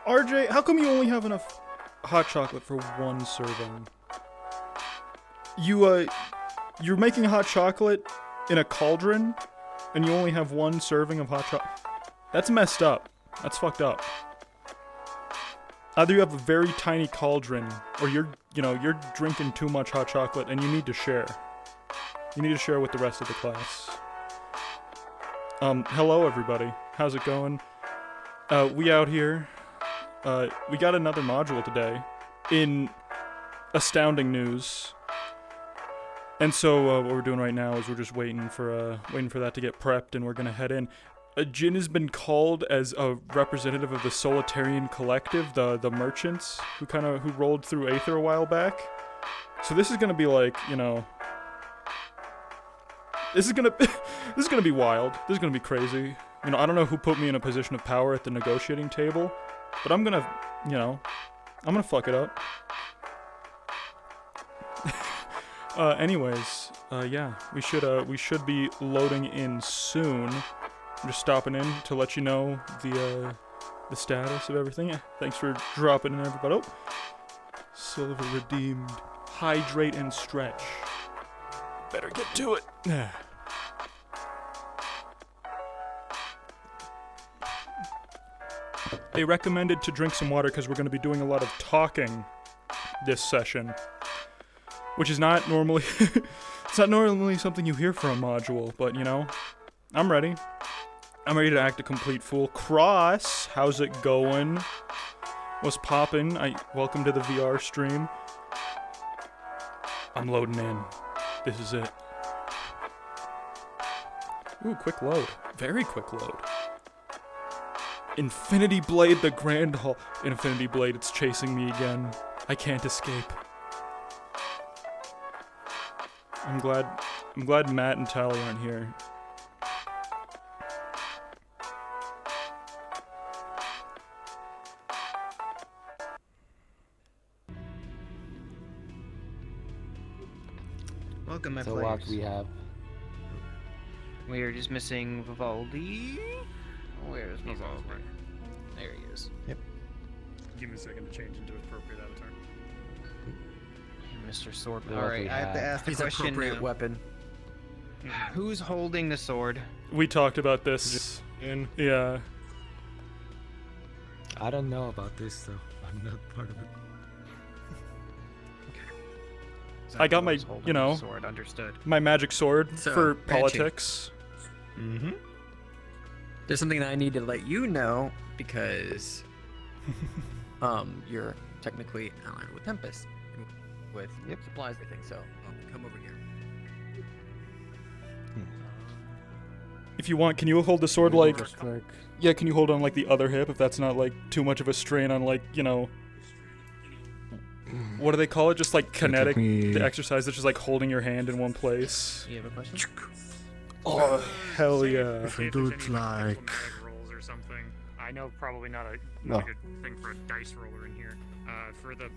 RJ, how come you only have enough hot chocolate for one serving? You're making hot chocolate in a cauldron, and you only have one serving of hot chocolate? That's messed up. That's fucked up. Either you have a very tiny cauldron, or you're drinking too much hot chocolate, and you need to share. You need to share with the rest of the class. Hello everybody. How's it going? We out here. We got another module today in astounding news. And so what we're doing right now is we're just waiting for that to get prepped, and we're gonna head in. Jin has been called as a representative of the Solitarian Collective, the merchants who rolled through Aether a while back. So this is gonna be like, this is gonna be wild. This is gonna be crazy. I don't know who put me in a position of power at the negotiating table, but I'm gonna fuck it up. Anyways, yeah, we should be loading in soon. I'm just stopping in to let you know the status of everything. Yeah, thanks for dropping in, everybody. Oh, silver redeemed. Hydrate and stretch. Better get to it. They recommended to drink some water because we're going to be doing a lot of talking this session, which is not normally it's not normally something you hear for a module, but I'm ready. I'm ready to act a complete fool. Cross, how's it going? What's poppin'? Welcome to the VR stream. I'm loading in. This is it. Ooh, quick load. Very quick load. Infinity Blade, the Grand Hall. Infinity Blade, it's chasing me again. I can't escape. I'm glad Matt and Tally aren't here. Welcome, my So players. what we have. We are just missing Vivaldi. Where's Vivaldi? There he is. Yep. Give me a second to change into appropriate avatar. Mr. Sword. What Alright, we I have to have. ask the His question appropriate now. weapon. Who's holding the sword? We talked about this. Yeah. I don't know about this, so I'm not part of it. I got my, Who's holding the sword, understood. my magic sword So, for Banshee. politics. Mm-hmm. There's something that I need to let you know because you're technically allied with Tempest with supplies and everything. So come over here. If you want, can you hold the sword like... Just like Yeah, can you hold on like the other hip if that's not like too much of a strain on like, what do they call it? Just like kinetic, the exercise that's just like holding your hand in one place. You have a question? Oh, hell yeah. If I there's do any it magical like- mag rolls or something. I know probably not a No. good thing for a dice roller in here. For the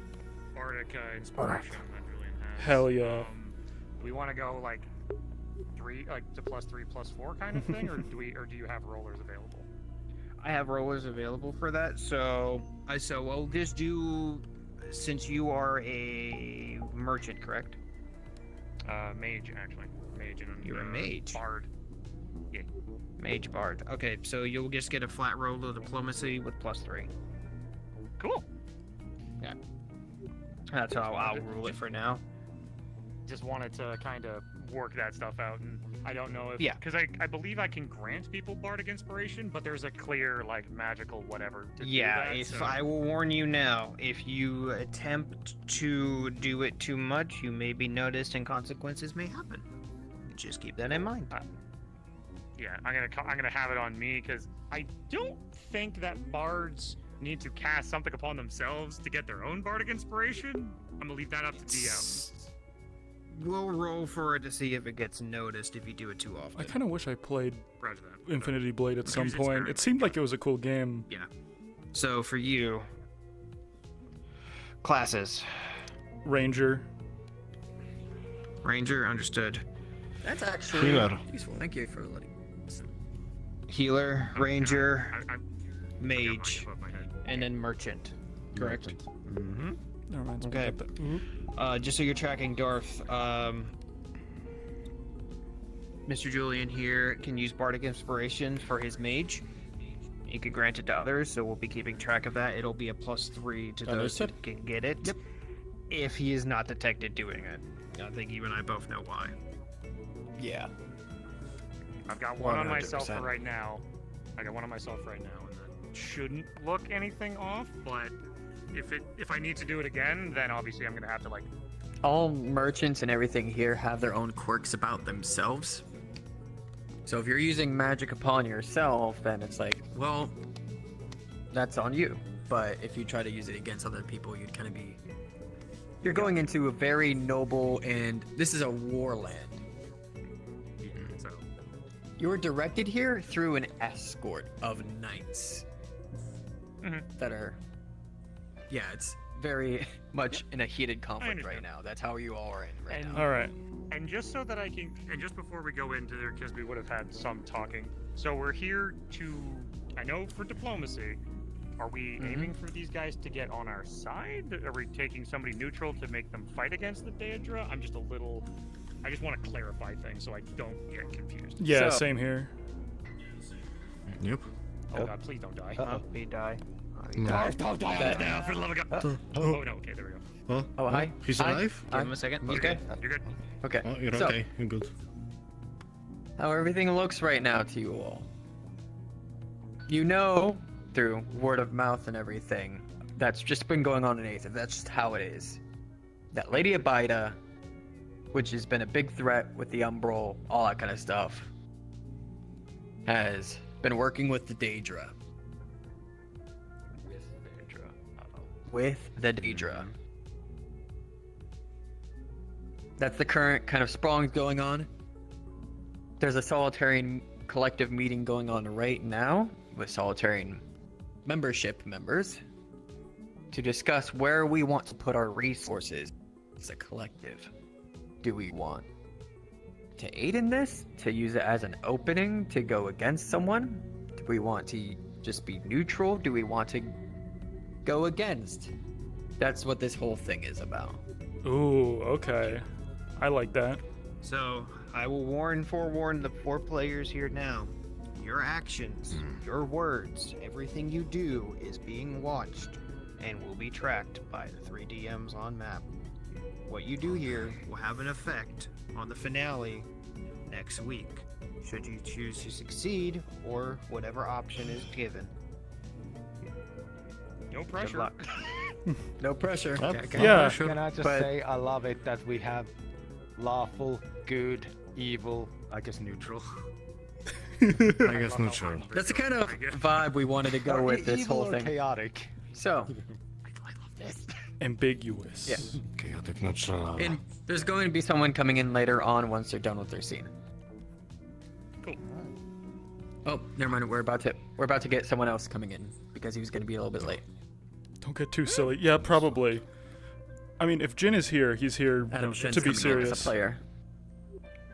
Bardic inspiration that Julian has. Hell yeah. We want to go like the +3, +4 kind of thing, or do you have rollers available? I have rollers available for that, so we'll just do, since you are a merchant, correct? Mage actually. Mage and You're a mage. Bard. Yeah. Mage Bard. Okay, so you'll just get a flat roll of diplomacy with +3. Cool. That's how I'll rule it for now. Just wanted to kind of work that stuff out, and I don't know if... Yeah. Because I believe I can grant people Bardic Inspiration, but there's a clear, like, magical whatever to Yeah, do that, if so... I will warn you now, if you attempt to do it too much, you may be noticed and consequences may happen. Just keep that in mind. Yeah, I'm gonna have it on me, because I don't think that bards need to cast something upon themselves to get their own Bardic Inspiration. I'm gonna leave that up to DM. We'll roll for it to see if it gets noticed if you do it too often. I kind of wish I played Roger that. Infinity Blade at some Use point. It experiment. seemed like it was a cool game. Yeah. So for you, classes. Ranger. Ranger, understood. That's actually Healer. useful. Thank you for letting. Healer, Ranger, I got mine Mage. above my head. and then merchant. Correct. Mm-hmm. That reminds me Okay. of that. Just so you're tracking Darth, Mr. Julian here can use Bardic Inspiration for his mage. He could grant it to others, so we'll be keeping track of that. It'll be a +3 to those Understood. that can get it. Yep. If he is not detected doing it. I think you and I both know why. Yeah. I've got one on myself 100%. for right now. I got one on myself right now, and that shouldn't look anything off. But if I need to do it again, then obviously I'm gonna have to like. All merchants and everything here have their own quirks about themselves. So if you're using magic upon yourself, then it's like, well, that's on you. But if you try to use it against other people, you'd kind of be... You're going into a very noble, and this is a war land. So You're directed here through an escort of knights that are... Yeah, it's very much in a heated conflict right understand. now. That's how you all are in right And- now. All right. And just so that I can, and just before we go into there, because we would have had some talking. So we're here to, I know for diplomacy, are we aiming for these guys to get on our side? Are we taking somebody neutral to make them fight against the Daedra? I'm just a little, I just want to clarify things so I don't get confused. Yeah, So- same here. Yep. Oh God, please don't die. Oh, he died. No. Don't die now, for the love of God. Oh no, okay, there we go. Oh, Oh, hi. He's Hi. alive? Give him a second. You're Okay. good. You're good. Okay. Oh, you're so, okay. You're good. how everything looks right now to you all. You know, through word of mouth and everything, that's just been going on in Aether. That's just how it is. That Lady Abida, which has been a big threat with the Umbral, all that kind of stuff, has been working with the Daedra. With the Daedra. That's the current kind of sprawling going on. There's a Solitarian collective meeting going on right now with Solitarian membership members to discuss where we want to put our resources as a collective. Do we want to aid in this? To use it as an opening to go against someone? Do we want to just be neutral? Do we want to go against? That's what this whole thing is about. Ooh, okay. I like that. So, I will forewarn the 4 players here now. Your actions, your words, everything you do is being watched and will be tracked by the 3 DMs on map. What you do here will have an effect on the finale next week, should you choose to succeed or whatever option is given. No Good pressure. luck. No pressure. Yeah. Sure. Can I just But- say I love it that we have lawful, good, evil, I guess neutral. I guess not sure. That's the kind of vibe we wanted to go with this evil whole or thing. chaotic. So, Ambiguous. Yeah. Chaotic not sure. and there's going to be someone coming in later on once they're done with their scene. Cool. Oh, never mind. We're about to get someone else coming in because he was going to be a little bit late. Don't get too silly. Yeah, probably. I mean, if Jin is here, he's here Adam Shin's to be coming in as a serious. player.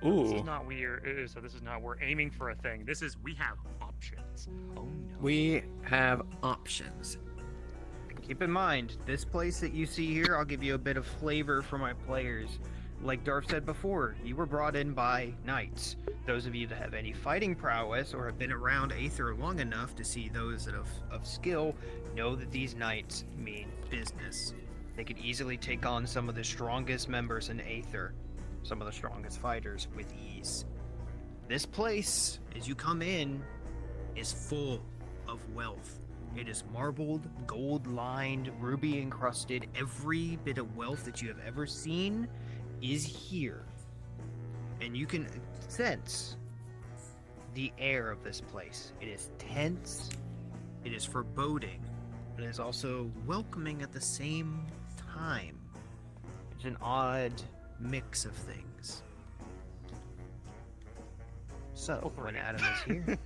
This Ooh. is not weird. So this is not, we're aiming for a thing. This is, we have options. Oh no. We have options. Keep in mind, this place that you see here, I'll give you a bit of flavor for my players. Like Darth said before, you were brought in by knights. Those of you that have any fighting prowess or have been around Aether long enough to see those that of skill know that these knights mean business. They could easily take on some of the strongest members in Aether, some of the strongest fighters with ease. This place, as you come in, is full of wealth. It is marbled, gold-lined, ruby-encrusted. Every bit of wealth that you have ever seen is here. And you can sense the air of this place. It is tense, it is foreboding, but it is also welcoming at the same time. It's an odd mix of things. So, when Adam is here,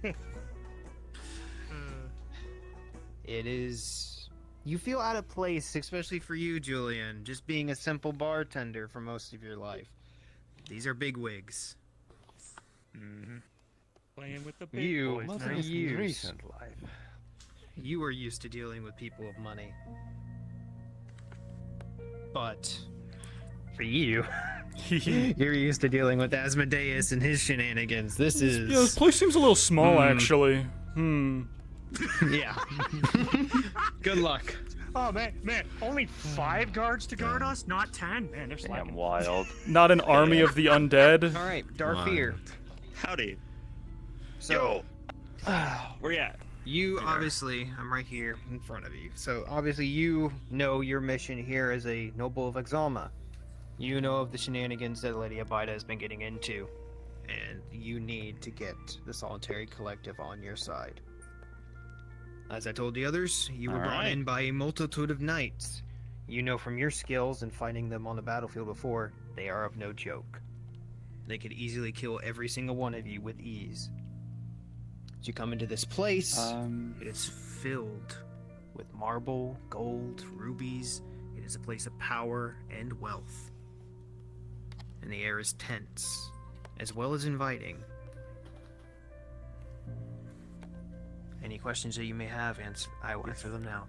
it is... You feel out of place, especially for you, Julian, just being a simple bartender for most of your life. These are bigwigs. Mm-hmm. Playing with the big You, boys. Most now. of his Use. recent life. you are used to dealing with people of money. But for you, you're used to dealing with Asmodeus and his shenanigans. This Yeah, this is place seems a little small, actually. yeah. Good luck. Oh man, only 5 guards to guard us, not 10. Man, they're slacking. Damn wild. Not an army of the undead. All right, Darfir. Howdy. So Where you at? you obviously, I'm right here in front of you. So obviously you know your mission here as a noble of Exalma. You know of the shenanigans that Lady Abida has been getting into, and you need to get the Solitary Collective on your side. As I told the others, you were brought in by a multitude of knights. You know from your skills and fighting them on the battlefield before, they are of no joke. They could easily kill every single one of you with ease. As you come into this place, it is filled with marble, gold, rubies. It is a place of power and wealth. And the air is tense, as well as inviting. Any questions that you may have, I will answer them now.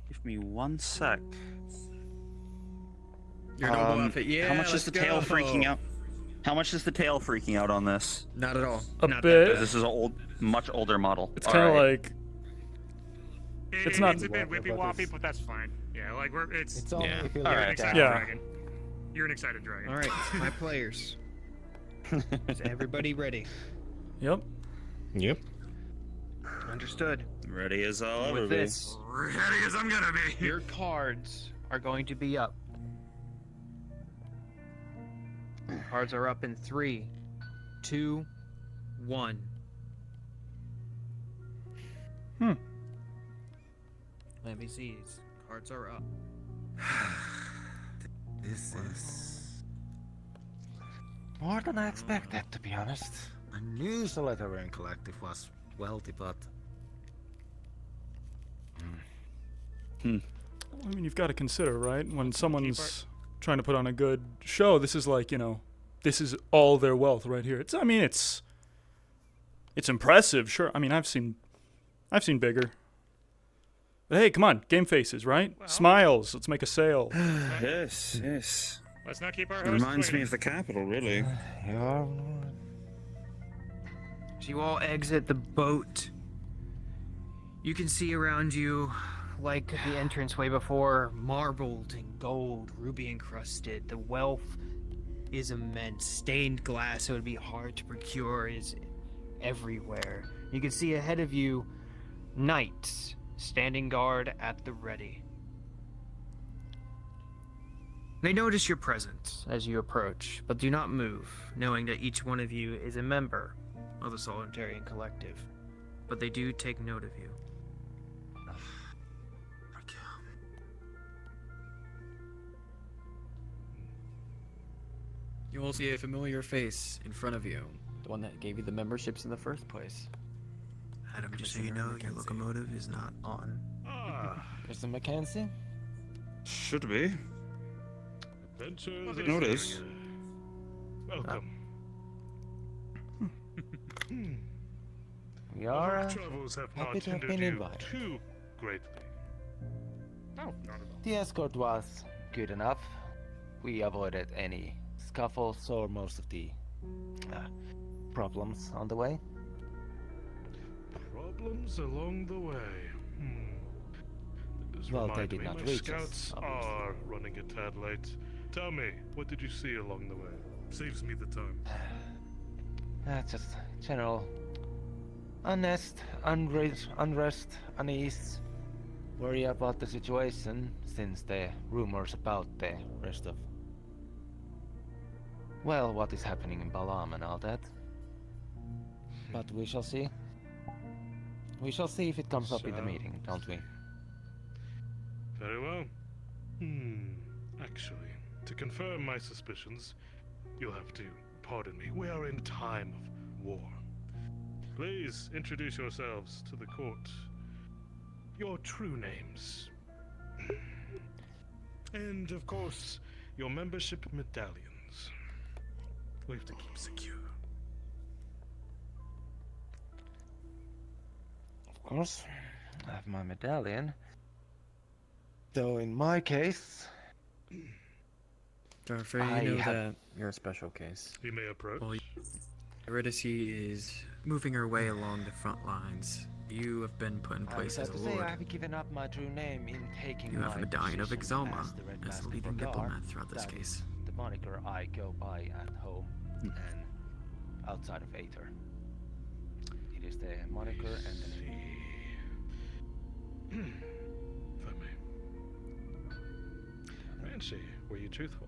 Give me 1 sec. You're noble outfit. Yeah, How much is the tail freaking out? How much is the tail freaking out on this? Not at all. A Not that bit. This is an much older model. It's kind of Alright. like It's not- It's a bit whippy woppy, but that's fine. Yeah, like It's only Yeah. if you All look right. an at excited Yeah. dragon. You're an excited dragon. All right, my players. Is everybody ready? yep. Yep. Understood. Ready as I'll ever With be. this, Ready as I'm gonna be. your cards are going to be up. Cards are up in 3, 2, 1. Let me see. Cards are up. This is more than I expected, to be honest. I knew Solitary Collective was wealthy, but I mean, you've got to consider, right? When someone's trying to put on a good show, this is like, this is all their wealth right here. It's impressive, sure. I mean, I've seen bigger. But hey, come on, game faces, right? Well. Smiles. Let's make a sale. Yes, yes. Let's not keep our It hosts reminds me waiting. of the capital, really. you're As you all exit the boat, you can see around you, like the entranceway before, marbled and gold, ruby encrusted. The wealth is immense. Stained glass, so it would be hard to procure, is everywhere. You can see ahead of you knights standing guard at the ready. They notice your presence as you approach, but do not move, knowing that each one of you is a member of the Solitarian Collective. But they do take note of you. You will see a familiar face in front of you. The one that gave you the memberships in the first place. Adam, just so you know, your locomotive is not on. Mr. Mackenzie. Should be. Adventures Notice. Welcome. We are Travels have happy not to have hindered been you invited. too greatly. No, not at all. The escort was good enough. We avoided any scuffles or most of the problems on the way. Problems along the way. This Well, they remind did me, not my reach us, scouts obviously. are running a tad late. Tell me, what did you see along the way? Saves me the time. Just general unrest, unease, worry about the situation since the rumors about the rest of, well, what is happening in Balam and all that. But we shall see. We shall see if it comes up in the meeting, don't we? Very well. Actually, to confirm my suspicions, you'll have to pardon me. We are in time of war. Please introduce yourselves to the court. Your true names. And, of course, your membership medallions. We have to keep secure. course. I have my medallion. Though in my case, Darfer, I you know have- that you're a special case. You may approach. Well, Eurydice is moving her way along the front lines. You have been put in I'm place sad as a to say lord. I have given up my true name in taking You have a my medallion of position Exalma as the Red as the Master leading Vogar. diplomat throughout this That case. is the moniker I go by at home and outside of Aether. It is the moniker and the name. If I may. Banshee, were you truthful?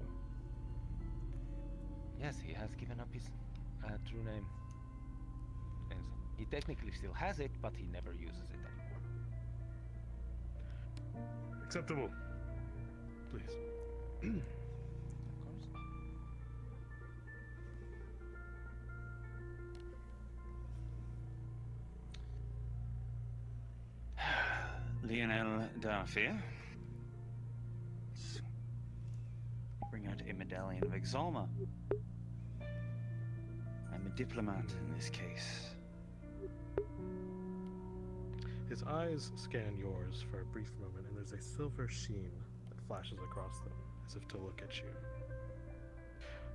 Yes, he has given up his true name. And he technically still has it, but he never uses it anymore. Acceptable. Please. Of course. Lionel Darfir. Bring out a medallion of Exalma. I'm a diplomat in this case. His eyes scan yours for a brief moment, and there's a silver sheen that flashes across them, as if to look at you.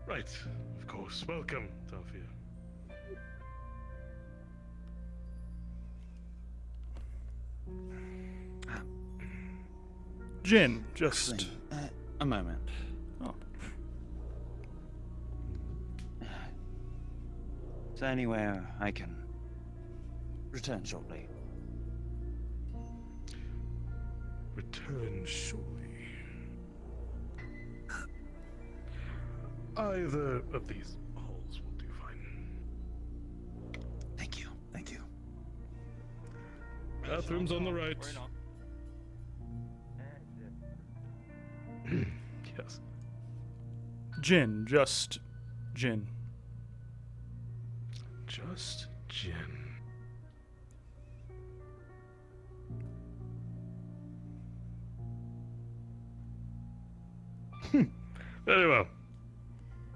Right, of course. Welcome, Darfir. Jin, just. Excellent. A moment. Oh. Is there anywhere I can return shortly? Return shortly. Either of these halls will do fine. Thank you. Thank you. Bathroom's on the right. Yes. Jin, just. Jin. Just Jin. Very well.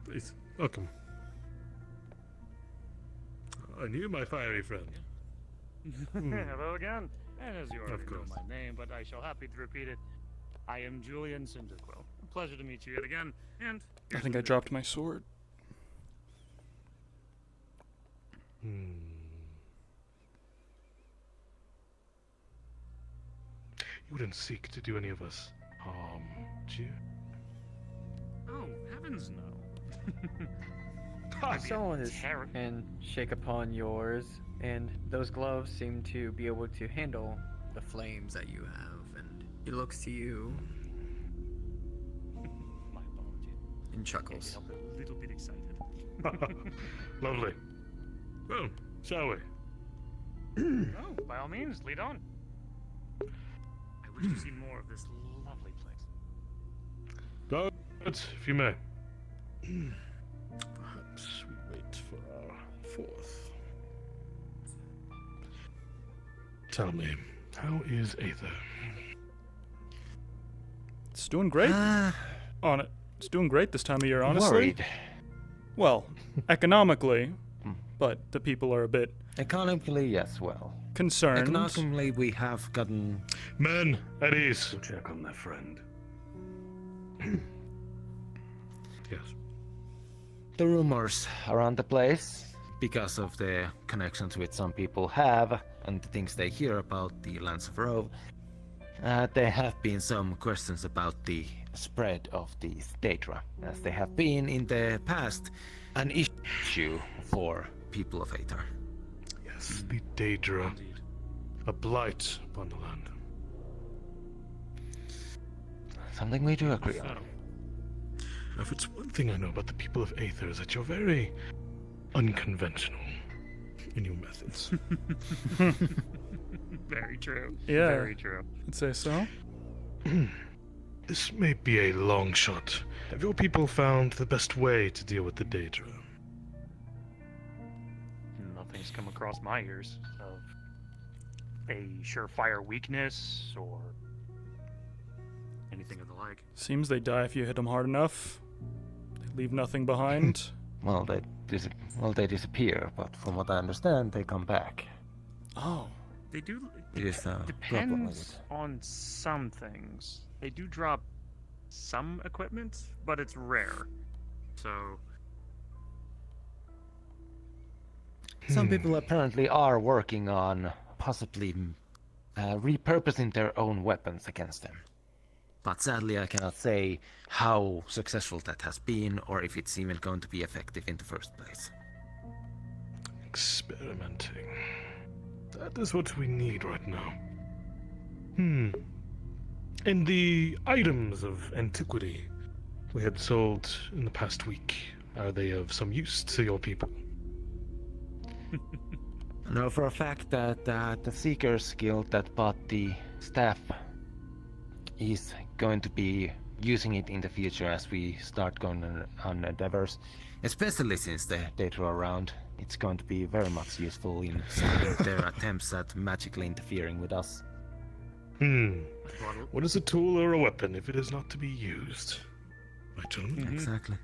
Please, welcome. And you, my fiery friend. Hello again. And as you already know course. my name, but I shall happy to repeat it. I am Julian Cinderquill. A pleasure to meet you yet again. And I think I dropped my sword. Hmm. You wouldn't seek to do any of us harm, would you? Oh, heavens no. Someone his terror- hand shake upon yours, and those gloves seem to be able to handle the flames that you have, and he looks to you My apologies. and Can't chuckles. help it, a little bit excited. Lovely. Well, shall we? Oh, by all means, lead on. I wish to see more of this lovely place. Guards, if you may. Perhaps we wait for our fourth. Tell me, how is Aether? It's doing great. On it. It's doing great this time of year, honestly. Worried. Well, economically, but the people are a bit Economically, yes, well. concerned. Economically, we have gotten. Men, at ease. Check on their friend. Yes. The rumors, Around the place, because of the connections with some people have, and the things they hear about the Lands of Rove, there have been some questions about the spread of these Daedra, as they have been in the past, an issue for people of Aether. Yes, the Daedra. A blight upon the land. something we do agree on. Now, if it's one thing I know about the people of Aether is that you're very unconventional in your methods. Very true. Yeah. Very true. I'd say so. This may be a long shot. Have your people found the best way to deal with the Daedra? Nothing's come across my ears of a surefire weakness or anything of the like. Seems they die if you hit them hard enough. They leave nothing behind. Well, they disappear, but from what I understand, they come back. Oh, They do. It is a problem with Depends it. on some things. They do drop some equipment, but it's rare. So Some people apparently are working on possibly repurposing their own weapons against them. But sadly, I cannot say how successful that has been, or if it's even going to be effective in the first place. Experimenting. That is what we need right now. And the items of antiquity we had sold in the past week, are they of some use to your people? I know for a fact that the Seekers Guild that bought the staff is going to be using it in the future as we start going on endeavors. Especially since the data are around, it's going to be very much useful in stopping their attempts at magically interfering with us. What is a tool or a weapon if it is not to be used? My gentleman? Exactly.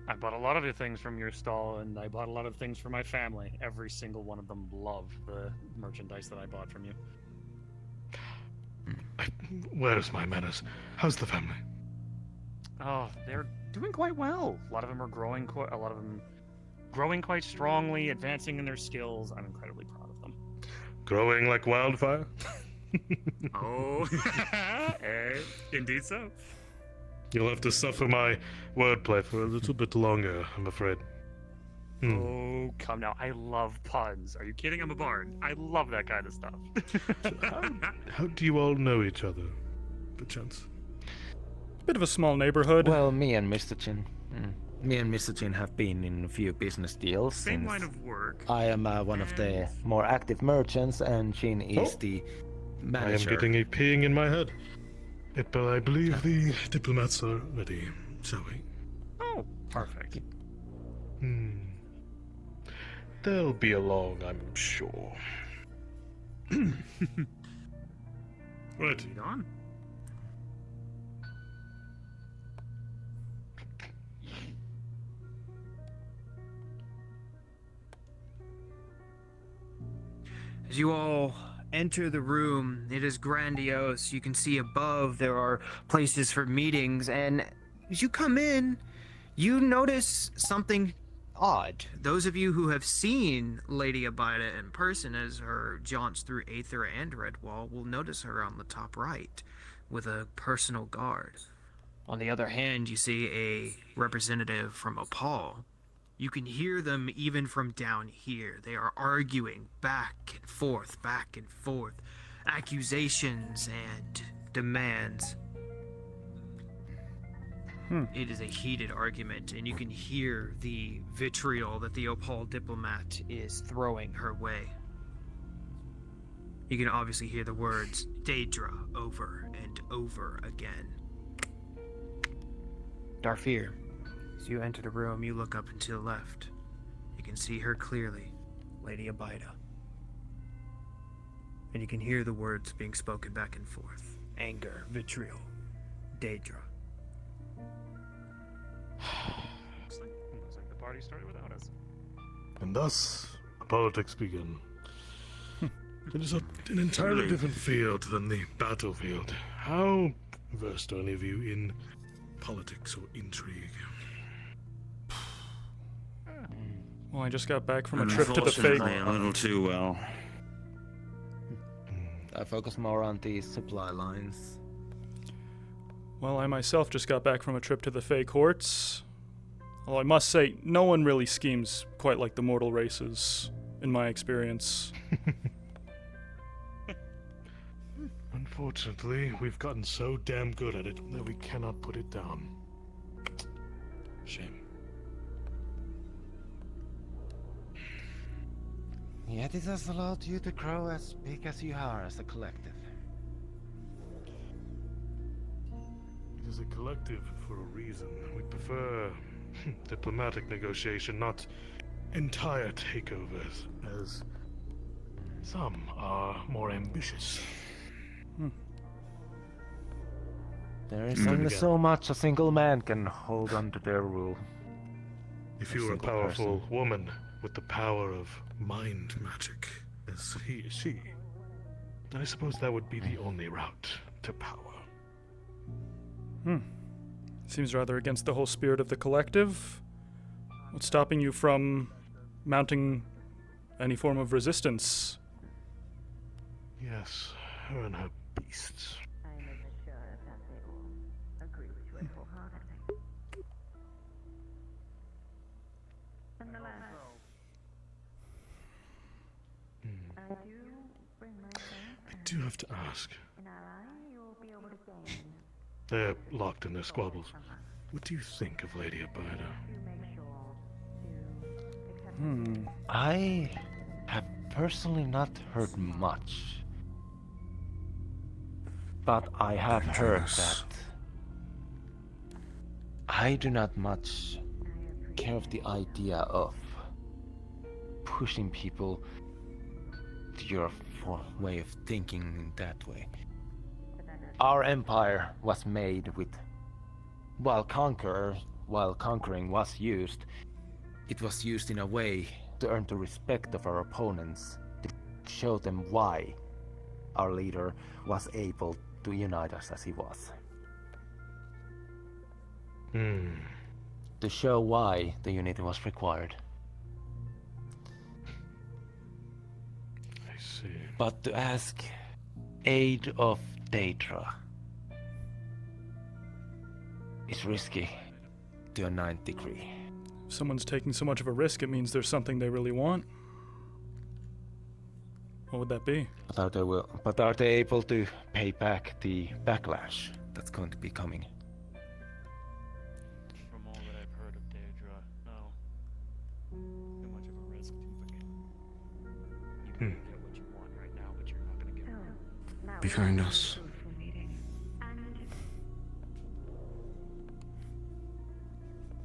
I bought a lot of the things from your stall, and I bought a lot of things for my family. Every single one of them loved the merchandise that I bought from you. Where's my manners? How's the family? Oh, they're doing quite well. A lot of them are growing. A lot of them growing quite strongly, advancing in their skills. I'm incredibly proud of them. Growing like wildfire? Oh, indeed so. You'll have to suffer my wordplay for a little bit longer, I'm afraid. Oh, come now. I love puns. Are you kidding? I'm a bard. I love that kind of stuff. How do you all know each other, perchance? Bit of a small neighborhood. Well, me and Mr. Chin. Me and Mr. Chin have been in a few business deals. Same since line of work. I am one of the more active merchants, and Chin is the manager. I am getting a ping in my head. But I believe the diplomats are ready, shall we? Oh, perfect. They'll be along, I'm sure. Right. Lead on. As you all enter the room, it is grandiose. You can see above there are places for meetings, and as you come in, you notice something odd. Those of you who have seen Lady Abida in person as her jaunts through Aether and Redwall will notice her on the top right with a personal guard. On the other hand, you see a representative from Opal. You can hear them even from down here. They are arguing back and forth, accusations and demands. It is a heated argument, and you can hear the vitriol that the Opal diplomat is throwing her way. You can obviously hear the words Daedra over and over again. Darfir, as you enter the room, you look up and to the left. You can see her clearly, Lady Abida. And you can hear the words being spoken back and forth. Anger, vitriol, Daedra. Looks like the party started without us. And thus, politics begin. It is an entirely different field than the battlefield. How versed are any of you in politics or intrigue? Well, I just got back from a trip to the fake. Unfortunately, a little too well. I focus more on the supply lines. Well, I myself just got back from a trip to the fey courts. Well, I must say, no one really schemes quite like the mortal races, in my experience. Unfortunately, we've gotten so damn good at it that we cannot put it down. Shame. Yet it has allowed you to grow as big as you are as a collective. It is a collective for a reason. We prefer diplomatic negotiation, not entire takeovers, as some are more ambitious. There is only so much a single man can hold under their rule. If you were a powerful woman with the power of mind magic, as she, I suppose that would be the only route to power. Seems rather against the whole spirit of the collective. What's stopping you from mounting any form of resistance? Yes, her and her beasts. I'm not sure that they all agree with you wholeheartedly. Nonetheless, I do bring myself I do have to ask. an ally you'll be able to gain They're locked in their squabbles. What do you think of Lady Abida? to make sure to accept I have personally not heard much. But I have heard that I do not much care of the idea of pushing people to your way of thinking in that way. Our empire was made with, while conquering was used, it was used in a way to earn the respect of our opponents, to show them why our leader was able to unite us as he was. To show why the unity was required. I see. But to ask aid of Daedra is risky to a 9th degree. If someone's taking so much of a risk, it means there's something they really want. What would that be? But are they able to pay back the backlash that's going to be coming? From all that I've heard of Daedra, no. Too much of a risk to forget. You can get what you want right now, but you're not gonna get it. Behind us.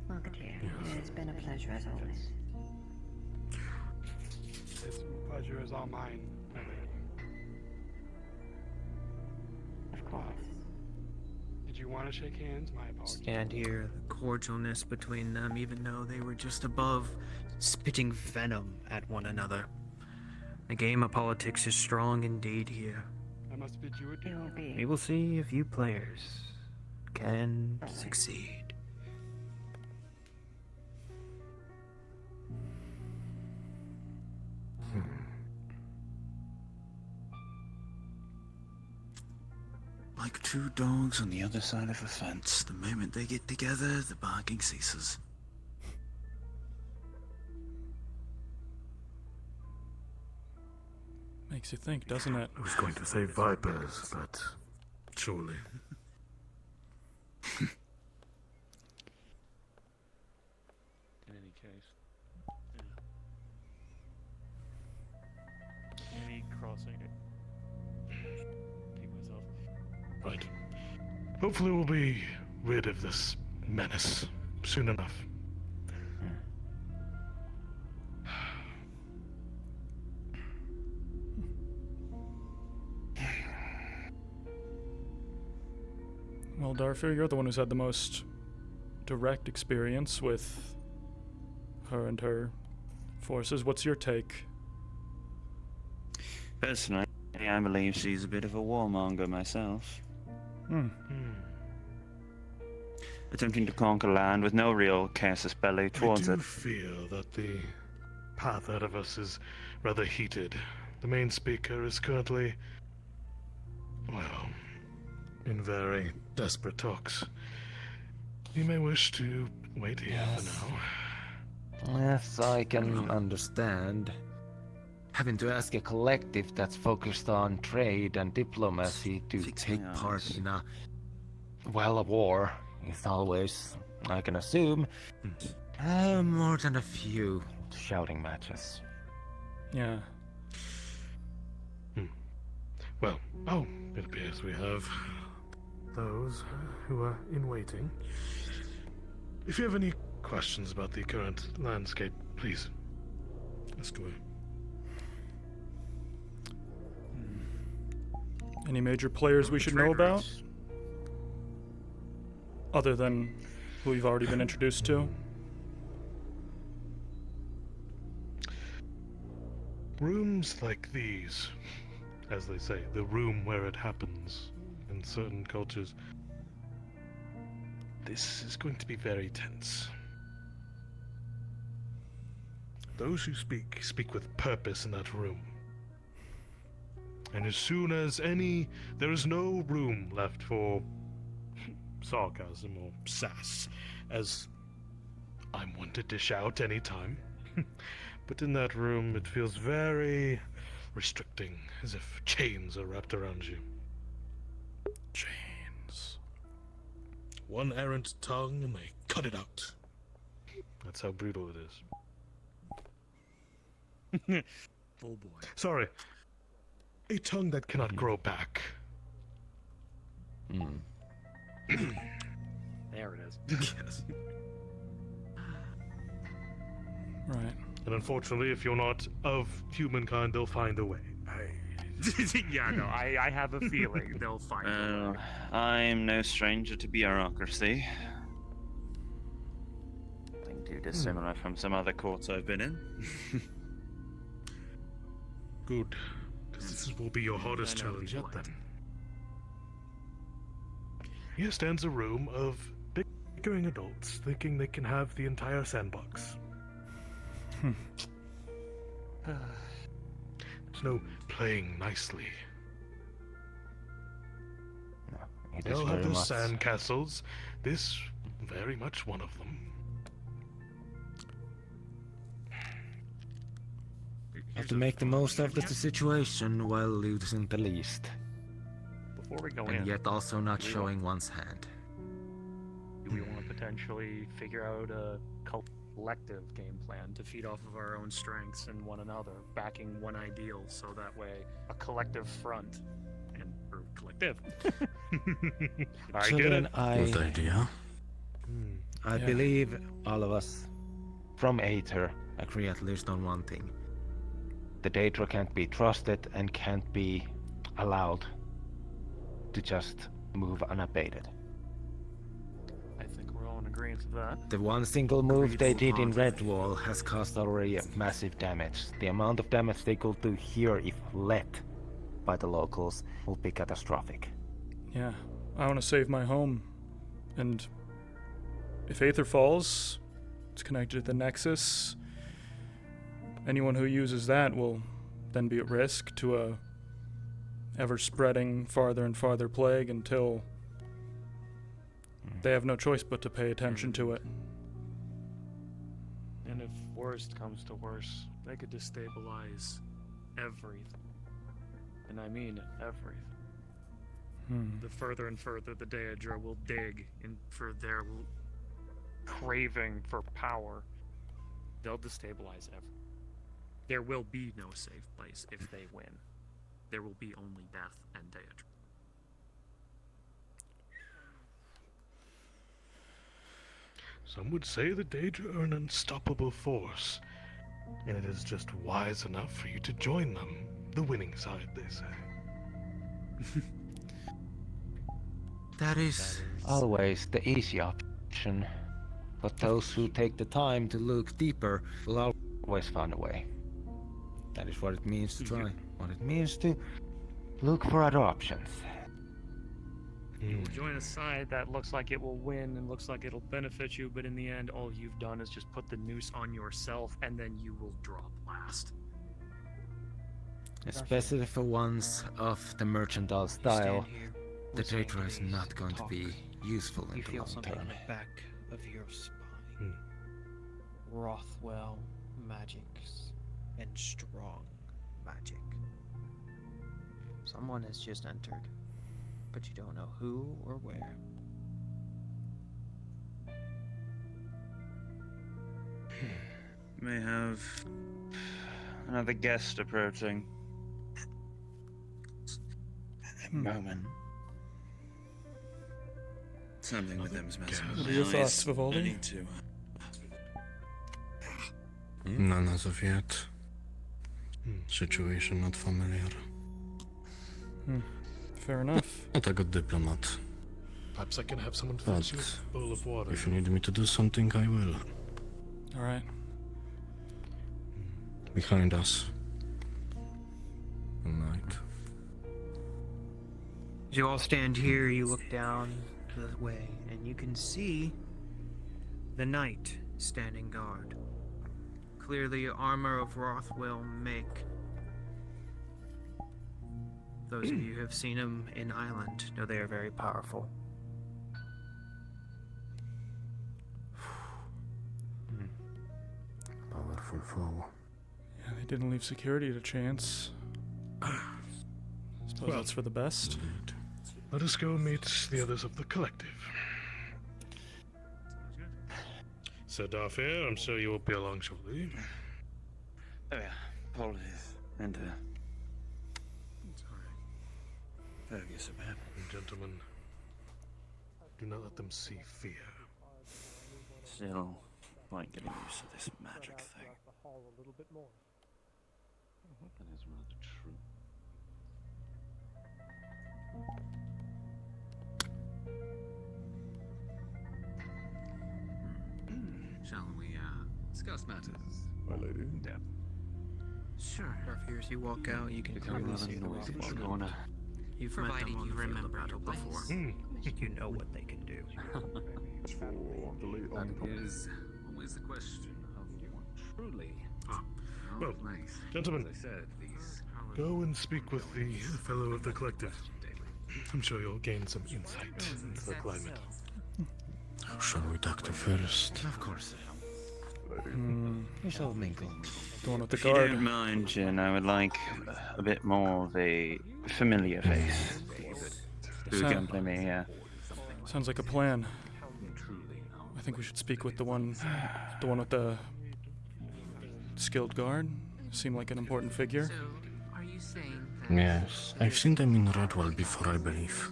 Marketeer, it's been a pleasure as always. This pleasure is all mine, my lady. Of course. Did you want to shake hands? My apologies. And hear the cordialness between them, even though they were just above spitting venom at one another. The game of politics is strong indeed here. I must bid you adieu. We will see if you players can succeed. Like two dogs on the other side of a fence. The moment they get together, the barking ceases. Makes you think, doesn't it? I was going to say vipers, but surely. In any case. Yeah. Me crossing it. Keep myself. Right. Hopefully we'll be rid of this menace soon enough. Well, Darfur, you're the one who's had the most direct experience with her and her forces. What's your take? Personally, I believe she's a bit of a warmonger myself. Attempting to conquer land with no real casus belli towards I it. do feel that the path ahead of us is rather heated. The main speaker is currently, well, in very desperate talks. You may wish to wait here for now. Yes, I can understand. Having to ask a collective that's focused on trade and diplomacy to take part in a, well, a war is always, I can assume, more than a few shouting matches. Yeah. Well, it appears we have those who are in waiting. If you have any questions about the current landscape, please ask away. Any major players we should know about? Other than who we've already been introduced to? Rooms like these as they say, the room where it happens in certain cultures. This is going to be very tense. Those who speak with purpose in that room. And as soon as there is no room left for sarcasm or sass, as I'm one to dish out anytime. But in that room, it feels very restricting, as if chains are wrapped around you. Chains. One errant tongue, and they cut it out. That's how brutal it is. Oh boy. Sorry. A tongue that cannot grow back. There it is. Yes. Right. And unfortunately, if you're not of humankind, they'll find a way. Yeah, no, I have a feeling they'll find a way. I'm no stranger to bureaucracy. Nothing too dissimilar from some other courts I've been in. Good. Because this will be your hardest challenge yet, then. Here stands a room of bickering adults thinking they can have the entire sandbox. There's no playing nicely. No, it is They'll have very those much. sand castles. This, very much one of them. Have to make the most of the situation while losing the least. Before we go And in, yet also not do we showing one's hand. Do we want to potentially figure out a collective game plan to feed off of our own strengths and one another, backing one ideal, so that way a collective front and or collective. I get it. Good idea. I Yeah. believe all of us from Aether agree at least on one thing. The Daedra can't be trusted and can't be allowed to just move unabated. I think we're all in agreement with that. The one single move they did in Redwall has caused already massive damage. The amount of damage they could do here if let by the locals will be catastrophic. Yeah. I want to save my home. And if Aether falls, it's connected to the Nexus. Anyone who uses that will then be at risk to a ever-spreading farther and farther plague until they have no choice but to pay attention to it. And if worst comes to worst, they could destabilize everything. And I mean everything. The further and further the Daedra will dig in for their craving for power, they'll destabilize everything. There will be no safe place if they win. There will be only death and Daedra. Some would say the Daedra are an unstoppable force, and it is just wise enough for you to join them. The winning side, they say. That is always the easy option, but those who take the time to look deeper will always find a way. That is what it means to try. What it means to look for other options. You'll join a side that looks like it will win and looks like it'll benefit you, but in the end, all you've done is just put the noose on yourself, and then you will drop last. Especially for ones of the mercantile style, the Daedra is not going to be useful in You the feel long something term. in the back of your spine. Rothwell magics and strong magic. Someone has just entered, but you don't know who or where. May have another guest approaching. At the moment. Something with them is messing with What are my your eyes. thoughts, Vivaldi? I need to. None as of yet. Situation not familiar. Fair enough. Not a good diplomat. Perhaps I can have someone fetch you a bowl of water. If you need me to do something, I will. Alright. Behind us. A knight. As you all stand here, you look down the way, and you can see the knight standing guard. Clearly, armor of Wrath will make those of you who have seen him in Island know they are very powerful. Powerful foe. Yeah, they didn't leave security to chance. Suppose that's for the best. Let us go meet the others of the collective. Sir Darfair, I'm sure you will be along shortly. Oh yeah, apologies. And Fergus, man. Gentlemen, do not let them see fear. Still, like getting used to this magic thing. That is rather true. Shall we discuss matters? My lady. Yeah. Sure. Here, as you walk out, you can clearly see the noisy Wrath. corner. You've Provided met them on you the field of remember battle your before. place. You know what they can do. As for the late That on is always the question of what truly. Well, gentlemen, As I said, these go and speak with the fellow of the collective. I'm sure you'll gain some insight into the climate. How shall we doctor first? Of course. We shall mingle. The one with the If you guard. don't mind, Jin, I would like a bit more of a familiar face. To Sound- accompany me, yeah. Sounds like a plan. I think we should speak with the one with the skilled guard. Seem like an important figure. So, are you saying that Yes, I've seen them in Redwall before, I believe.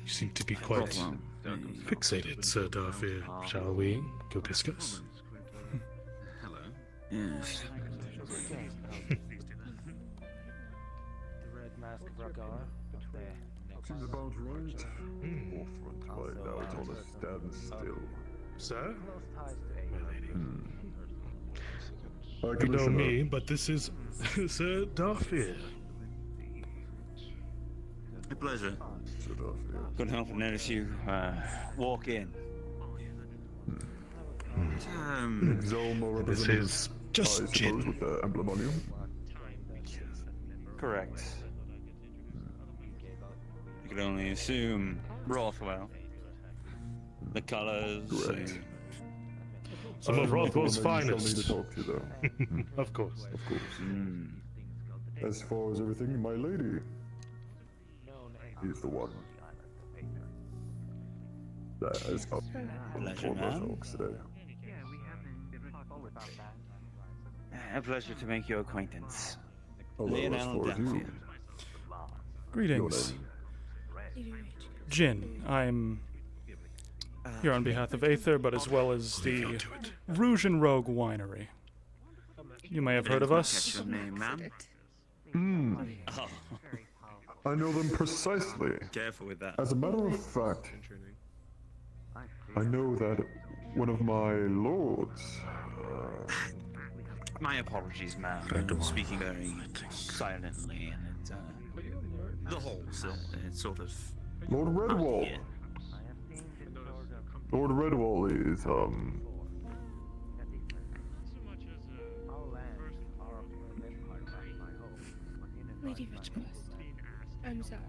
You seem to be quite fixated, Sir Darfair. Shall we go discuss? Hello. Yes. The red mask Ragar up there. seems about right. Forefront right now it's on a standstill. Sir? Close ties to My lady. You know Commissioner, me, but this is Sir Darfair. A pleasure. Sir Darfair. Couldn't help but notice you walk in. Exalma This representatives, is I just suppose, Jin. with the emblem on you. Correct. You could only assume Rothwell. The colors. Correct. Some of Rothwell's Gentlemen, you shall need finest. to talk to, though. Of course. Of course. As far as everything, my lady is the one. That has come Pleasure, for ma'am. folks today. A pleasure to make your acquaintance. Although, as Lionel far as you, Darfair. Greetings. your name. Jin, I'm here on behalf of Aether, but as well as the Rouge and Rogue Winery. You may have heard of Catch us. your name, ma'am. Oh, I know them precisely. careful with that. As a matter of fact, I know that one of my lords. My apologies, ma'am. Red one, Speaking very I think. silently, and the hole's it's sort of. Lord Redwall. Yeah. Lord Redwall is, Lady Richquest. I'm sorry.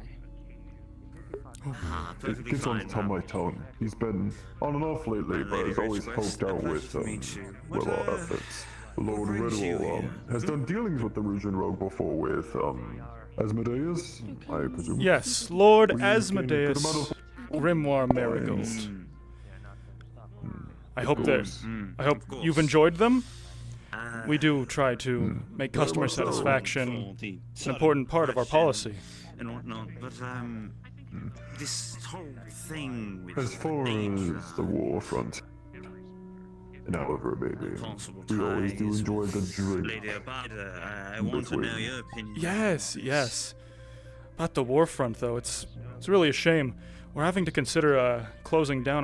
Ah, it perfectly gets on fine, the top of my ma'am. tongue. He's been on and off lately, but has always helped out with, to meet you. What, our efforts. Lord brings you Redwall, here? has done dealings with the Rouge and Rogue before with, Asmodeus, I presume. Yes, Lord We gained a good Asmodeus amount of Grimoire Marigold. Mm, I hope that mm, I hope of course. you've enjoyed them. Ah, We do try to make customer well, so- satisfaction for the an sudden important part of our question policy. and whatnot, but this whole thing with As far Aether, as the war front, and however it may be, possible we always do ties enjoy with the drink. Lady Abida, I want to know Between. your opinion. Yes, yes. About the war front, though, it's really a shame. We're having to consider closing down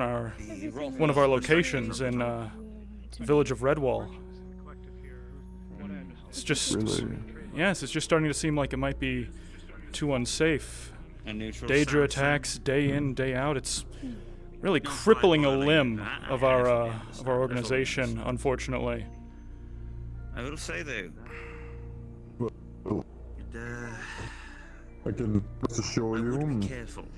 one of our locations in the village of Redwall. It's just Really? yes, it's just starting to seem like it might be too unsafe. A neutral Daedra stance, attacks day in, day out. It's really crippling a limb of our organization, unfortunately. I will say though, Well, I can rest assure you,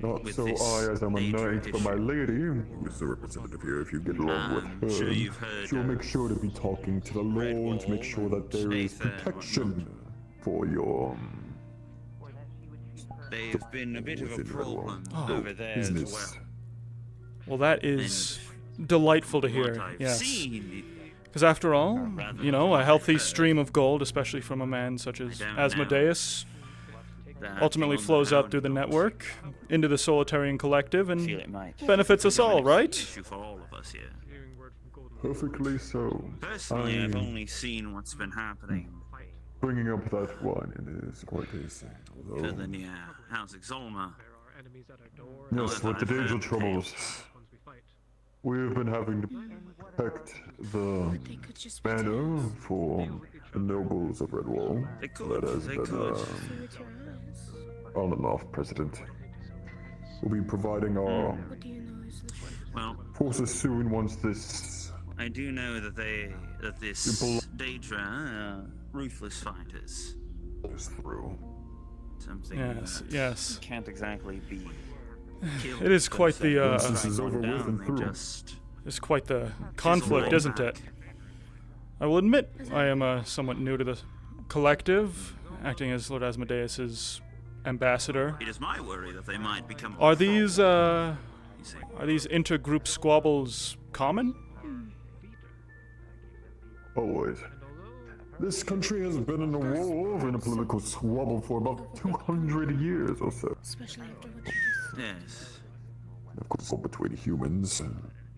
not with so this I as am a Daedra knight, but my issue. lady, who is the representative here, if you get along with her, sure you've heard she'll make sure to be talking to the Lord to make sure that there is Aether and protection for your they've been a bit of a within Redwall. problem Oh, over there as business. well. Well, that is delightful to hear. What I've Yes. seen, Because after all, you know, a healthy stream of gold, especially from a man such as Asmodeus, ultimately flows out through the network into the Solitarian Collective and feel it might benefits us all, right? issue for all of us here. Perfectly so. Personally, I've I- only seen what's been happening Bringing up that one is quite a thing, for although... the near House Exalma. Yes, with the However, I've Daedra heard troubles, we've been having to protect the banner for the nobles of Redwall. They could, That has they been could. on and off precedent. We'll be providing our What do you know is the truth? Well, forces soon once this I do know that this Daedra are ruthless fighters. is through. Something Yes, that yes. can't exactly be killed. It is for quite sake the, of Once this striking is over one with down, and they through. just It's quite the conflict, isn't it? I will admit, I am somewhat new to the collective, acting as Lord Asmodeus's ambassador. It is my worry that they might become. Are these intergroup squabbles common? Always. This country has been in a war and a political squabble for about 200 years or so. Especially after what you just said. Yes. Of course, all between humans,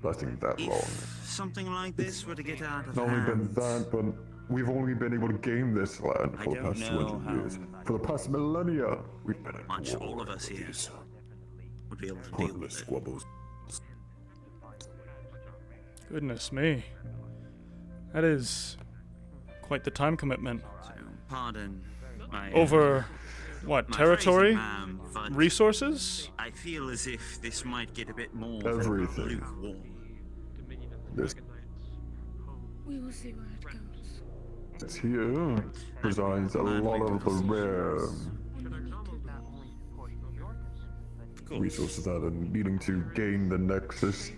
nothing that long. If something like this were to get out of Not only been hand, that, but we've only been able to gain this land I for the don't past know 200 how years. For the past millennia, we've been at much war all of us with here these would be able to deal pointless with it. squabbles. Goodness me. That is quite the time commitment. So, pardon my Over, what, my territory? phrasing, ma'am, but Resources? I feel as if this might get a bit more Everything. lukewarm. This We will see where it goes. here resides a lot of the rare resources that are needing to gain the Nexus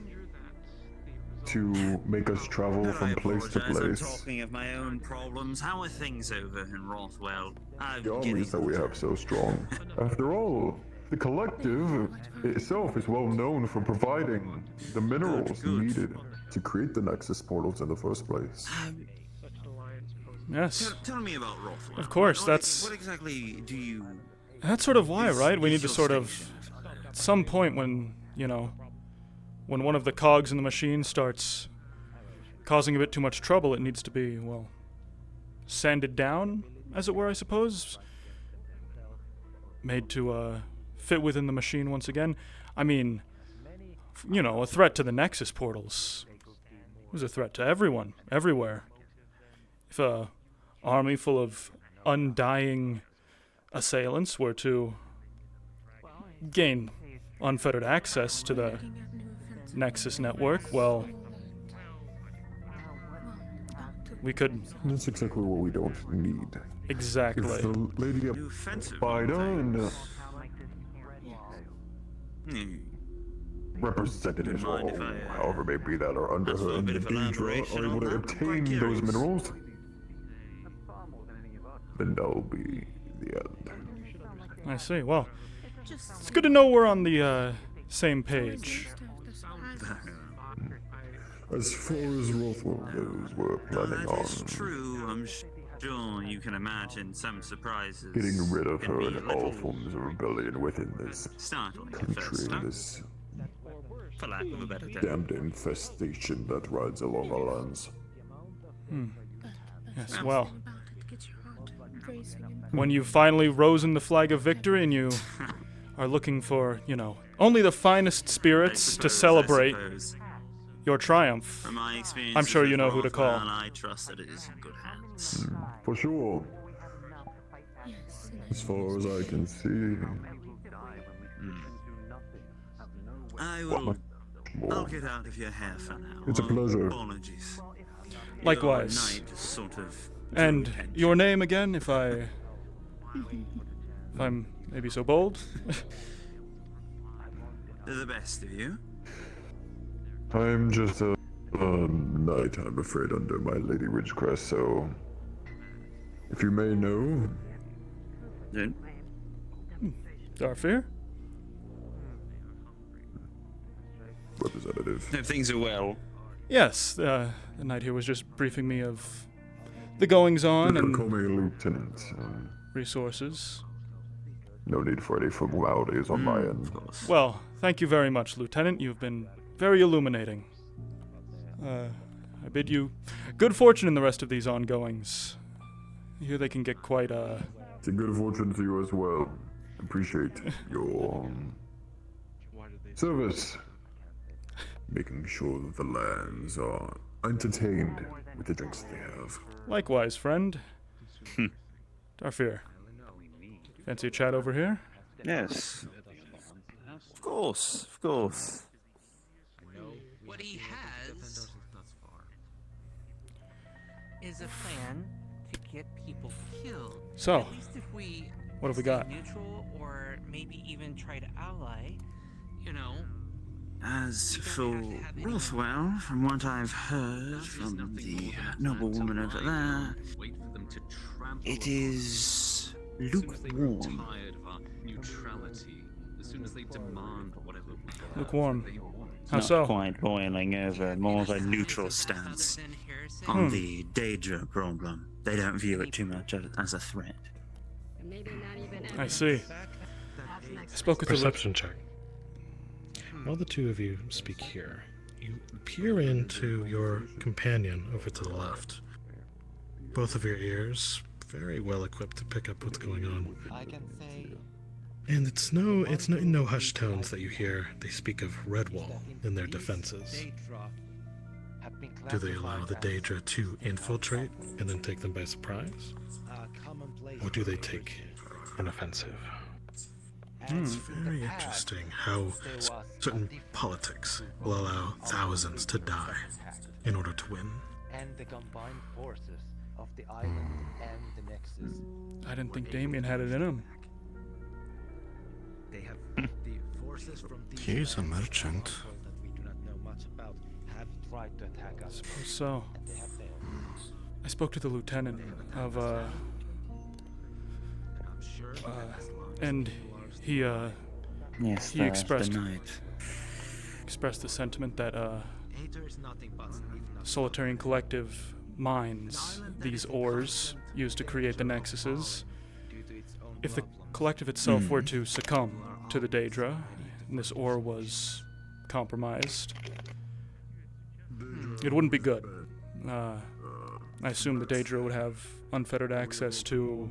to make us travel from place to Apologize, I'm place. talking of my own problems. How are things over in Rothwell? I'm The getting armies that we have so strong. After all, the collective itself is well known for providing the minerals needed to create the Nexus portals in the first place. Yes. Tell me about Rothwell. Of course, What that's exactly do you? that's sort of why, right? We need to your sort of station? at some point when, you know, when one of the cogs in the machine starts causing a bit too much trouble, it needs to be, well, sanded down, as it were, I suppose. Made to fit within the machine once again. I mean, you know, a threat to the Nexus portals. It was a threat to everyone, everywhere. If a army full of undying assailants were to gain unfettered access to the Nexus network, well, we could... That's exactly what we don't need. Exactly. If the Lady of Spider and representatives, or however may be that are under her and the Daedra, are able to obtain those minerals, then that'll be the end. I see. Well, it's good to know we're on the same page. As far as Rothwell goes, we're planning on It's true. I'm sure you can imagine some surprises. getting rid of can her be and a all little forms of rebellion within this startling at country, first, huh? this For lack of a better term. damned infestation that rides along our lands. Yes, well, when you finally rose in the flag of victory and you are looking for, you know, only the finest spirits to celebrate your triumph, From my experience, I'm sure you know who to call. I trust that it is in good hands. For sure. As far as I can see, I What will. much more? I'll get out of your hair for now. It's a pleasure. Apologies. Likewise. Your night sort of drew And attention. your name again, if I'm maybe so bold? The best of you. I'm just a knight, I'm afraid, under my Lady Ridgecrest, so if you may know. Darfir? Representative. If things are well. Yes, the knight here was just briefing me of the goings-on You can and call me Lieutenant. resources. No need for any formalities on my end. Well, thank you very much, Lieutenant. You've been very illuminating. I bid you good fortune in the rest of these ongoings. Here they can get quite, It's a good fortune to you as well. Appreciate your service. Making sure that the lands are entertained with the drinks they have. Likewise, friend. Darfir, fancy a chat over here? Yes. Of course, of course. What he has is a plan to get people killed. So, At least if we what have we stay got? neutral or maybe even try to ally, you know. As for Rothwell, from what I've heard from the noble woman over there, it is lukewarm. Lukewarm. How Not so? quite boiling over, more of a neutral stance on the Daedra problem. They don't view it too much as a threat. I see. I spoke with Perception check. While the two of you speak here, you peer into your companion over to the left. Both of your ears very well equipped to pick up what's going on. I can say And it's no hushed tones that you hear. They speak of Redwall in their defenses. Do they allow the Daedra to infiltrate and then take them by surprise? Or do they take an offensive? It's very interesting how certain politics will allow thousands to die in order to win. and the combined forces of the island and the Nexus. I didn't think Damien had it in him. They have the forces from these He's a merchant. that we do not know much about have tried to attack us. Suppose so. And they have failed. I spoke to the lieutenant of, and he Yes, he the expressed knight. expressed the sentiment that, Aether is nothing but Solitarian Collective mines these ores used to create the nexuses. If the collective itself were to succumb to the Daedra, and this ore was compromised, it wouldn't be good. I assume the Daedra would have unfettered access to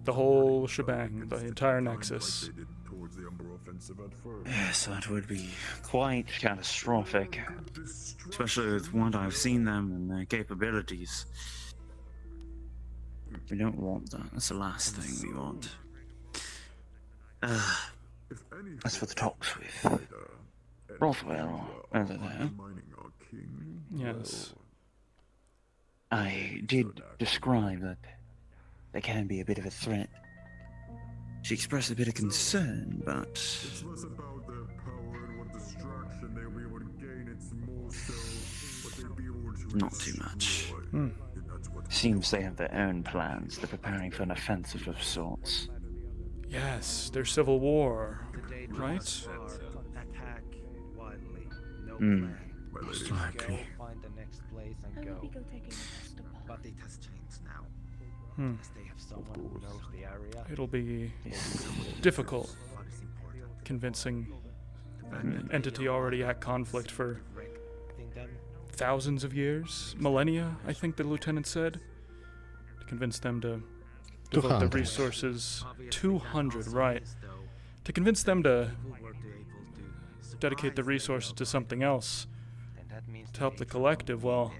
the whole shebang, the entire nexus. Yes, that would be quite catastrophic. Especially with what I've seen them and their capabilities. We don't want that. That's the last thing we want. As for the talks with Rothwell over there, Yes. I did describe that they can be a bit of a threat. She expressed a bit of concern, but It's less about their power and what distraction they'll be able to gain. It's more so what they'll be able to not too much. Hmm. Seems they have their own plans. They're preparing for an offensive of sorts. Yes, there's civil war, right? attack wildly. No Mm. plan. Most likely. Find the next place I and will go. be go taking a vegetable. But it has changed now. Hmm. As they have someone who knows the area. It'll be difficult convincing an entity already at conflict for thousands of years, millennia, I think the lieutenant said, to convince them to devote the 200. resources. 200, right. To convince them to dedicate the resources to something else, to help the collective, well,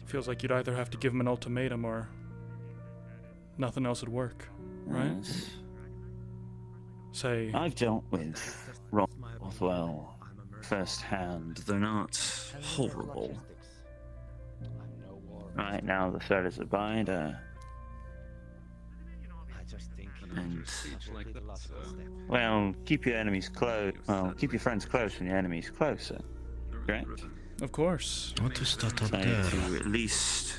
feels like you'd either have to give them an ultimatum or nothing else would work, right? Yes. say... I've dealt with Rothwell firsthand. They're not horrible. Right now, the threat is Abida. And, well, keep your enemies close. Well, keep your friends close when your enemies closer. Correct? Of course. What is that up Try there? to at least...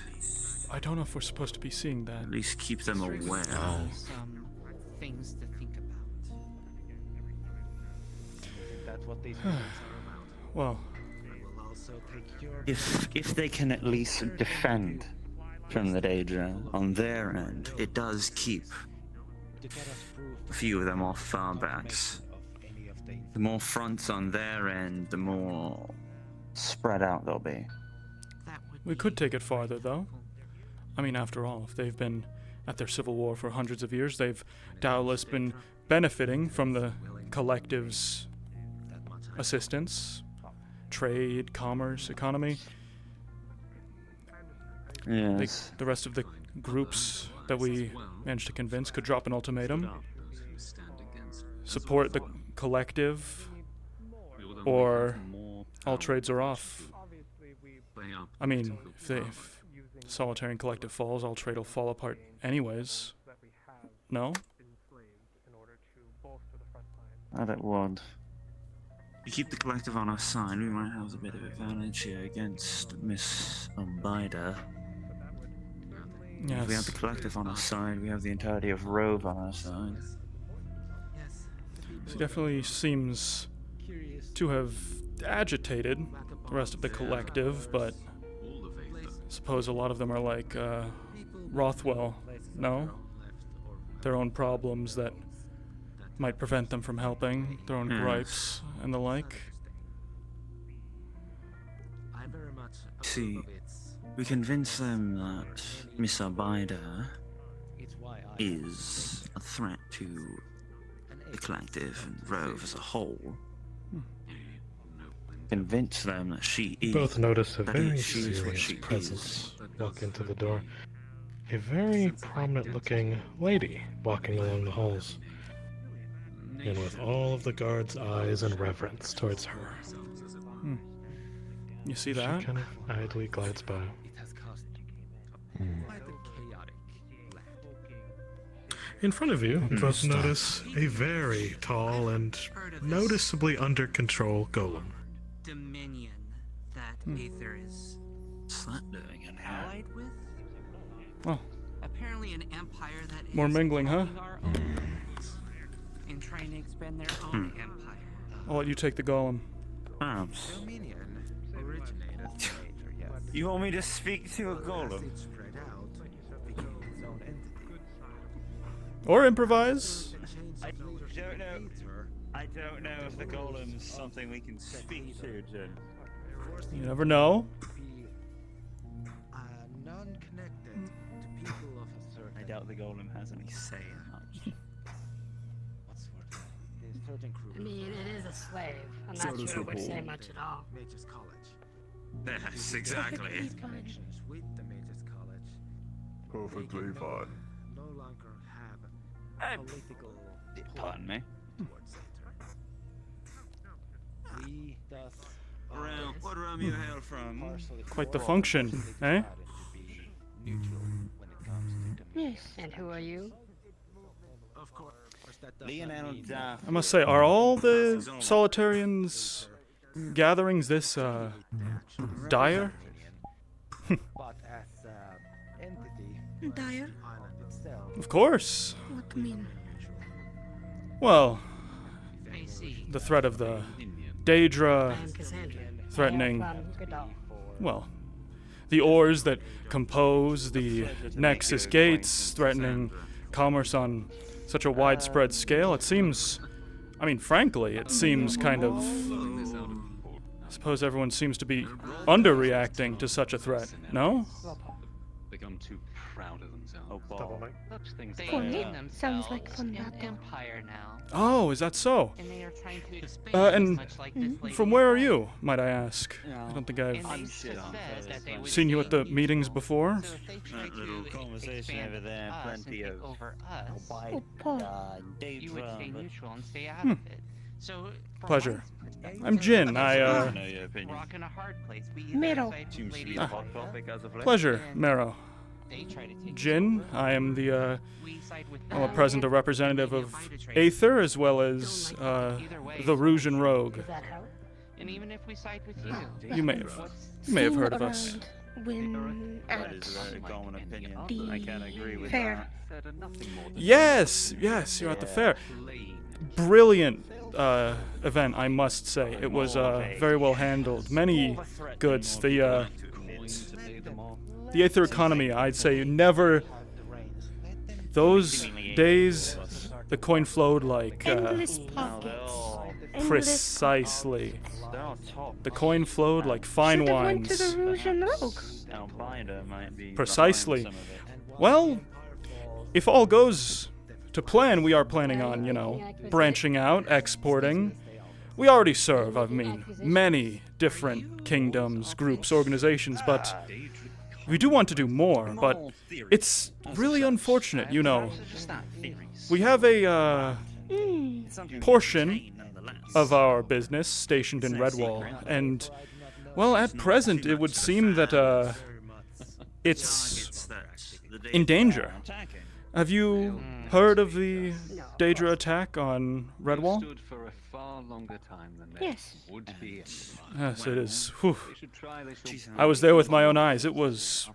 I don't know if we're supposed to be seeing that. At least keep them aware. Some things to think about. That's what these meetings are about. Well, If they can at least defend from the Daedra on their end, it does keep a few of them off our backs. The more fronts on their end, the more spread out they'll be. we could take it farther, though. I mean, after all, if they've been at their civil war for hundreds of years, they've doubtless been benefiting from the collective's assistance, trade, commerce, economy. Yes. The rest of the groups that we managed to convince could drop an ultimatum, support the collective, or all trades are off. I mean, if the Solitary Collective falls, all trade will fall apart anyways. No? That would. We keep the collective on our side, we might have a bit of advantage here against Miss Abida. Yes. If we have the collective on our side, we have the entirety of Rove on our side. He definitely seems to have agitated the rest of the collective, but I suppose a lot of them are like Rothwell, no? Their own problems that might prevent them from helping, their own gripes and the like. See, we convince them that Miss Abida is a threat to the collective and Rove as a whole. Convince them that she is. Both notice a very she is what serious she presence walk into the door. A very prominent-looking lady walking along the halls, and with all of the guards' eyes and reverence towards her. You see that? She kind of idly glides by. In front of you, you both notice a very tall and noticeably under control golem. Dominion that Aether is allied with? Well, apparently an empire that more is mingling, huh? calling our own and trying to expand their own empire. I'll let you take the golem. Dominion originated from Aether, yes. You want me to speak to a golem? It spread out, became its own entity. Or improvise. I don't know if the golem's something we can speak to, Jen. You never know. Non-connected to people of a certain. I doubt the golem has any say in much. What's for that? The certain crew. I mean, it is a slave. I'm not sure it would say much at all. Mages College. Yes, exactly. Connections with the Mages College. Perfectly fine. No longer have political. Pardon me. Towards Aether. We thus. What realm you hail from? Quite the function, eh? And who are you? Of course, that Lionel Duff. I must say, are all the Solitarians gatherings this dire? But as entity, Dire? island itself. Of course. What do you mean? Well, I see. the threat of the Daedra I am Cassandra. threatening, I am from Godal. well, the ores that compose the Nexus gates, threatening commerce on such a widespread scale. It seems, I mean, frankly, it seems kind of, I suppose everyone seems to be underreacting to such a threat, no? Become too proud of themselves. Double mic. Such things For me, them. sounds like fun battle. Empire now. Oh, is that so? And they are trying to expand And much like this lady from where are you, might I ask? I don't think I've seen you at the meetings before. That little conversation over there, plenty of Oh, Paul. you would stay neutral and stay out Hmm. of it. So for Pleasure. once, I'm Jin. I know your opinion. rock in a hard place. We Mero. Seems to be lady a of hot Aether. topic as of late. Pleasure, Mero. They try to take Jin. I am the we side with I'm a them. present a representative of Aether as well as the Rouge and Rogue. And even if we side with you, You may have heard of us. When That at is a common opinion. the I can agree with fair. that. Yes, you're at the fair. Brilliant event, I must say. It was very well handled. Many goods. The Aether economy, I'd say, never. Those days, the coin flowed like Endless pockets. precisely. The coin flowed like fine Should've went to wines. the Rouge and Rogue. Precisely. Well, if all goes to plan, we are planning on, branching out, exporting. We already serve, I mean, many different kingdoms, groups, organizations, but we do want to do more, but it's really unfortunate, We have a portion of our business stationed in Redwall, and, well, at present, it would seem that it's in danger. Have you heard of the Daedra attack on Redwall? Stood for a far longer time than that. Yes. Would be. Yes, it is. Whew. They should try, they should- I was there with my own eyes. It was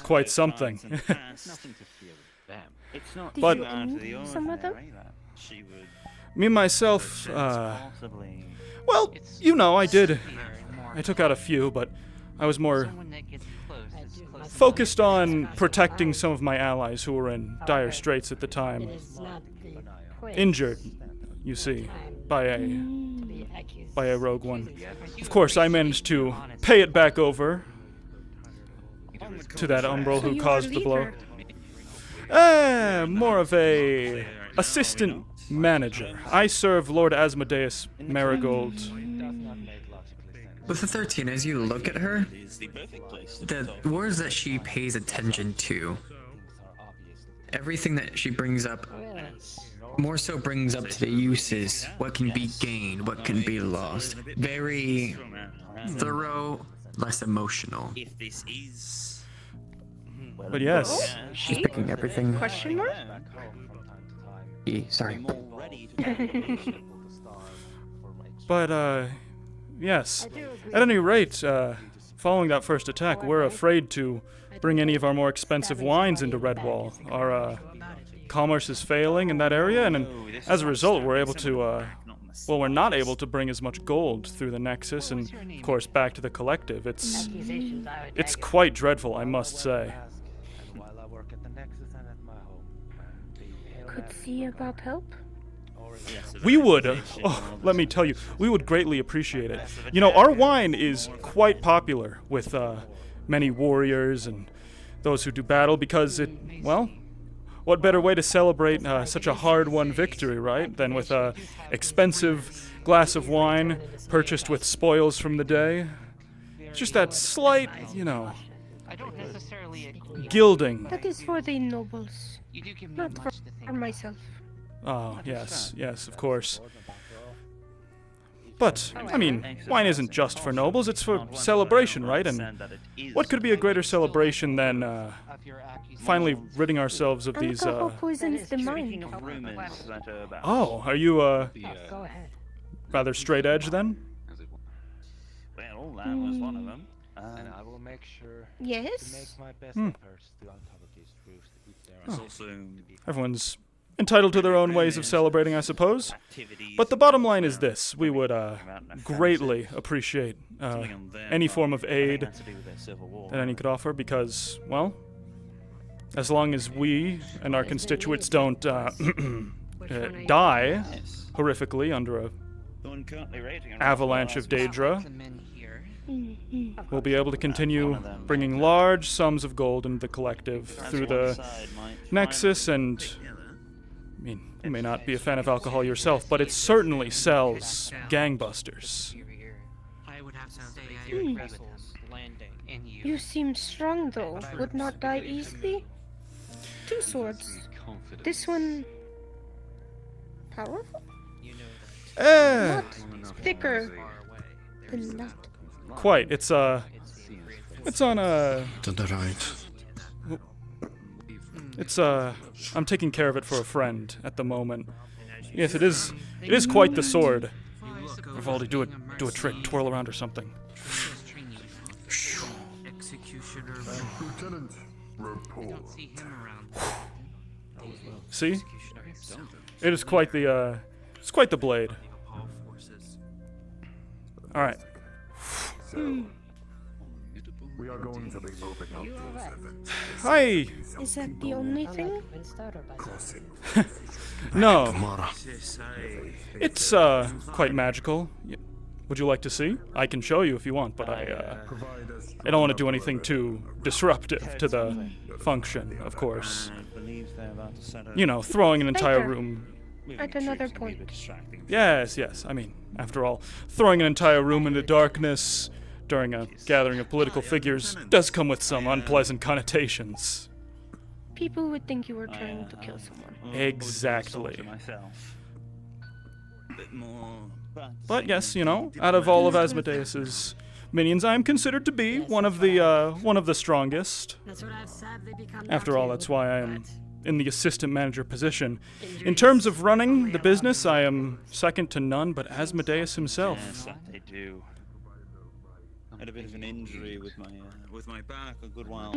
quite something. Nothing to fear with them. It's not Did But- you own some of them? She would Me myself, possibly. well, I did. I took out a few, but I was more someone that gets close is close focused on protecting some of my allies who were in dire straits at the time. Injured, you see, by a rogue one. Of course, I managed to pay it back over to that umbral So who you are caused the blow. leader. More of a assistant manager. I serve Lord Asmodeus Marigold. With the 13, as you look at her, the words that she pays attention to, everything that she brings up, more so brings up to the uses, what can be gained, what can be lost. Very thorough, less emotional. If this is. But yes. She's picking everything. Question mark? Sorry. But, yes. At any rate, following that first attack, we're afraid to bring any of our more expensive wines into Redwall. Our commerce is failing in that area, and as a result, we're able to, we're not able to bring as much gold through the Nexus, and of course back to the Collective. It's quite dreadful, I must say. Could see about help. We would, let me tell you, we would greatly appreciate it. Our wine is quite popular with many warriors and those who do battle because what better way to celebrate such a hard-won victory, right, than with a expensive glass of wine purchased with spoils from the day? Just that slight, I don't necessarily agree. gilding. That is for the nobles, You do give me not much to think for myself. Oh, yes, of course. But, I mean, wine isn't just for nobles, it's for celebration, right? And what could be a greater celebration than finally ridding ourselves of these, Alcohol poisons the mind. Oh, are you, Go ahead. rather straight edge then? Well, that was one of them. And I will make sure Yes? to make my best Hmm. efforts to uncover these truths if there are Also, Everyone's entitled to their own ways of celebrating, I suppose. But the bottom line is this. We would greatly appreciate any form of aid that any could offer because, well, as long as we and our constituents don't die horrifically under a avalanche of Daedra, we'll be able to continue bringing large sums of gold into the collective through the Nexus, and I mean, you may not be a fan of alcohol yourself, but it certainly sells gangbusters. I would have to say I agree with him. Landing in you. You seem strong, though. Would not die easily. 2 swords. This one... powerful? Not thicker than that. Quite. It's on a... To the right. It's I'm taking care of it for a friend at the moment. Yes, it is quite the sword. Vivaldi, do a trick, twirl around or something. Lieutenant, report. See? It is quite the it's quite the blade. All right. So, we are going to be moving up those events. Hi. Is that the only thing? No. It's quite magical. Would you like to see? I can show you if you want, but I don't want to do anything too disruptive to the function, of course. You know, throwing an entire room. At another point. Yes, yes. I mean, after all, throwing an entire room into darkness during a gathering of political figures does come with some unpleasant connotations. People would think you were trying to kill someone. Exactly. But yes, you know, out of all of Asmodeus's minions, I am considered to be one of the strongest. After all, that's why I am in the assistant manager position. In terms of running the business, I am second to none but Asmodeus himself. Yes, I do. I had a bit of an injury with my back a good while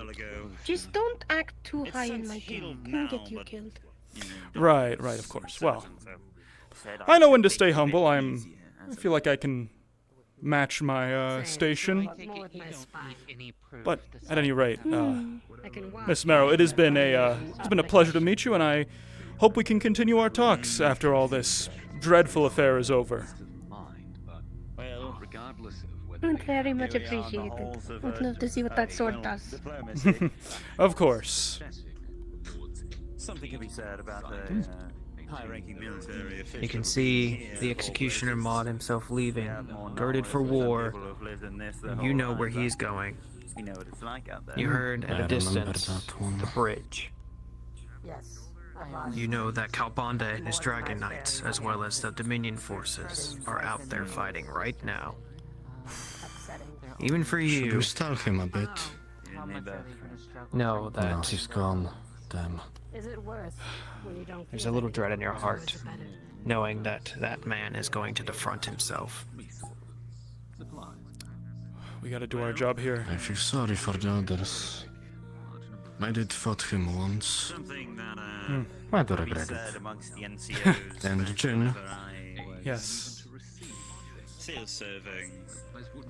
ago. Just don't act too high in my game. Can get you killed. Right, of course. Well, I know when to stay humble. I feel like I can match my station. But at any rate, Miss Marrow, it has been a pleasure to meet you, and I hope we can continue our talks after all this dreadful affair is over. Would very much appreciate it. Would love to see what that sword does. Of course. Something can be said about the high-ranking military officials. You can see the executioner mod himself leaving, girded for war. You know where he's going. You know what it's like out there. You heard at a distance the bridge. You know that Kalbanda and his Dragon Knights, as well as the Dominion forces, are out there fighting right now. Even for Should we you, stall him a bit? know No, that he's gone. Damn. there's a little dread in your heart, knowing that that man is going to the front himself. We gotta do our job here. I feel sorry for the others. I did fought him once. I do regret it. And Jin, Yes. Still serving.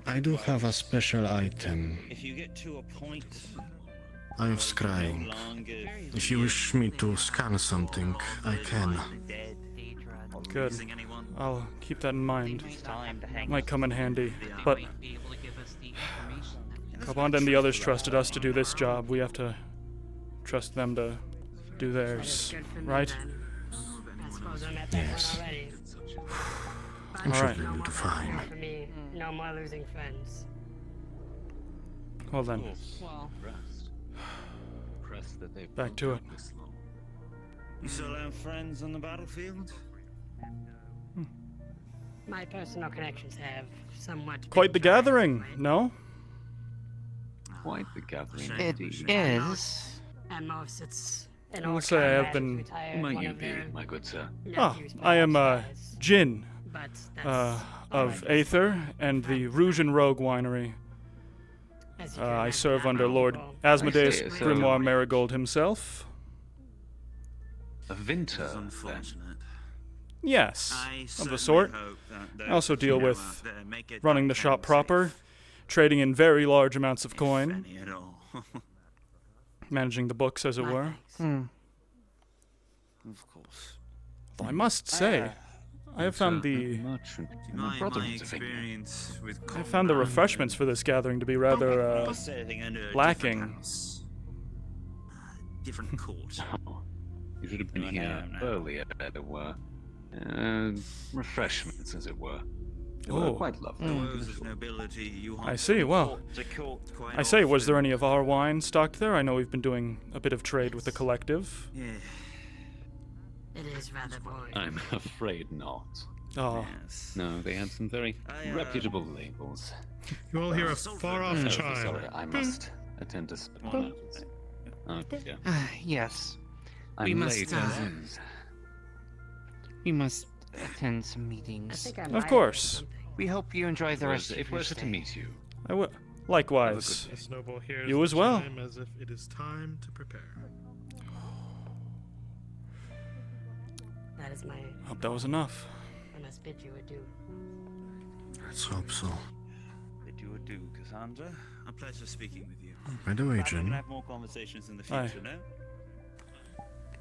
I do have a special item. If you get to a point I have scrying. If you wish me to scan something, I can. Good. I'll keep that in mind. Might come in handy. But Kalbanda and the others trusted us to do this job. We have to trust them to do theirs. Right? Yes. I'm sure they will do fine. For me, no more losing friends. Well then. Back to it. You still have friends on the battlefield? My personal connections have somewhat. Quite the gathering, no? Quite the gathering. It is. At most, it's an I'll old say I have comrade been. retired, Might one you of be, their my good sir? Ah, nephews, I am perhaps, Jin but that's of Aether and the Rouge and Rogue winery. as you I can serve imagine, under I'm Lord humble. Asmodeus I see, so- Grimoire Marigold himself. A Vinter, then. Unfortunate. Yes, I of the certainly sort. hope that I also those deal who with out there make it running the back shop home proper, safe, trading in very large amounts of if coin, any at all. managing the books, as it were. Of course. Though I must say, I have found the My experience with I found the refreshments for this gathering to be rather setting under a lacking. different house. Different court. You should have been here earlier, there were. Refreshments, as it were. They were Oh. quite lovely. Those of nobility you I see. Well, I say, was there any of our wine stocked there? I know we've been doing a bit of trade with the collective. Yeah. It is rather boring. I'm afraid not. Oh. No, they had some very reputable labels. You all hear a far-off chime. Sorry, I must attend to spot. Yeah. Yes. I'm we late, must. as is. We must attend some meetings. Of course. We hope you enjoy the rest of your pleasure to stay. meet you. I will. Likewise. A snowball hears You as the well. chime as if it is time to prepare. That is my. Hope that was enough. I must bid you adieu. Let's hope so. Bid you adieu, Cassandra. A pleasure speaking with you. By the way, Glad we can Jen. have more conversations in the Aye. future, no?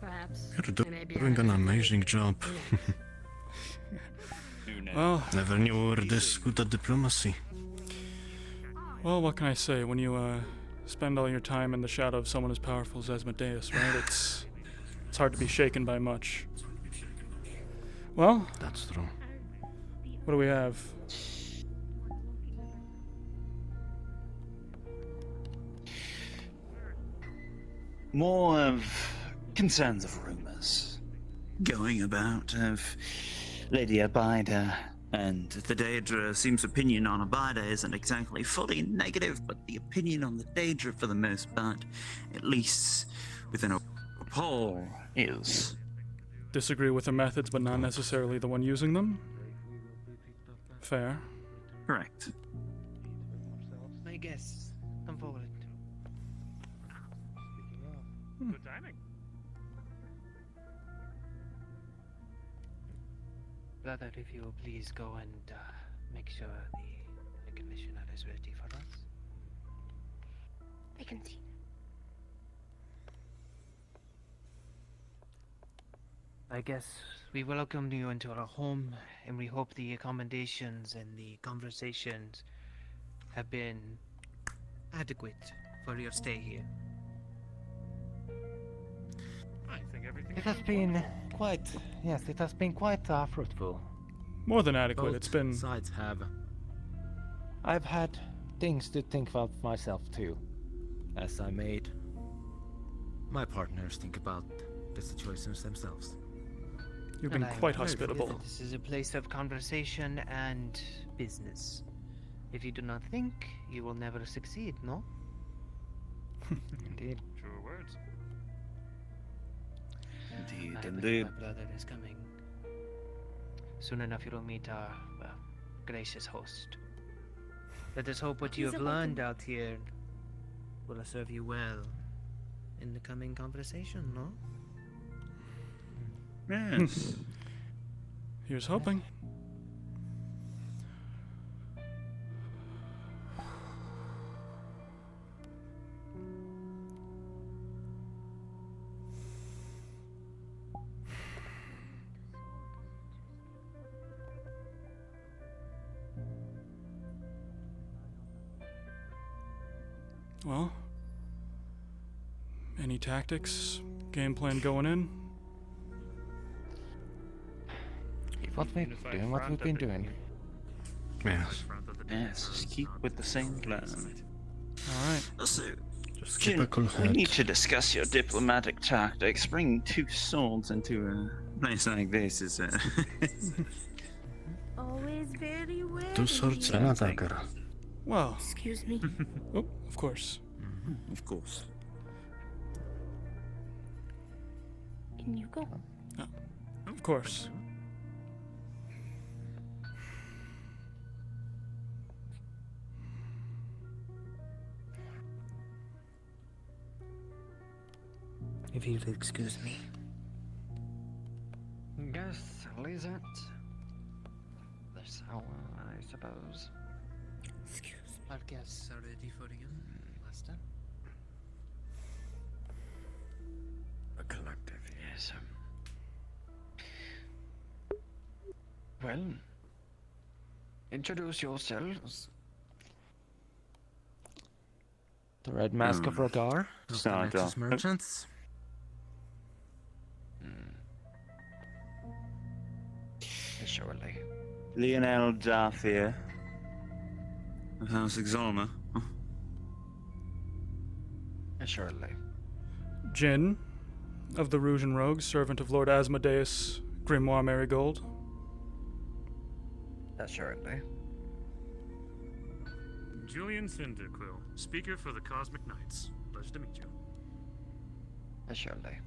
Perhaps. You're I may be doing an amazing job. Well, Never knew we were this good at diplomacy. well, what can I say? When you spend all your time in the shadow of someone as powerful as Asmodeus, right? It's hard to be shaken by much. Well, That's true. what do we have? More of concerns of rumors going about of Lady Abida, and the Daedra seems opinion on Abida isn't exactly fully negative, but the opinion on the Daedra for the most part, at least within a poll, is. Disagree with her methods, but not necessarily the one using them? Fair. Correct. My guests, come forward. Good timing. Brother, if you will please go and make sure the commissioner is ready for us. I can see. I guess we welcome you into our home, and we hope the accommodations and the conversations have been adequate for your stay here. I think everything. It has been quite, yes, it has been quite fruitful. More than adequate. Both It's been. sides have. I've had things to think about myself too, as I made my partners think about the situations themselves. You've been And I quite heard hospitable. that this is a place of conversation and business. If you do not think, you will never succeed, no? Indeed. True words. Indeed, I believe indeed. my brother is coming. Soon enough, you will meet our, well, gracious host. Let us hope what you He's have a welcome. learned out here will serve you well in the coming conversation, no? Yes. Here's hoping. Well, any tactics, game plan going in? Keep what we've Unified doing, what front we've been of the doing. Yes. front of the Yes, just keep with the same plan. Alright. Also, Just keep a Jin, cool we head. need to discuss your diplomatic tactics. Bringing two swords into a place like this is Always very well. Two swords and a dagger. Well, Excuse me. oh, of course. Of course. Can you go? Of course. If you'll excuse me. Guess Lizette. That's how I suppose. Excuse me. Our guests are ready for you, Master. A collective. Yes. Well, introduce yourselves. The Red Mask of Rogar. Of the Nexus Merchants. Surely. Lionel Darfier. Of House Exalma. Surely. Jin, of the Rouge and Rogues, servant of Lord Asmodeus, Grimoire Marigold. Assuredly. Julian Cinderquill, speaker for the Cosmic Knights. Pleasure to meet you. Assuredly.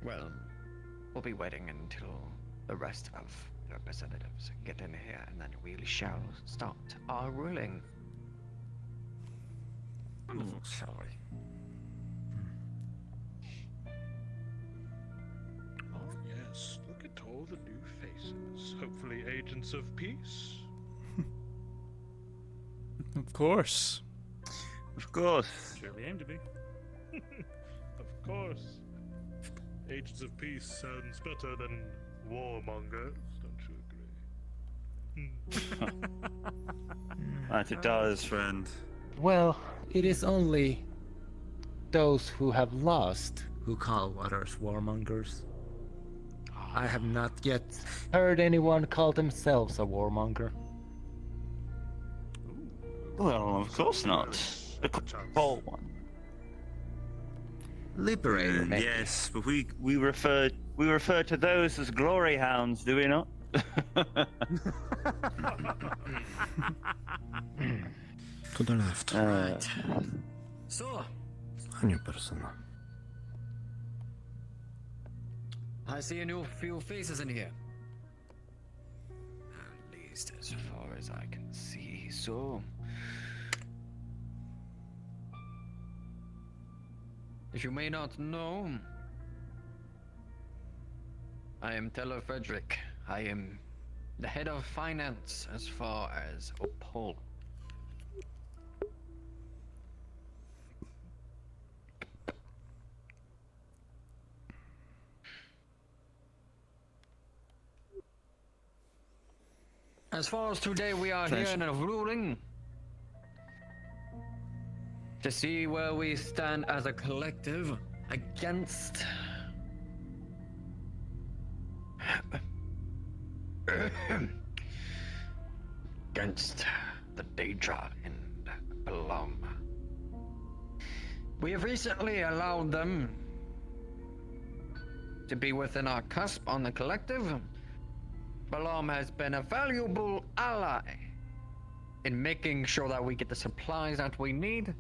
Well, we'll be waiting until the rest of the representatives get in here, and then we shall start our ruling. Wonderful. Shall we? Oh, yes. Look at all the new faces. Hopefully, agents of peace. Of course. Of course. Surely aim to be. Of course. Agents of peace sounds better than warmongers, don't you agree? Right, it does, friend. Well, it is only those who have lost who call others warmongers. I have not yet heard anyone call themselves a warmonger. Well, of course not. A cold one. Liberator, maybe. Yes, but we refer to those as glory hounds, do we not? To the left. Right. So, A new person. I see a few faces in here. At least as far as I can see. So, if you may not know, I am Teller Frederick. I am the head of finance as far as Opal. As far as today, we are here in a ruling to see where we stand as a collective against the Daedra and Belum. We have recently allowed them to be within our cusp on the collective. Belum has been a valuable ally in making sure that we get the supplies that we need,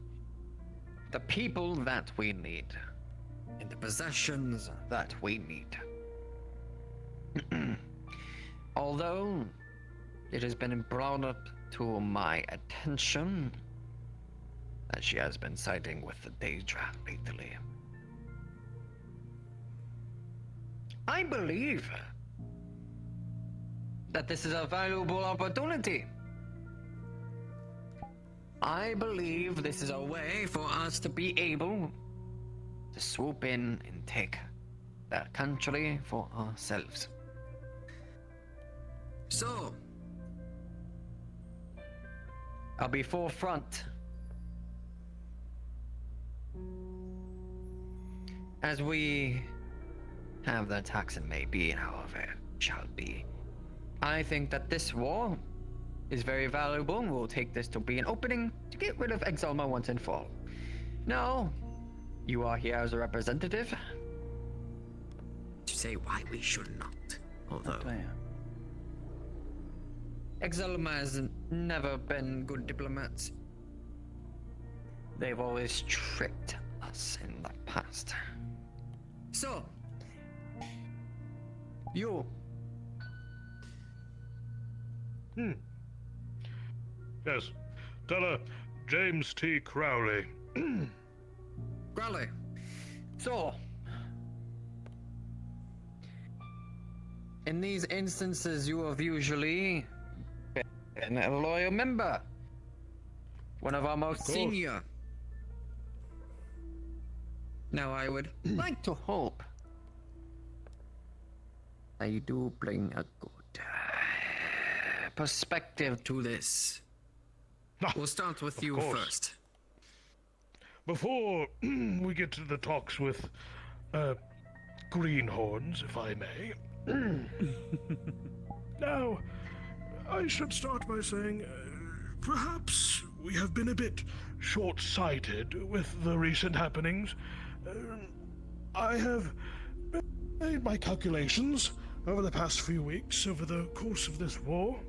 the people that we need, and the possessions that we need. Although it has been brought up to my attention that she has been siding with the Daedra lately, I believe that this is a valuable opportunity. I believe this is a way for us to be able to swoop in and take that country for ourselves. So, I'll be forefront. As we have the taxon may be, however it shall be, I think that this war is very valuable, and we'll take this to be an opening to get rid of Exalma once and for all. Now, you are here as a representative to say why we should not, although Exalma has never been good diplomats. They've always tricked us in the past. So, you. Yes. Teller James T. Crowley. Crowley. So, in these instances, you have usually and a loyal member. One of our most senior. Now, I would like to hope that you do bring a good perspective to this. We'll start with you course. first. Before we get to the talks with greenhorns, if I may. Now, I should start by saying perhaps we have been a bit short-sighted with the recent happenings. I have made my calculations over the past few weeks, over the course of this war,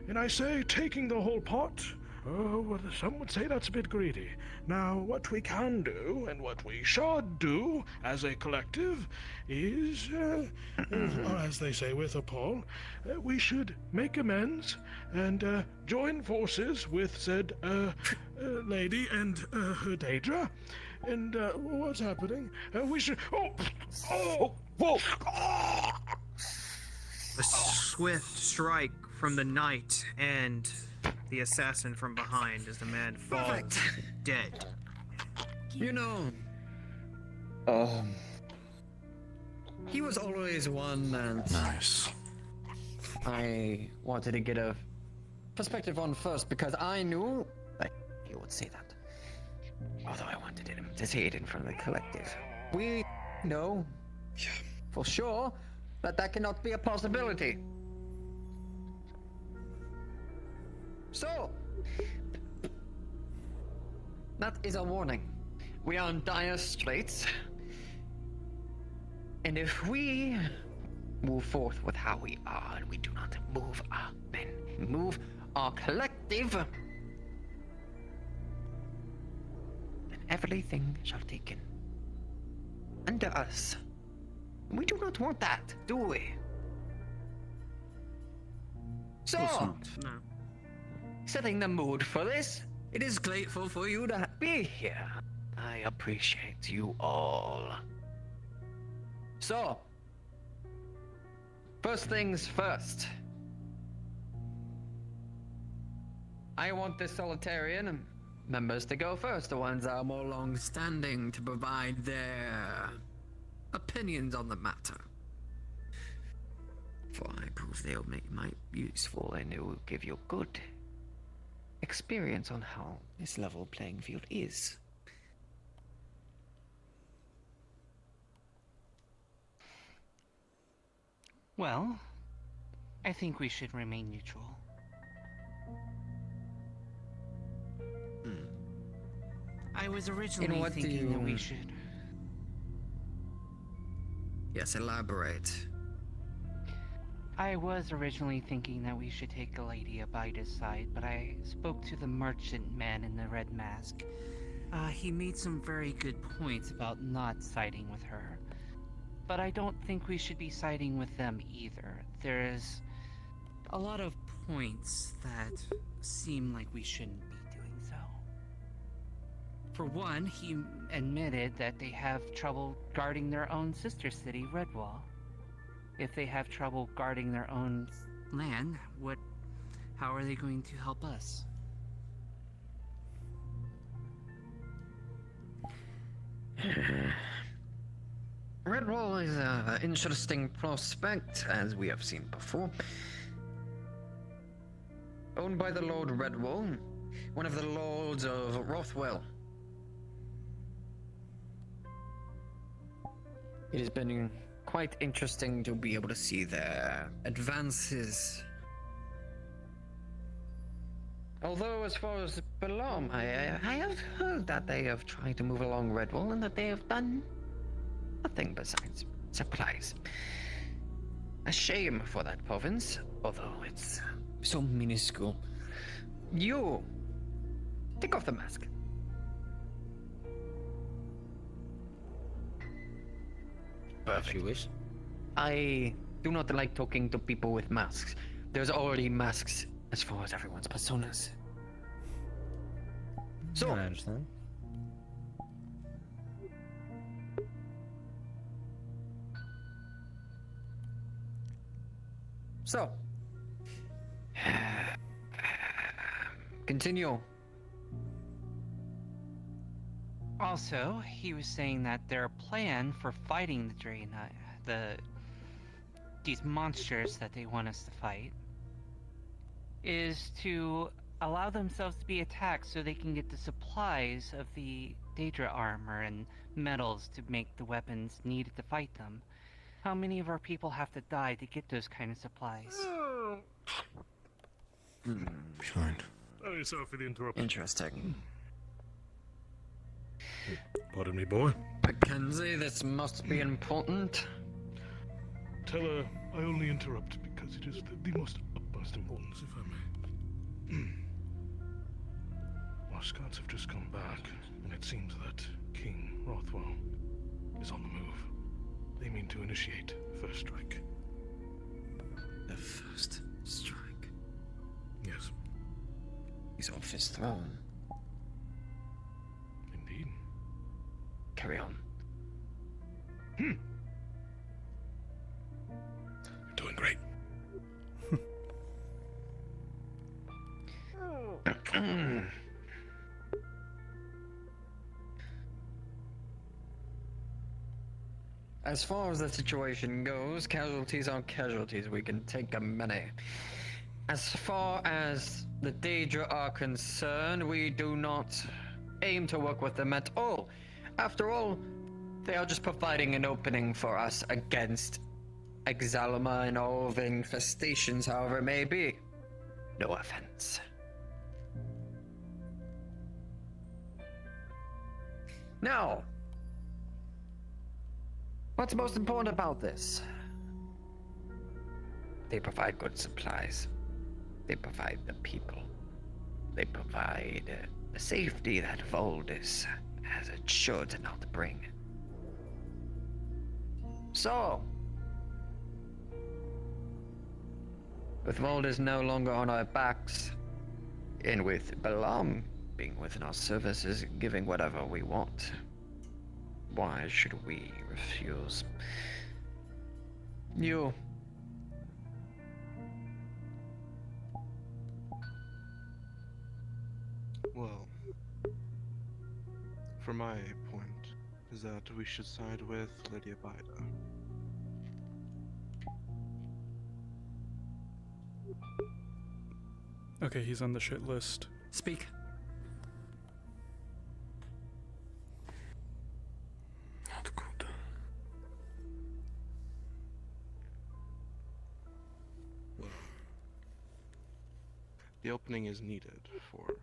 and I say taking the whole pot, well, some would say that's a bit greedy. Now, what we can do, and what we should do as a collective, is, or as they say with a Paul, we should make amends and join forces with said lady and her Daedra. And what's happening? We should. Whoa! A swift strike from the knight and the assassin from behind as the man falls dead. You know, he was always one that I wanted to get a perspective on first because I knew that he would say that. Although I wanted him to say it in front of the collective. We know for sure that that cannot be a possibility. So, that is a warning. We are in dire straits. And if we move forth with how we are, and we do not move up and move our collective, then everything shall taken under us. We do not want that, do we? So, setting the mood for this, it is grateful for you to be here. I appreciate you all. So, first things first. I want the Solitarian members to go first, the ones that are more long-standing, to provide their opinions on the matter. For I prove they'll make might useful and it will give you good experience on how this level playing field is. Well, I think we should remain neutral. I was originally thinking that we should... Yes, elaborate. I was originally thinking that we should take Lady Abida's side, but I spoke to the merchant man in the red mask. He made some very good points about not siding with her. But I don't think we should be siding with them either. There's a lot of points that seem like we shouldn't be doing so. For one, he admitted that they have trouble guarding their own sister city, Redwall. If they have trouble guarding their own land, how are they going to help us? Redwall is an interesting prospect, as we have seen before. Owned by the Lord Redwall, one of the lords of Rothwell. It has been quite interesting to be able to see their advances. Although, as far as Balam, I have heard that they have tried to move along Redwall and that they have done nothing besides supplies. A shame for that province, although it's so minuscule. You, take off the mask. If you wish. I do not like talking to people with masks. There's already masks as far as everyone's personas. So, I understand. So, Continue. Also, he was saying that their plan for fighting the these monsters that they want us to fight is to allow themselves to be attacked so they can get the supplies of the Daedra armor and metals to make the weapons needed to fight them. How many of our people have to die to get those kind of supplies? Behind. Oh, sorry for the interruption. Interesting. Pardon me, boy. Mackenzie, this must be important. Tell her I only interrupt because it is the most utmost importance, if I may. Our scouts have just come back, and it seems that King Rothwell is on the move. They mean to initiate first strike. The first strike? Yes. He's off his throne. Indeed. Carry on. You're doing great. As far as the situation goes, casualties are casualties. We can take a many. As far as the Daedra are concerned, we do not aim to work with them at all. After all, they are just providing an opening for us against Exalma and all of the infestations, however it may be. No offense. Now, what's most important about this? They provide good supplies. They provide the people. They provide the safety that Voldis has assured to not bring. So, with Voldis no longer on our backs, and with Balam being within our services, giving whatever we want, why should we refuse? You. Well, from my point, is that we should side with Lydia Bida. Okay, he's on the shit list. Speak. Not good. Well, the opening is needed for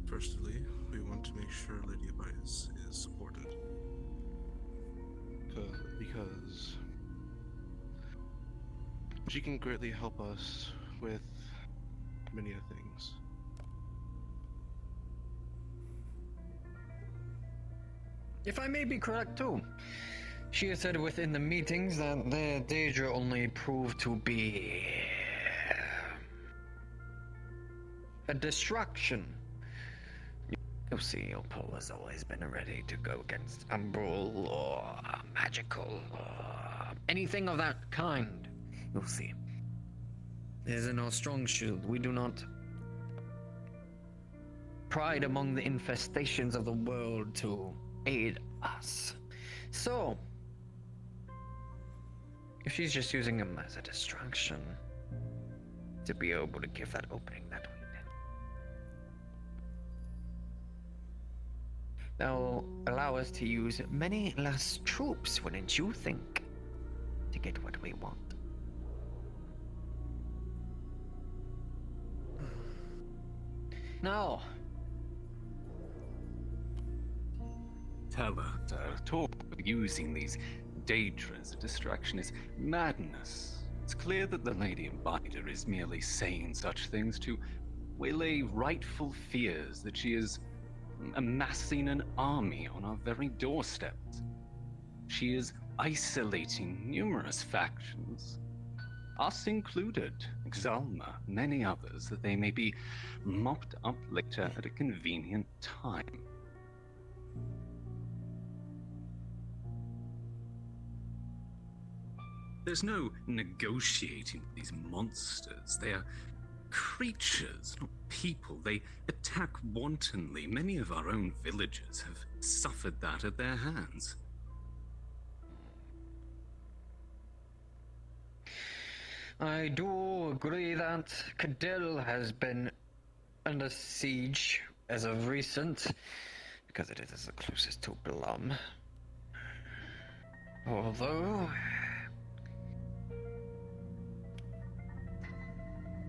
Firstly, we want to make sure Lydia Bias is supported. Because she can greatly help us with many things. If I may be correct too, she has said within the meetings that the Daedra only proved to be a distraction. You see, Opal has always been ready to go against Umbral or magical or anything of that kind. You'll see. It is in our strong shield. We do not pride among the infestations of the world to aid us. So, if she's just using him as a distraction to be able to give that opening that we need, that'll allow us to use many less troops, wouldn't you think, to get what we want? Now, Tell her to talk of using these Daedra as a distraction is madness. It's clear that the Lady Bida is merely saying such things to allay rightful fears that she is amassing an army on our very doorsteps. She is isolating numerous factions, us included, Exalma, many others, that they may be mopped up later at a convenient time. There's no negotiating with these monsters. They are creatures, not people. They attack wantonly. Many of our own villagers have suffered that at their hands. I do agree that Cadell has been under siege as of recent, because it is the closest to Blum. Although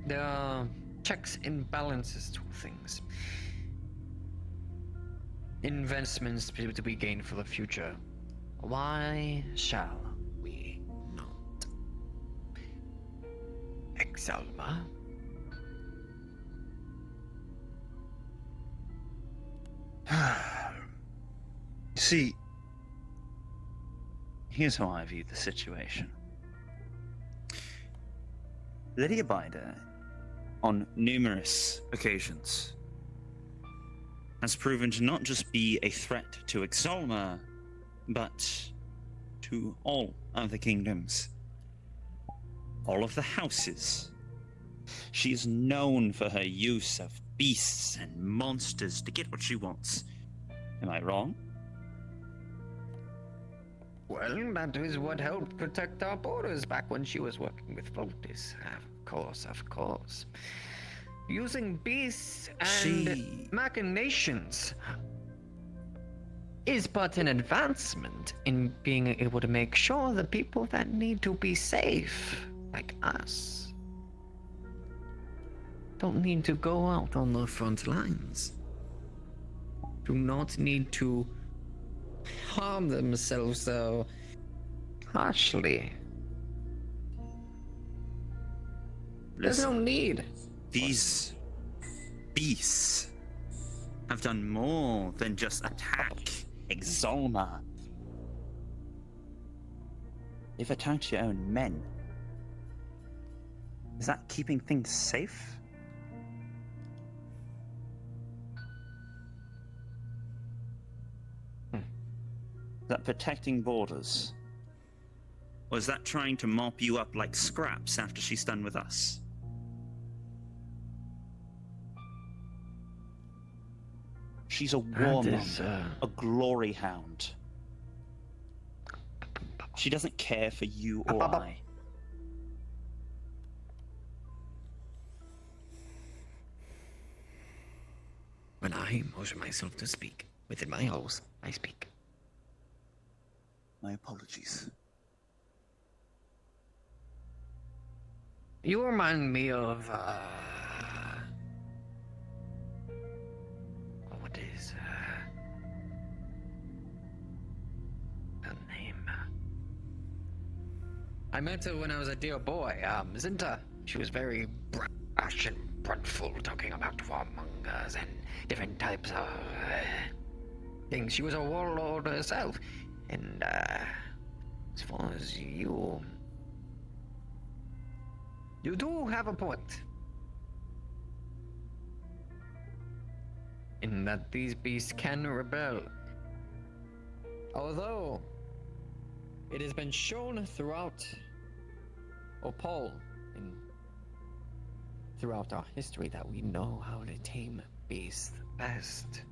there are checks and balances to things. Investments to be gained for the future. Why shall we not? Exalma? See, here's how I view the situation. Lydia Bider, on numerous occasions, has proven to not just be a threat to Exalma, but to all of the kingdoms, all of the houses. She is known for her use of beasts and monsters to get what she wants. Am I wrong? Well, that is what helped protect our borders back when she was working with VoDs. Of course. Using beasts and machinations is but an advancement in being able to make sure the people that need to be safe, like us, don't need to go out on the front lines. Do not need to harm themselves so harshly. There's no need. These beasts have done more than just attack Exalma. They've attacked your own men. Is that keeping things safe? Is that protecting borders? Or is that trying to mop you up like scraps after she's done with us? She's a warmonger, a glory hound. She doesn't care for you or I. When I motion myself to speak, within my house, I speak. My apologies. You remind me of, what is, her name? I met her when I was a dear boy, Zinta. She was very brash and bradful, talking about warmongers and different types of, things. She was a warlord herself, and, as far as you do have a point. In that these beasts can rebel. Although, it has been shown throughout Opal and throughout our history that we know how to tame beasts best.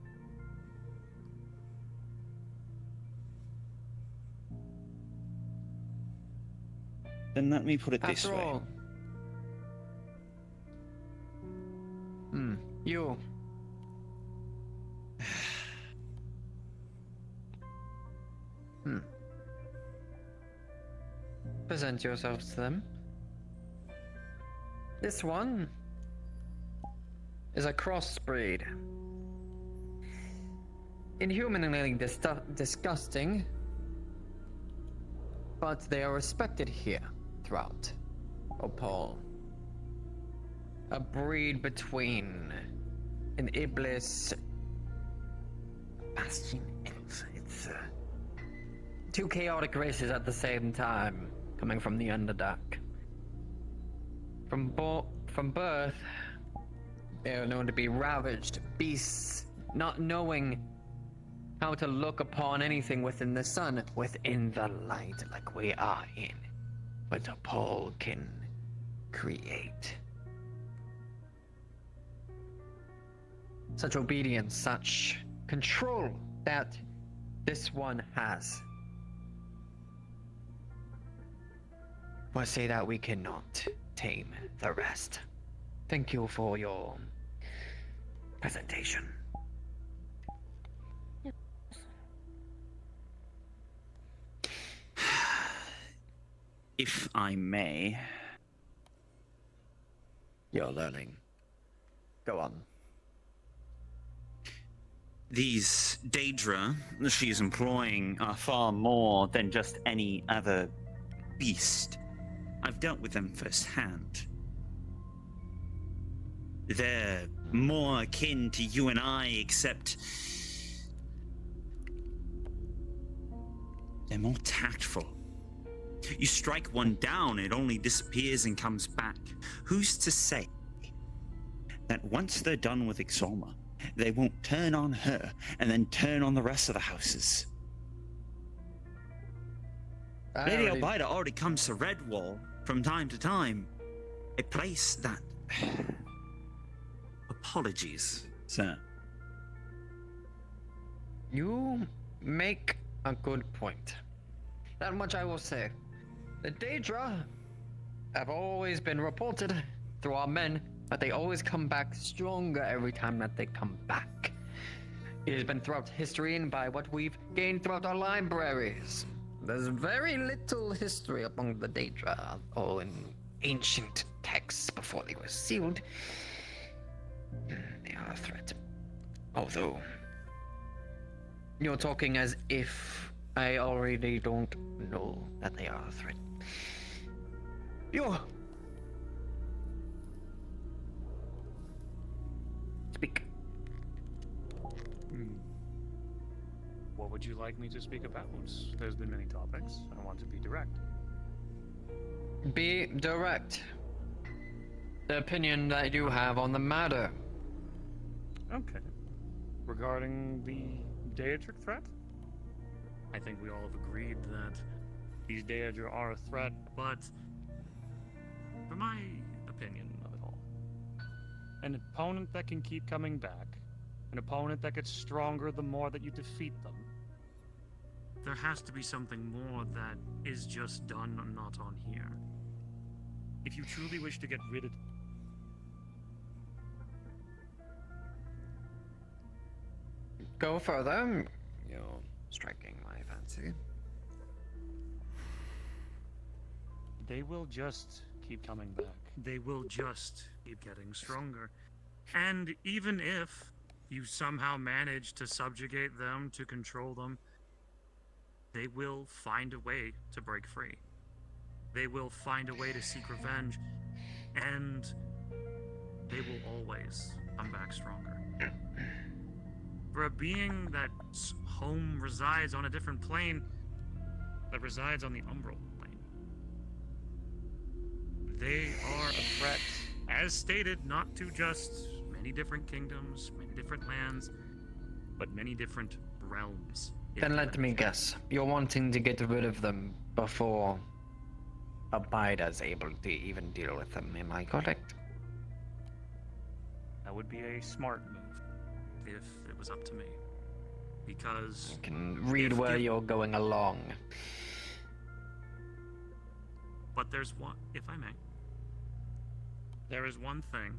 Then let me put it this After way. all, you. Present yourselves to them. This one is a crossbreed. Inhumanly disgusting, but they are respected here throughout Opal. A breed between an Iblis Bastion Elf. It's two chaotic races at the same time, coming from the Underdark. From birth, they are known to be ravaged beasts, not knowing how to look upon anything within the sun, within the light, like we are in, what a Paul can create. Such obedience, such control that this one has. But say that we cannot tame the rest. Thank you for your presentation. If I may. You're learning. Go on. These Daedra she's employing are far more than just any other beast. I've dealt with them firsthand. They're more akin to you and I, except they're more tactful. You strike one down, it only disappears and comes back. Who's to say that once they're done with Ixalma, they won't turn on her and then turn on the rest of the houses? Lady Albida already comes to Redwall from time to time. A place that... Apologies, sir. You make a good point. That much I will say. The Daedra have always been reported through our men, but they always come back stronger every time that they come back. It has been throughout history and by what we've gained throughout our libraries. There's very little history among the Daedra, or in ancient texts before they were sealed. They are a threat. Although, you're talking as if I already don't know that they are a threat. Speak. What would you like me to speak about? There's been many topics. I want to be direct. Be direct. The opinion that you have on the matter. Okay. Regarding the Daedric threat? I think we all have agreed that these Daedra are a threat, but for my opinion of it all, an opponent that can keep coming back, an opponent that gets stronger the more that you defeat them, there has to be something more that is just done and not on here. If you truly wish to get rid of... Go further. You're striking my fancy. They will just keep coming back. They will just keep getting stronger. And even if you somehow manage to subjugate them, to control them, they will find a way to break free. They will find a way to seek revenge, and they will always come back stronger. For a being that's home resides on a different plane, that resides on the umbral plane, they are a threat, as stated, not to just many different kingdoms, many different lands, but many different realms. Then let me guess. You're wanting to get rid of them before Abida's able to even deal with them, am I correct? That would be a smart move, if it was up to me. Because... I can read where you're going along. But there's one, if I may. There is one thing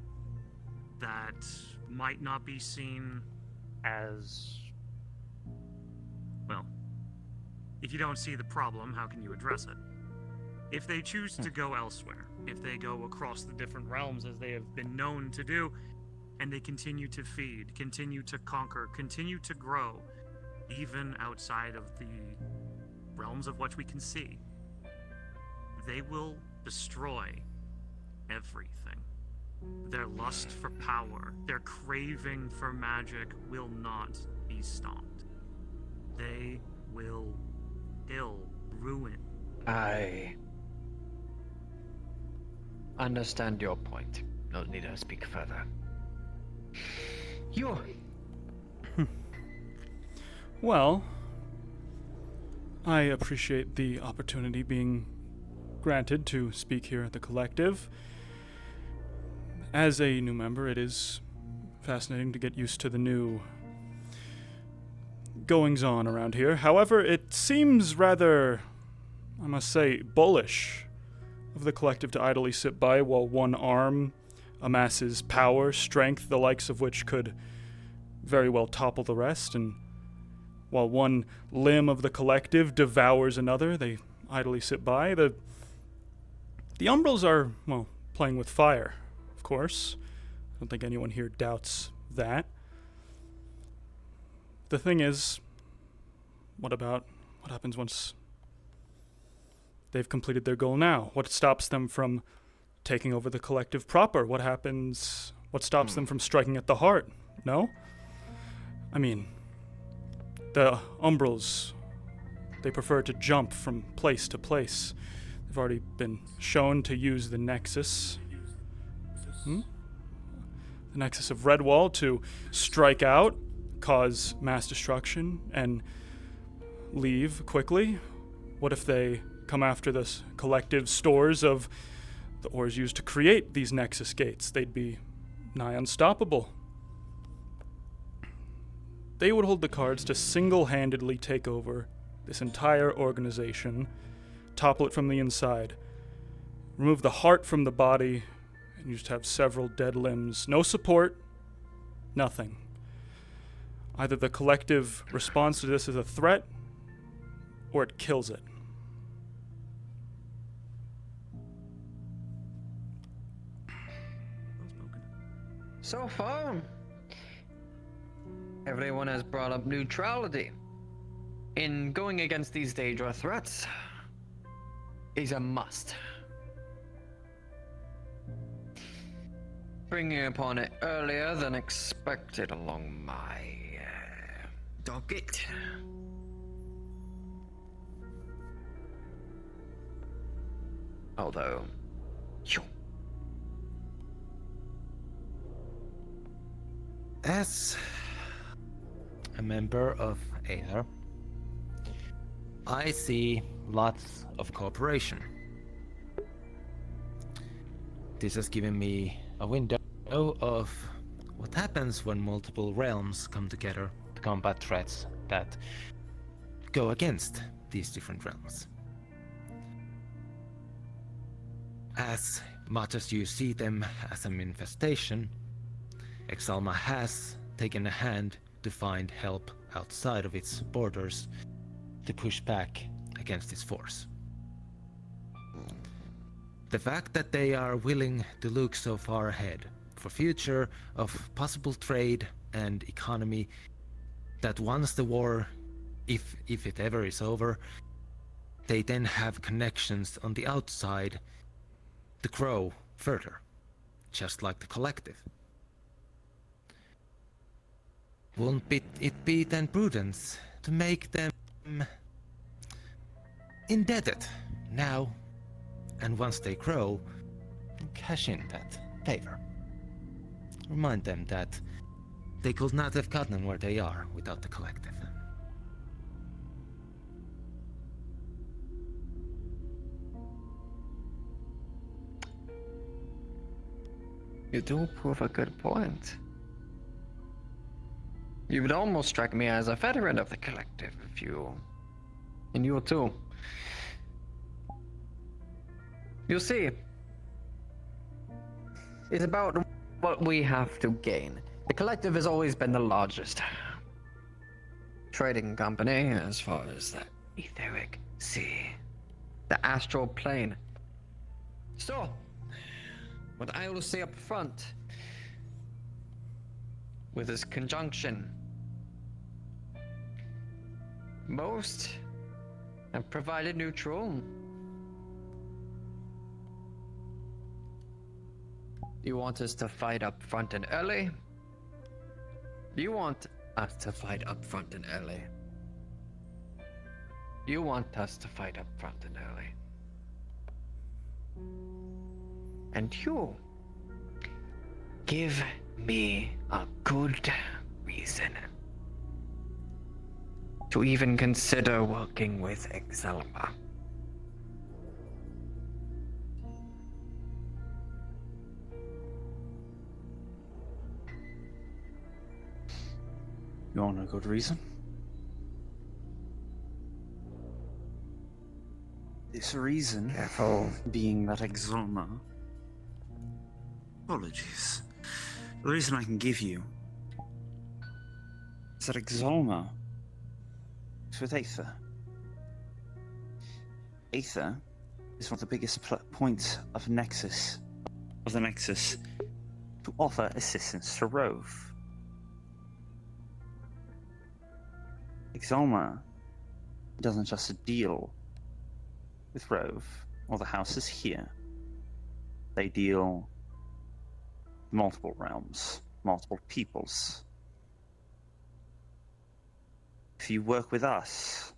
that might not be seen as... Well, if you don't see the problem, how can you address it? If they choose to go elsewhere, if they go across the different realms as they have been known to do, and they continue to feed, continue to conquer, continue to grow, even outside of the realms of what we can see, they will destroy everything. Their lust for power, their craving for magic will not be stopped. they will ill ruin. I understand your point. No need to speak further. You. Well, I appreciate the opportunity being granted to speak here at the collective. As a new member, it is fascinating to get used to the new goings-on around here. However, it seems rather, I must say, bullish of the collective to idly sit by while one arm amasses power, strength, the likes of which could very well topple the rest, and while one limb of the collective devours another, they idly sit by. The Umbrals are, well, playing with fire, of course. I don't think anyone here doubts that. The thing is, what happens once they've completed their goal now? What stops them from taking over the collective proper? What stops them from striking at the heart? No? I mean, the Umbrals, they prefer to jump from place to place. They've already been shown to use the Nexus. The Nexus of Redwall to strike out, cause mass destruction, and leave quickly. What if they come after the collective stores of the ores used to create these Nexus gates? They'd be nigh unstoppable. They would hold the cards to single-handedly take over this entire organization, topple it from the inside, remove the heart from the body, and you just have several dead limbs. No support, nothing. Either the collective responds to this as a threat, or it kills it. So far, everyone has brought up neutrality. In going against these Daedra threats is a must. Bringing upon it earlier than expected along my docket. Although, as a member of Aether, I see lots of cooperation. This has given me a window of what happens when multiple realms come together to combat threats that go against these different realms. As much as you see them as an infestation, Exalma has taken a hand to find help outside of its borders to push back against its force. The fact that they are willing to look so far ahead for future of possible trade and economy, that once the war, if it ever is over, they then have connections on the outside to grow further, just like the collective. Won't it be then prudence to make them indebted now, and once they grow, cash in that favor? Remind them that they could not have gotten where they are without the collective. You do prove a good point. You would almost strike me as a veteran of the collective if you... And you too. You'll see. It's about what we have to gain. The collective has always been the largest trading company as far as the etheric sea, the astral plane. So, what I will say up front with this conjunction, most have provided neutral. You want us to fight up front and early? You want us to fight up front and early? You want us to fight up front and early. And you give me a good reason to even consider working with Exalma. You want a good reason? This reason being that Exalma. Apologies. The reason I can give you is that Exalma is with Aether. Aether is one of the biggest points of the Nexus to offer assistance to Rove. Exalma doesn't just deal with Rove or the houses here. They deal with multiple realms, multiple peoples. If you work with us,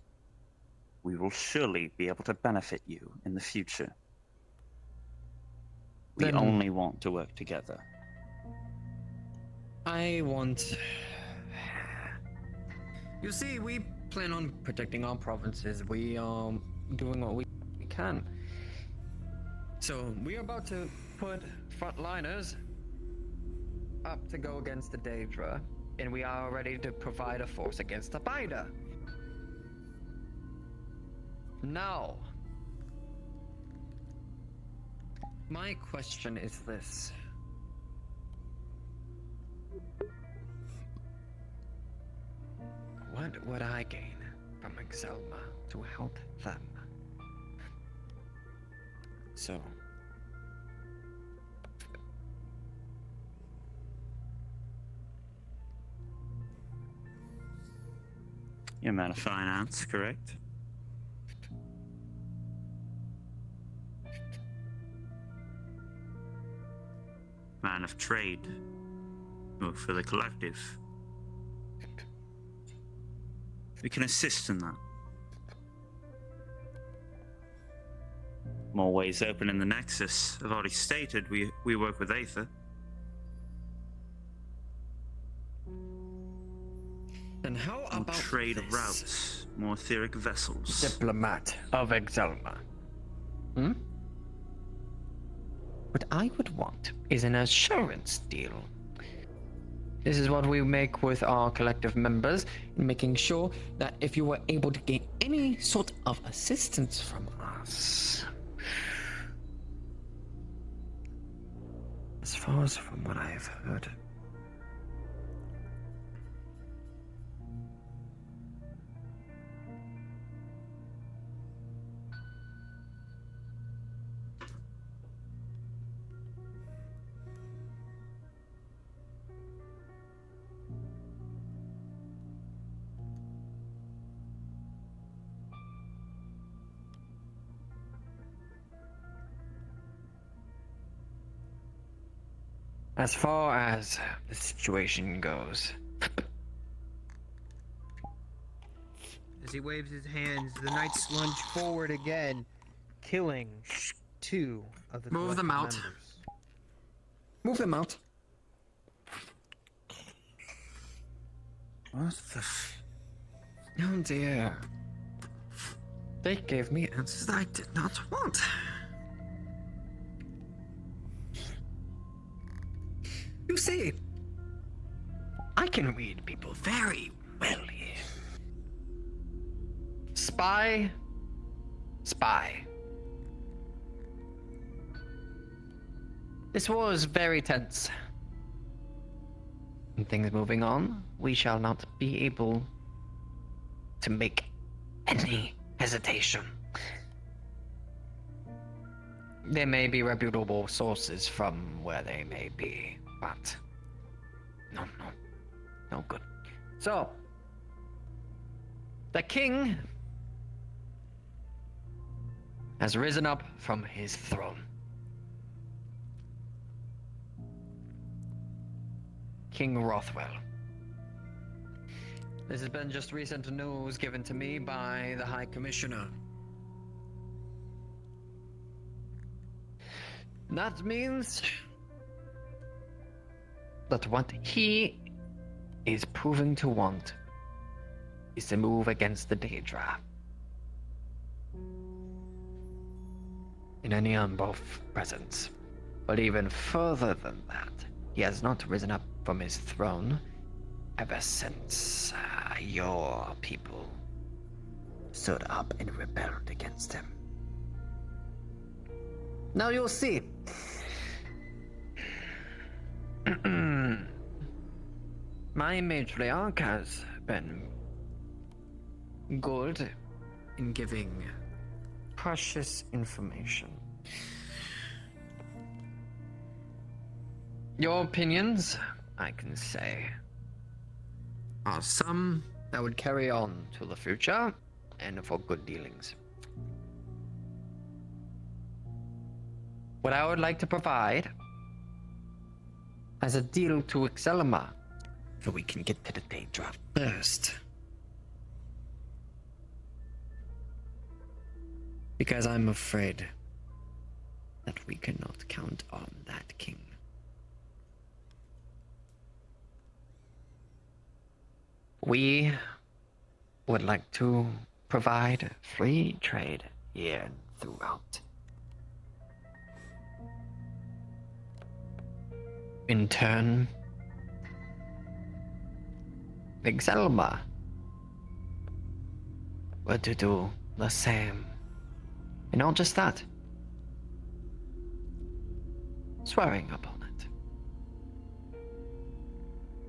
we will surely be able to benefit you in the future. We Then- only want to work together. I want... You see, we plan on protecting our provinces. We are doing what we can. So, we are about to put frontliners up to go against the Daedra, and we are ready to provide a force against the Bida. Now, my question is this. What would I gain from Exalma to help them? So... You're a man of finance, correct? Man of trade. Work for the collective. We can assist in that. More ways open in the Nexus. I've already stated we work with Aether. Then how More about trade this? routes, more etheric vessels. Diplomat of Exalma. What I would want is an assurance deal. This is what we make with our collective members, making sure that if you were able to gain any sort of assistance from us. As far as from what I've heard. As far as the situation goes. As he waves his hands, the knights lunge forward again, killing two of the Move them collective out. members. Move them out. What the Oh dear. They gave me answers that I did not want. You see, I can read people very well here. Spy. This war is very tense. And things moving on, we shall not be able to make any hesitation. There may be reputable sources from where they may be, but no good. So, the king has risen up from his throne. King Rothwell. This has been just recent news given to me by the High Commissioner. That means that what he is proving to want is to move against the Daedra. In any and both presence. But even further than that, he has not risen up from his throne ever since your people stood up and rebelled against him. Now you'll see. My matriarch has been good in giving precious information. Your opinions, I can say, are some that would carry on to the future and for good dealings. What I would like to provide as a deal to Excelma, so we can get to the Daedra first. Because I'm afraid that we cannot count on that king. We would like to provide free trade here throughout. In turn, Excelma were to do the same. And not just that, swearing upon it.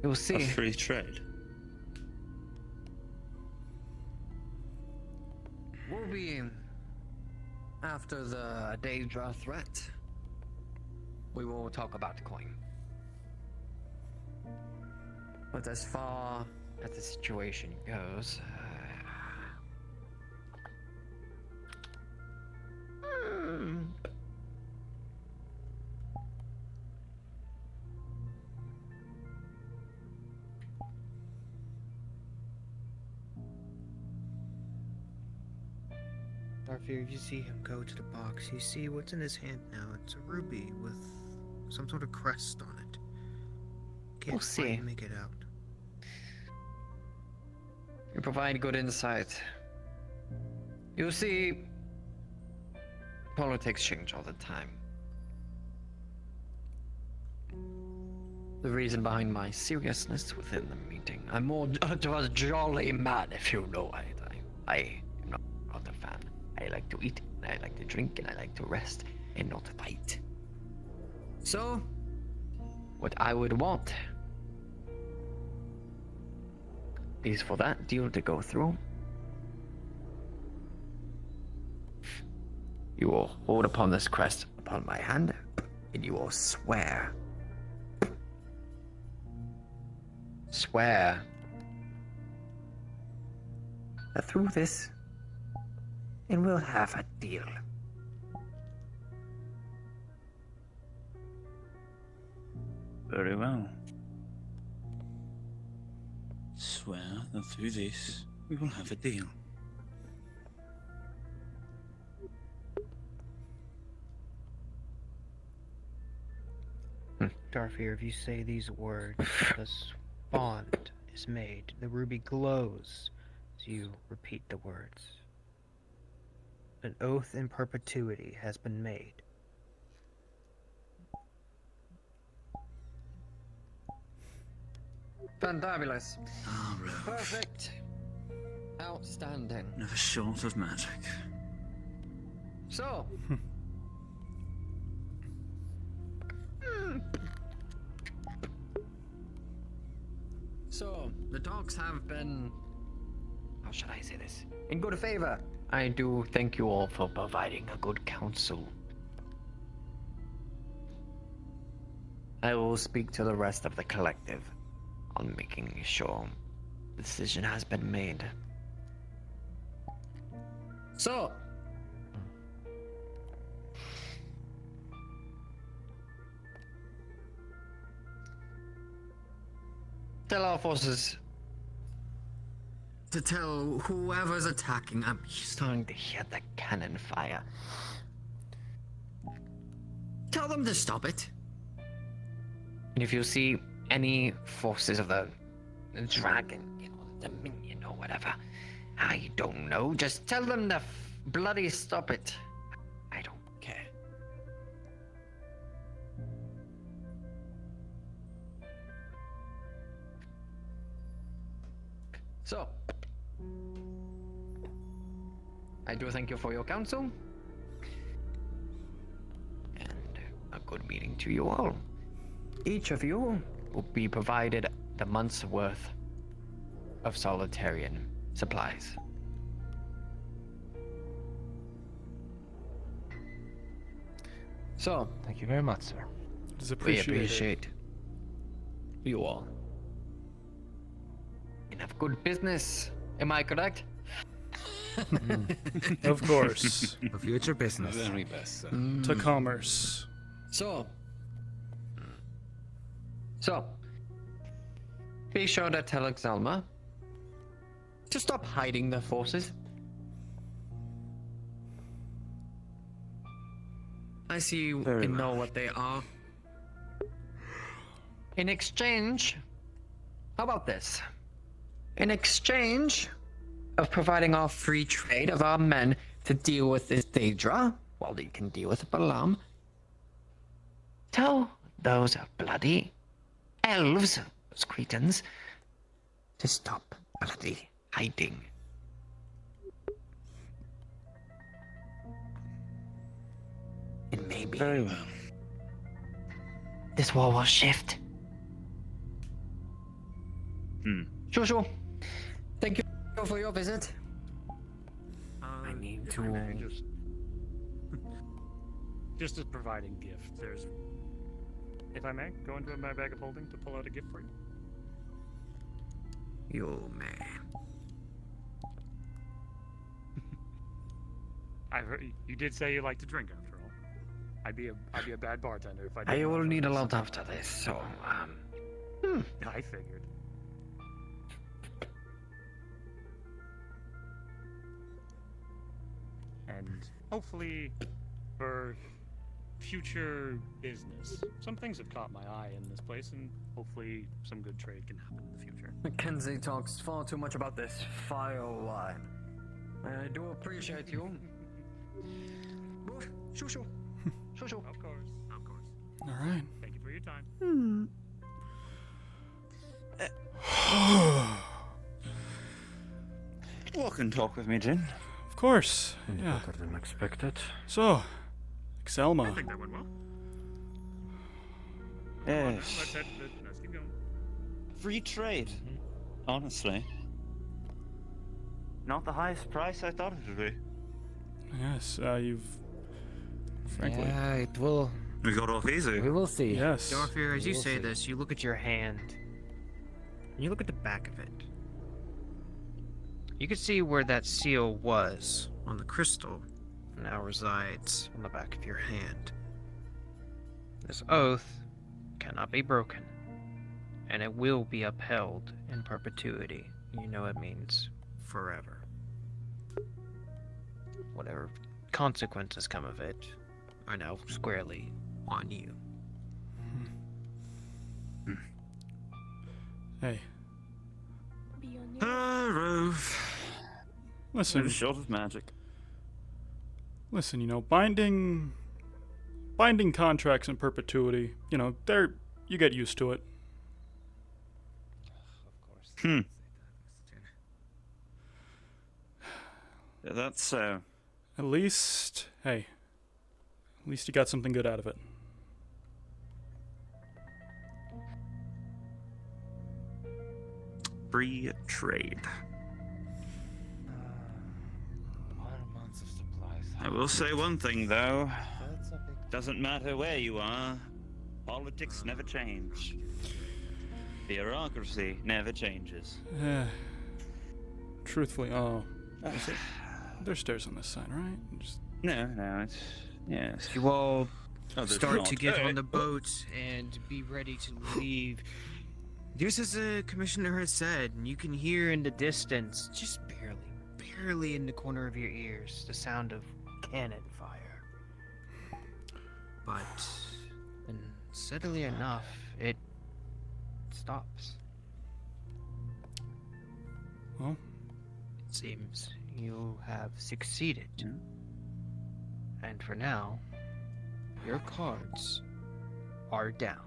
You'll see. A free trade. We'll be after the Daedra threat. We will talk about coin. But as far as the situation goes, Darfir, if you see him go to the box, you see what's in his hand now. It's a ruby with some sort of crest on it. Can't We'll see. quite make it out. you provide good insight. You see, politics change all the time. The reason behind my seriousness within the meeting, I'm more a jolly man, if you know it. I am not a fan. I like to eat, and I like to drink, and I like to rest, and not fight. So, what I would want is for that deal to go through. You will hold upon this crest upon my hand, and you will swear that through this, and we'll have a deal. Very well. Swear that through this, we will have a deal. Darfir, if you say these words, this bond is made. The ruby glows as you repeat the words. An oath in perpetuity has been made. Fantabulous. Ah, Rose. Perfect. Outstanding. Never short of magic. So. So, the talks have been, how should I say this, in good favor. I do thank you all for providing a good counsel. I will speak to the rest of the collective on making sure the decision has been made. So, tell our forces to tell whoever's attacking. I'm starting to hear the cannon fire. Tell them to stop it. And if you see any forces of the dragon, the dominion or whatever, I don't know, just tell them to bloody stop it. I don't care. So, I do thank you for your counsel, and a good meeting to you all. Each of you will be provided the month's worth of solitarian supplies. So, thank you very much, sir. It is we appreciated. appreciate you all. And have good business, am I correct? Of course. For future business. Very best, sir. To commerce. So, be sure to tell Exalma to stop hiding the forces. I see you know what they are. In exchange, how about this? In exchange of providing our free trade of our men to deal with this Daedra, while they can deal with Balaam, tell those bloody elves, those cretins, to stop bloody hiding. And maybe Very well. this war will shift. Sure. Thank you for your visit. I need If I may, just as providing gift, there's, if I may, go into my bag of holding to pull out a gift for you. You may. I heard you did say you like to drink after all. I'd be a bad bartender if I didn't. I will offer need a this. lot after this, so I figured. And hopefully, for future business, some things have caught my eye in this place, and hopefully some good trade can happen in the future. Mackenzie talks far too much about this file line. I do appreciate you. Shoo. Of course. All right. Thank you for your time. Walk and talk with me, Jin. Of course. Yeah. Better than expected. So, I Exalma. think that went well. Yes. Let's keep going. Free trade. Honestly. Not the highest price I thought it would be. Yes, you've. Frankly. Yeah, it will. We got off easy. We will see. Yes. Dorfir, as you We'll say see. this, you look at your hand. And you look at the back of it. You can see where that seal was on the crystal now resides on the back of your hand. This oath cannot be broken, and it will be upheld in perpetuity. You know it means forever. Whatever consequences come of it are now squarely on you. Hey. Rove. Listen. Short of magic. Listen, binding contracts in perpetuity, you get used to it. Yeah, that's At least you got something good out of it. free trade. 1 month of supplies. I will say one thing though. Doesn't matter where you are, politics never change. Bureaucracy never changes. Truthfully, there's stairs on this side, right? No, it's yes. You all there's start not. to get on the boat and be ready to leave. Just as the commissioner has said, you can hear in the distance, just barely in the corner of your ears, the sound of cannon fire. But, steadily enough, it stops. Well, it seems you have succeeded. And for now, your cards are down.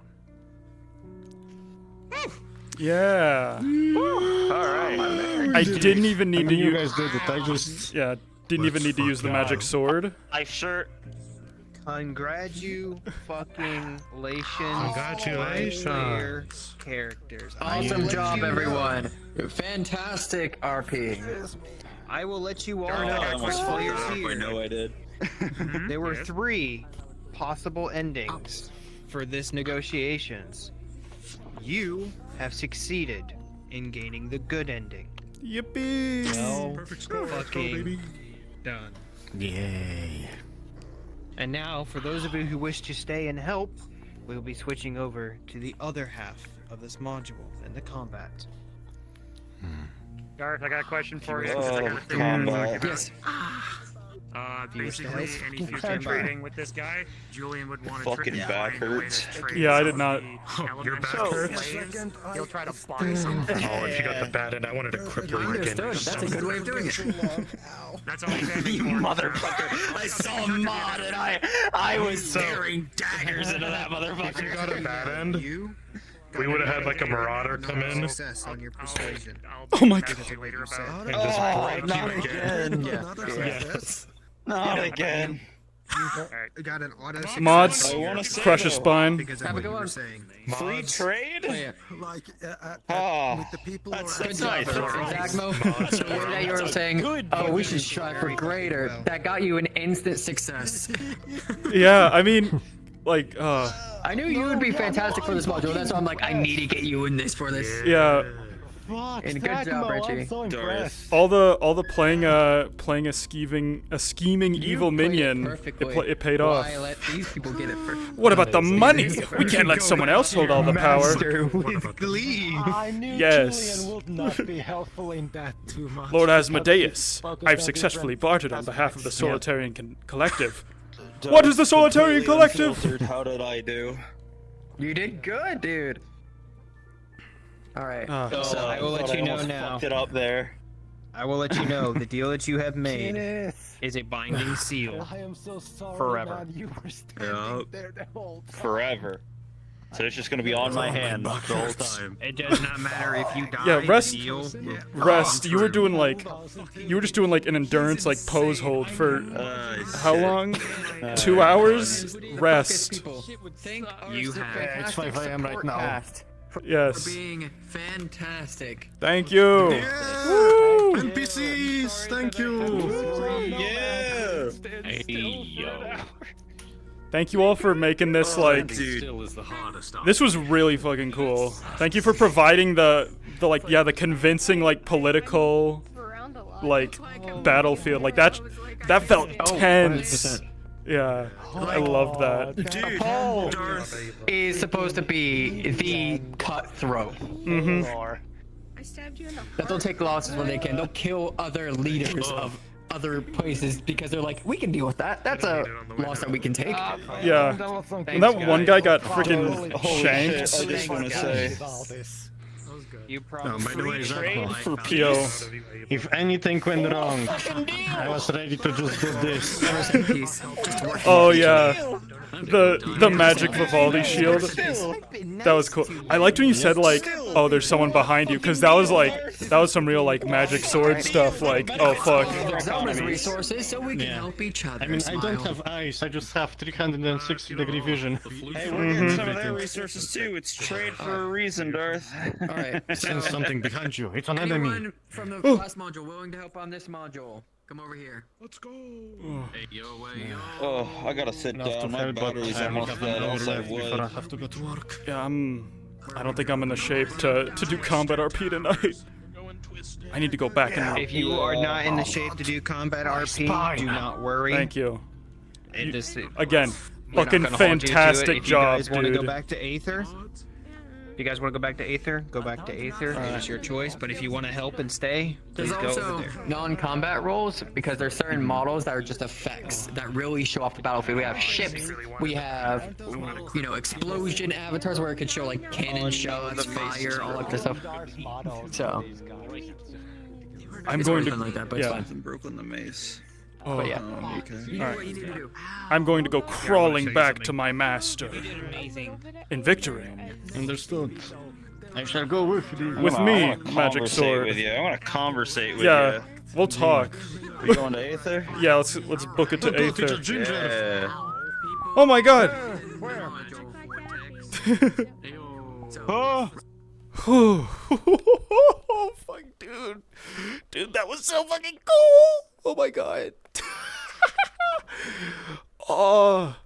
Yeah. Alright. I didn't even need to use. You guys did it. I just. Yeah, didn't even need to use the magic sword. I sure. Congratulations. Congratulations. Characters. Awesome job, everyone. Fantastic RP. I will let you all I almost fucked players that up. I here. know I did. There were 3 possible endings for this negotiations. You have succeeded in gaining the good ending. Yippee! Well, Perfect score. Let's go, fucking baby. done. Yay. And now, for those of you who wish to stay and help, we'll be switching over to the other half of this module and the combat. Garth, I got a question for you. Oh, 'cause I got a thing I wanna talk combat. about. Yes. Basically, any future trading with this guy, Julian would want to Fucking back hurts. Yeah, I did not. Your back hurts? He'll try to buy something. Oh, if you got the bad end, I wanted to cripple you again. Understood. That's a good way of doing it. That's all he's aiming You for. motherfucker! I saw a mod and I was staring daggers into that If you motherfucker. got a bad end, we would have had like a marauder come in and Success on your persuasion. Oh my god. Talk to you later about. just Oh, break not you again. again. Not again. Got an auto Mods, I wanna say crush a though, spine. because of what you were saying. Free trade? Like, Oh, with the people that's Good nice. job, Zagmo. So what that you were saying, oh, we should strive for greater. That got you an instant success. Yeah, I mean, like, I knew you would be fantastic for this module. That's why I'm like, I need to get you in this for this. yeah. Fuck, And good job, Zagmo, Richie. I'm so impressed. All the playing a scheming evil minion. It paid off. Why let these people get it for? What about the money? We can't let someone else hold all the power. With glee. I knew Yes. Julian would not be helpful in that too much. Lord because Asmodeus, he's focused I've on successfully different bartered on behalf of the aspects. Solitarian Collective. What is the Solitarian Completely Collective? unfiltered. How did I do? You did good, dude. All right. So I will let you know now. Fucked it up there. I will let you know the deal that you have made Kenneth, is a binding seal. I am so sorry, Forever. man. You were standing there the whole time. Forever. So it's just gonna be on my hand the whole time. It does not matter if you die. Yeah, the rest. deal will Rest. come You were true. doing like, you were just doing like an endurance like pose hold for how long? 2 hours. Rest. People think You have. It's 5 a.m. right now. For Yes. being fantastic. Thank you. Woo! NPCs, thank you. Yeah. Hey, yo. Thank you all for making this like. Still is the hardest. This was really fucking cool. Thank you for providing the the convincing like political like battlefield. Like that felt tense. Yeah, I loved that. Dude, Darth Is supposed to be the cutthroat. Mm-hmm. I stabbed you in the That they'll take losses when they can. They'll kill other leaders of other places because they're like, we can deal with that. That's a loss that we can take. Yeah. And that one guy got freaking Holy shanked. shit, I just wanna say. You No, probably by the way, Zagmo, For PO. If anything went wrong, I was ready to just do this. Oh yeah. The magic Vivaldi shield. That was cool. I liked when you said like, oh, there's someone behind you, because that was some real like magic sword stuff. Like, oh fuck. There's resources so we can help each other. I mean, I Smile. don't have eyes, I just have 360-degree vision. Hey, we're getting some of their resources too. It's trade for a reason, Darth. All right. Sense something behind you. It's an enemy. Anyone from the last module willing to help on this module? Come over here. Let's go. Hey, yo, hey, yo. Oh, I gotta sit Enough to down. My fail, but battery's I almost have dead. an hour Else I left before I would. have to go to work. Yeah, I don't think I'm in the shape to do combat RP tonight. I need to go back and. If you are not in the shape to do combat RP, do not worry. Thank you. It just, Again, we're not fucking gonna hold you to it. fantastic If job, you guys want to go dude. back to Aether, If you guys want to go back to Aether, go back to Aether. It's your choice. But if you want to help and stay, please There's go also over there. non-combat roles because there's certain models that are just effects that really show off the battlefield. We have ships, we have, you know, explosion avatars where it could show like cannon shots, fire, all that good stuff. So I'm it's going to like that, but yeah. it's fine. Broken the mace. Oh, But yeah. Okay. You know Alright. what you need to do. I'm going to go crawling back to my master Amazing. in victory. Understood. I shall go with you. With me, magic Conversate sword. with you. I want to conversate with Yeah, you. we'll talk. We going to Aether? Yeah, let's book it to Aether. Yeah. Oh my god! Oh. Oh fuck, dude. Dude, that was so fucking cool! Oh my god. Oh.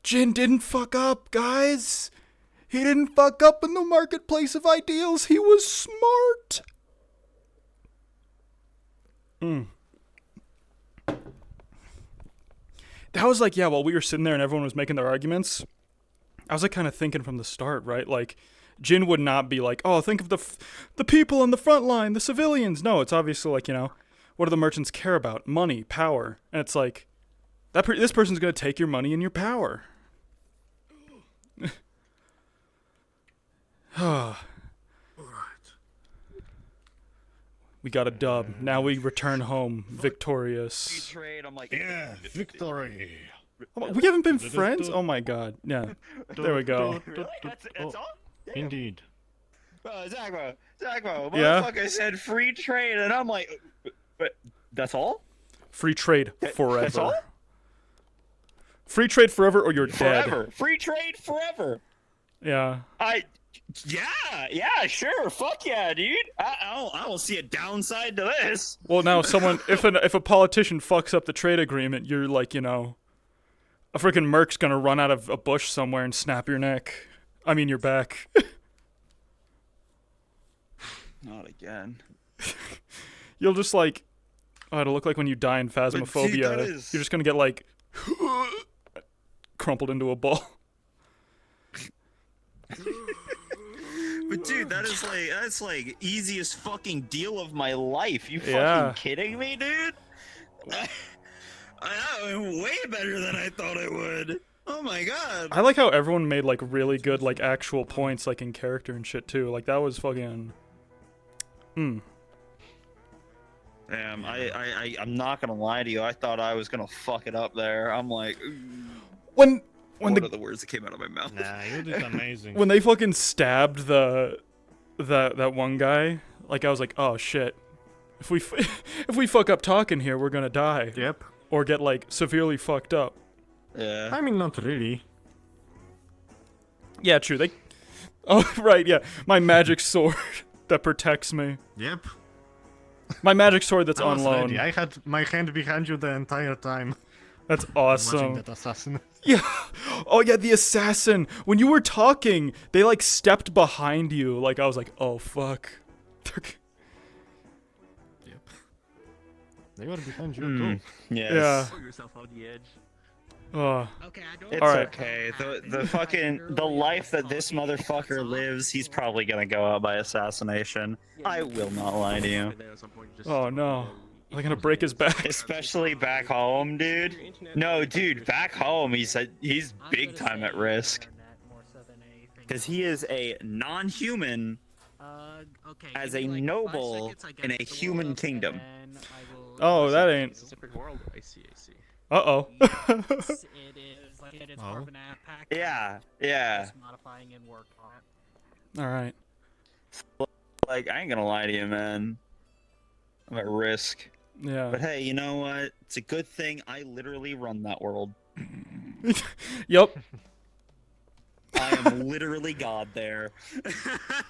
Jin didn't fuck up, guys. He didn't fuck up in the marketplace of ideals. He was smart. That was like, yeah, while we were sitting there and everyone was making their arguments, I was like kind of thinking from the start, right? Like, Jin would not be like, oh, think of the people on the front line, the civilians. No, it's obviously like, you know, what do the merchants care about? Money, power. And it's like, this person's going to take your money and your power. We got a dub. Now we return home victorious. Trade. I'm like, yeah, victory. We haven't been friends? Oh my god. Yeah. There we go. Really? That's all? Damn. Indeed. Bro, Zachmo, Yeah? motherfucker said free trade, and I'm like, but that's all? Free trade forever. That's all? Free trade forever or you're Forever. dead. Free trade forever. Yeah. Yeah, sure. Fuck yeah, dude. I don't see a downside to this. Well, now if a politician fucks up the trade agreement, you're like, you know, a freaking merc's gonna run out of a bush somewhere and snap your neck. I mean your back. Not again. You'll just like, oh, it'll look like when you die in Phasmophobia. Dude, that is- You're just gonna get like crumpled into a ball. But dude, that's like easiest fucking deal of my life. You fucking Yeah. kidding me, dude? I know, way better than I thought it would. Oh my god. I like how everyone made like really good like actual points like in character and shit too. Like that was fucking. Damn, I'm not gonna lie to you. I thought I was gonna fuck it up there. I'm like, When what are the words that came out of my mouth? Nah, you did amazing. When they fucking stabbed that one guy, like I was like, oh shit, if we fuck up talking here, we're gonna die. Yep. Or get like severely fucked up. Yeah. I mean, not really. Yeah, true. Oh right, yeah, my magic sword that protects me. Yep. My magic sword that's I on was loan. ready. I had my hand behind you the entire time. That's Watching awesome. that assassin. Yeah. Oh yeah, the assassin. When you were talking, they like stepped behind you. Like I was like, oh fuck. Yep. They were behind you too. Yes. Yeah. Put yourself on the edge. All It's right. okay. The life that this motherfucker lives, he's probably gonna go out by assassination. I will not lie to you. Oh no. Are they gonna break his back? Especially back home, dude. No, dude, back home, he's big time at risk. Because he is a non-human as a noble in a human kingdom. Oh, that ain't. I see. Uh-oh. It is like it is part of an app pack. Yeah. Just modifying and work on it. All right. Like, I ain't gonna lie to you, man. I'm at risk. Yeah. But hey, you know what? It's a good thing I literally run that world. Yup. I am literally God there.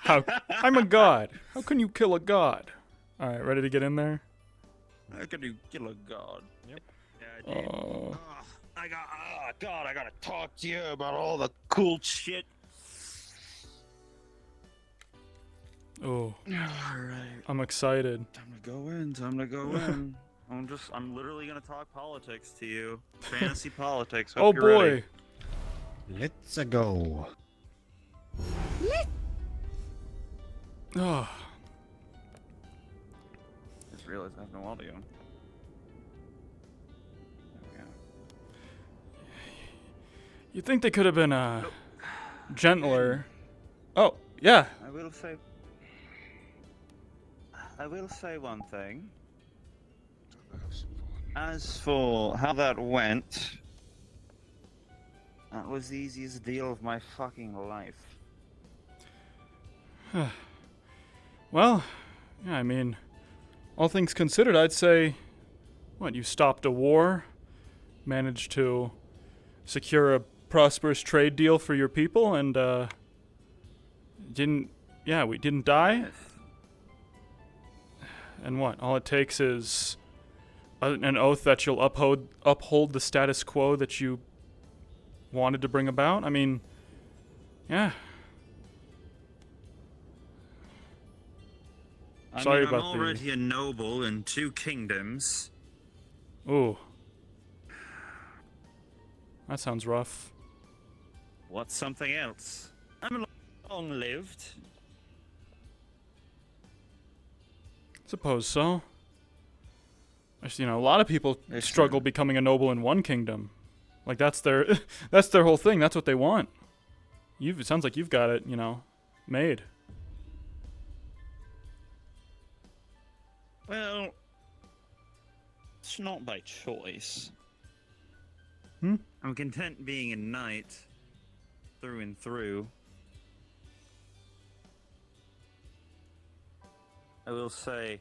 How? I'm a god. How can you kill a god? All right, ready to get in there? How can you kill a god? Yep. Yeah, dude. God, I gotta talk to you about all the cool shit. Oh. Alright. I'm excited. Time to go in. I'm literally gonna talk politics to you. Fantasy politics. Hope Oh you're boy. ready. Let's go. Let's Oh. Just realized I have no audio. There we go. You'd think they could have been gentler. Oh, yeah. I will say one thing. As for how that went, that was the easiest deal of my fucking life. Well, yeah, I mean, all things considered, I'd say, what, you stopped a war, managed to secure a prosperous trade deal for your people, and, we didn't die? And what, all it takes is an oath that you'll uphold the status quo that you wanted to bring about? I mean, yeah. Sorry I'm about already a noble in 2 kingdoms. Ooh. That sounds rough. What's something else? I'm long-lived. Suppose so. You know, a lot of people struggle becoming a noble in one kingdom. Like that's their whole thing. That's what they want. It sounds like you've got it, you know, made. Well, it's not by choice. I'm content being a knight through and through. I will say,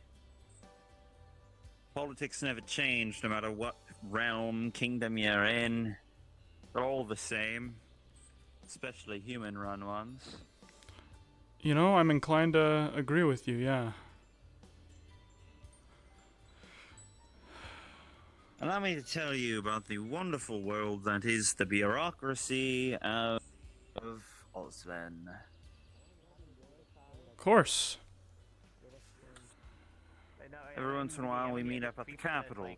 politics never change no matter what realm, kingdom you're in. They're all the same, especially human-run ones. You know, I'm inclined to agree with you, yeah. Allow me to tell you about the wonderful world that is the bureaucracy of Osven. Of course. Every once in a while we meet up at the capital.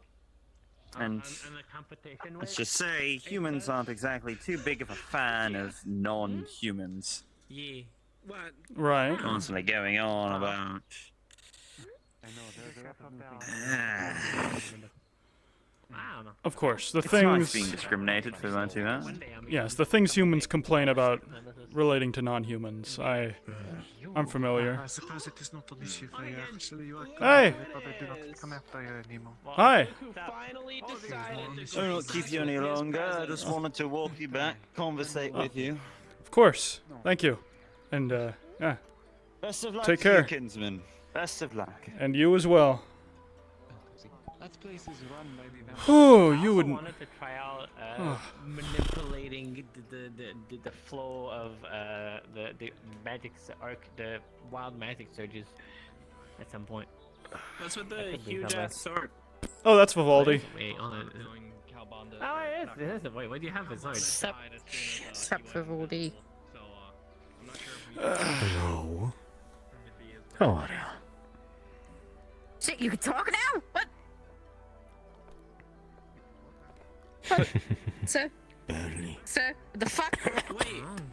And let's just say, humans aren't exactly too big of a fan of non-humans. Yeah. What? Right. Constantly going on about... Of course, the it's things... nice being discriminated for that, too, huh? Yes, the things humans complain about relating to non-humans. I'm familiar. I suppose it is not an issue for you, actually. You are Hey! but I do not come after you anymore. Hi! I will not keep you any longer. I just wanted to walk you back, conversate with you. Of course. Thank you. And, yeah. Best of luck Take to care. you, kinsman. Best of luck. And you as well. That place is run by the Oh, you wouldn't... I wanted to try out manipulating the flow of the magic the wild magic surges at some point. What's with the huge ass sword? Oh, that's Vivaldi. Wait, hold on. Oh, it is. Wait, what do you have for sword? Except for Vivaldi. Hello. How are you? Shit, you can talk now? What? Sir? Barely. Sir? What the fuck?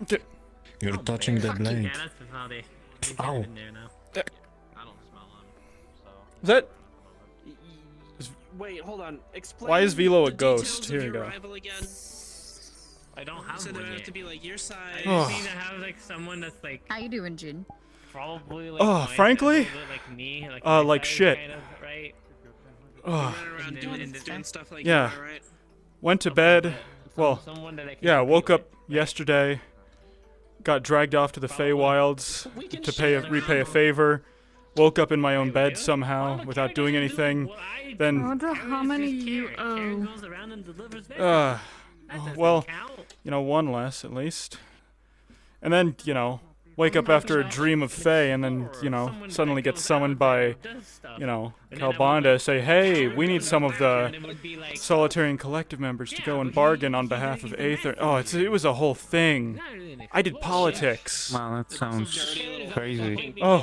Wait. You're touching the blade. Yeah, that's Vivaldi. He's Ow. in there now. I don't smell him, so... Is that... Wait, hold on. Explain. Why is Velo a the ghost? details Here of you your go. arrival again. I don't have So one there yet. have to be like your side. I just need to have like someone that's like How you doing, Jin? probably like Oh, my frankly? size, like me, like like size, shit. kind of, right? Ugh. Run around doing stuff like Yeah. that, right? Went to bed. Well, someone that I can yeah, compete woke up yesterday. Got dragged off to the Feywilds to repay a favor. Woke up in my own bed somehow without doing anything. I Then, wonder how many you owe. well, you know, one less at least. And then, you know, wake up after a dream of Fae and then, you know, suddenly get summoned by, you know, Calbanda, say, hey, we need some of the Solitary and Collective members to go and bargain on behalf of Aether. Oh, it was a whole thing. I did politics. Wow, that sounds crazy. Oh,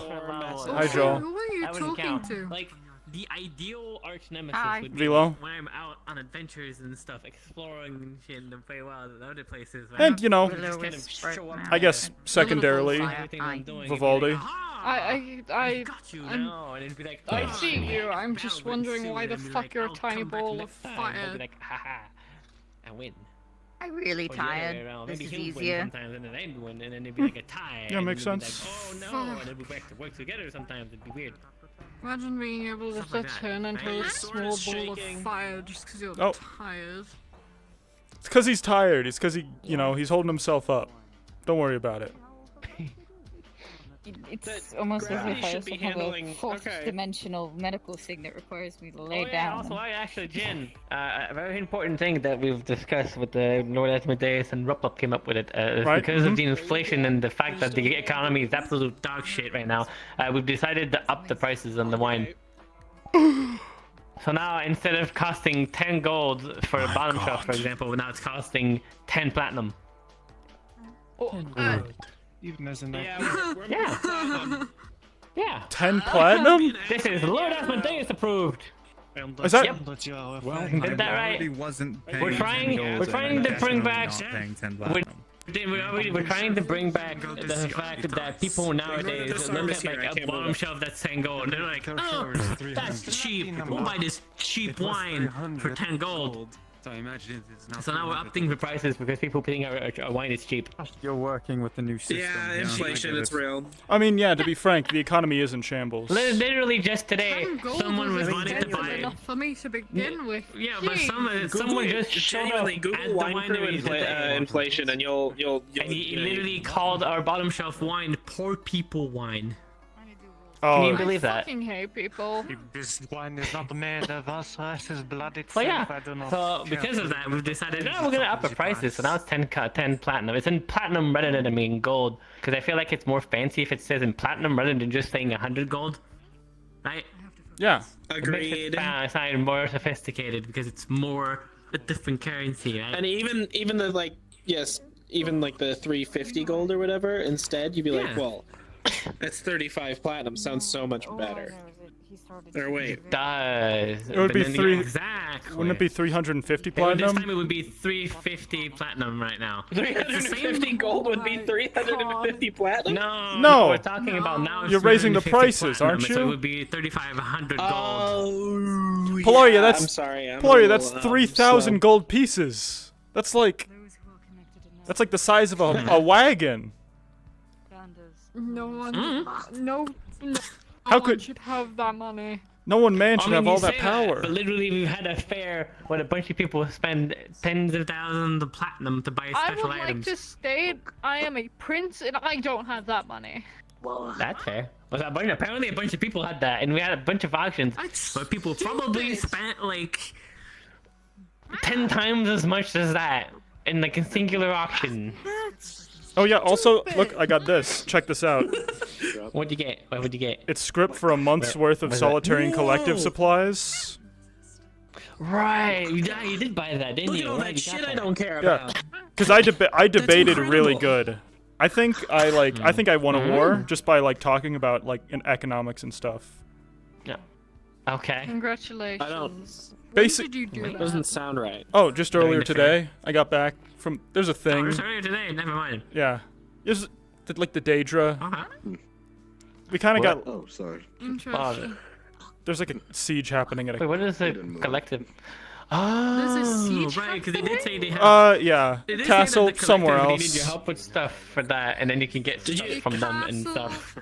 hi, Joel. Who are you That wouldn't talking count. to? Like the ideal arch nemesis Hi. would be Velo? when I'm out on adventures and stuff, exploring shit in the Feywild and other places. Right? And, you know, We just kind of show up I guess secondarily, Vivaldi. I got you now, and it'd be like, I see you. I'm just wondering why the fuck you're a tiny ball of fire. Be like, haha, I win. I'm really Or the other way tired. around. This Maybe is he'll win easier. sometimes, and then I'd win, and then it'd be like a tie. Yeah, and makes we'd be sense. Like, oh no, and then we back to work together sometimes. It'd be weird. Imagine being able to like that. turn into Right, a you're small sorta ball of shaking. fire just because you're Oh. tired. It's because he's tired. It's because he, you know, he's holding himself up. Don't worry about it. It's almost as gravity if I should also be have a handling- fourth okay. dimensional medical thing that requires me to lay Oh, yeah, down. also, actually, Jin, a very important thing that we've discussed with the Lord Asmodeus and Rupup came up with it is Right, because of the inflation and the fact that the economy is absolute dog shit right now. We've decided to up the prices on the wine. So now, instead of costing 10 gold for a bottom shelf, for example, now it's costing 10 platinum. Even as an Yeah. Yeah. 10 platinum? This is Lord Asmodeus approved. Is that? Yep. Well, Did that right? already wasn't paying We're trying. 10 gold We're trying and to bring definitely back. not paying 10 We're, platinum. we're trying to bring back the fact that people nowadays look at like a bottom shelf that's 10 gold and they're like, oh, that's cheap. We'll buy this cheap wine for 10 gold. So I imagine it's not. So now we're upping the prices because people think our wine is cheap. You're working with the new system. Yeah, inflation, it's real. I mean, yeah, to be frank, the economy is in shambles. Literally just today, 10 gold someone was isn't wanting to genuine buy. enough for me to begin with. Yeah, but Jeez. someone just showed up Genuinely, at Google the wine crew winery today. inflation, and you'll And he literally called our bottom shelf wine poor people wine. Oh, Can you believe I that? fucking hate people. This wine is not made of us, this is blood itself. Well, yeah. I do not So care because of for that, we've decided, no, we're gonna up the prices. So now it's 10 platinum. It's in platinum rather than in gold, because I feel like it's more fancy if it says in platinum rather than just saying 100 gold, right? Yeah. It makes it sound more sophisticated because it's more a different currency, right? And even the like, yes, even like the 350 gold or whatever, instead you'd be like, Yeah. well, that's 35 platinum. Sounds so much better. Or wait, It does. It would but be then- three. Exactly. Wouldn't it be 350 This platinum? time it would be 350 platinum right now. 350 gold would be 350 platinum. No, No. we're talking about now. You're raising the 350 prices, platinum, aren't So it you? would be 3,500 gold. Oh, Polaria, yeah, that's I'm sorry. I'm a Polaria, little, that's 3,000 slow. gold pieces. That's like the size of a wagon. No one, Mm. no How one could- should have that money. No one man I should mean, have you all that say power. but literally, we've had a fair where a bunch of people spend tens of thousands of platinum to buy I special would items. like to state I am a prince and I don't have that money. That's fair. Was that apparently a bunch of people had that, and we had a bunch of auctions where people probably spent like 10 times as much as that in like a singular auction. Oh yeah, also, look, I got this. Check this out. What'd you get? What'd you get? It's script for a month's worth of Where's that? solitary and collective supplies. Right, you did buy that, didn't Look you? at all Right, that you shit got I that. don't care Yeah, about. because I debated really incredible. good. I think I think I won a war just by like talking about like in economics and stuff. Yeah. Okay. Congratulations. When Basic- did you do It that? doesn't sound right. Oh, just During earlier the today, I got back from. There's a Oh, thing. it's earlier today. Never mind. Yeah, it's like the Daedra. Okay. We kind of got. Oh, sorry. Interesting. There's like a siege happening at Wait, a. what is the collective? Oh, There's a siege right, because they did say they have. Yeah, They did say that castle the collective somewhere needed your else. help with stuff for that, and then you can get stuff from them and stuff.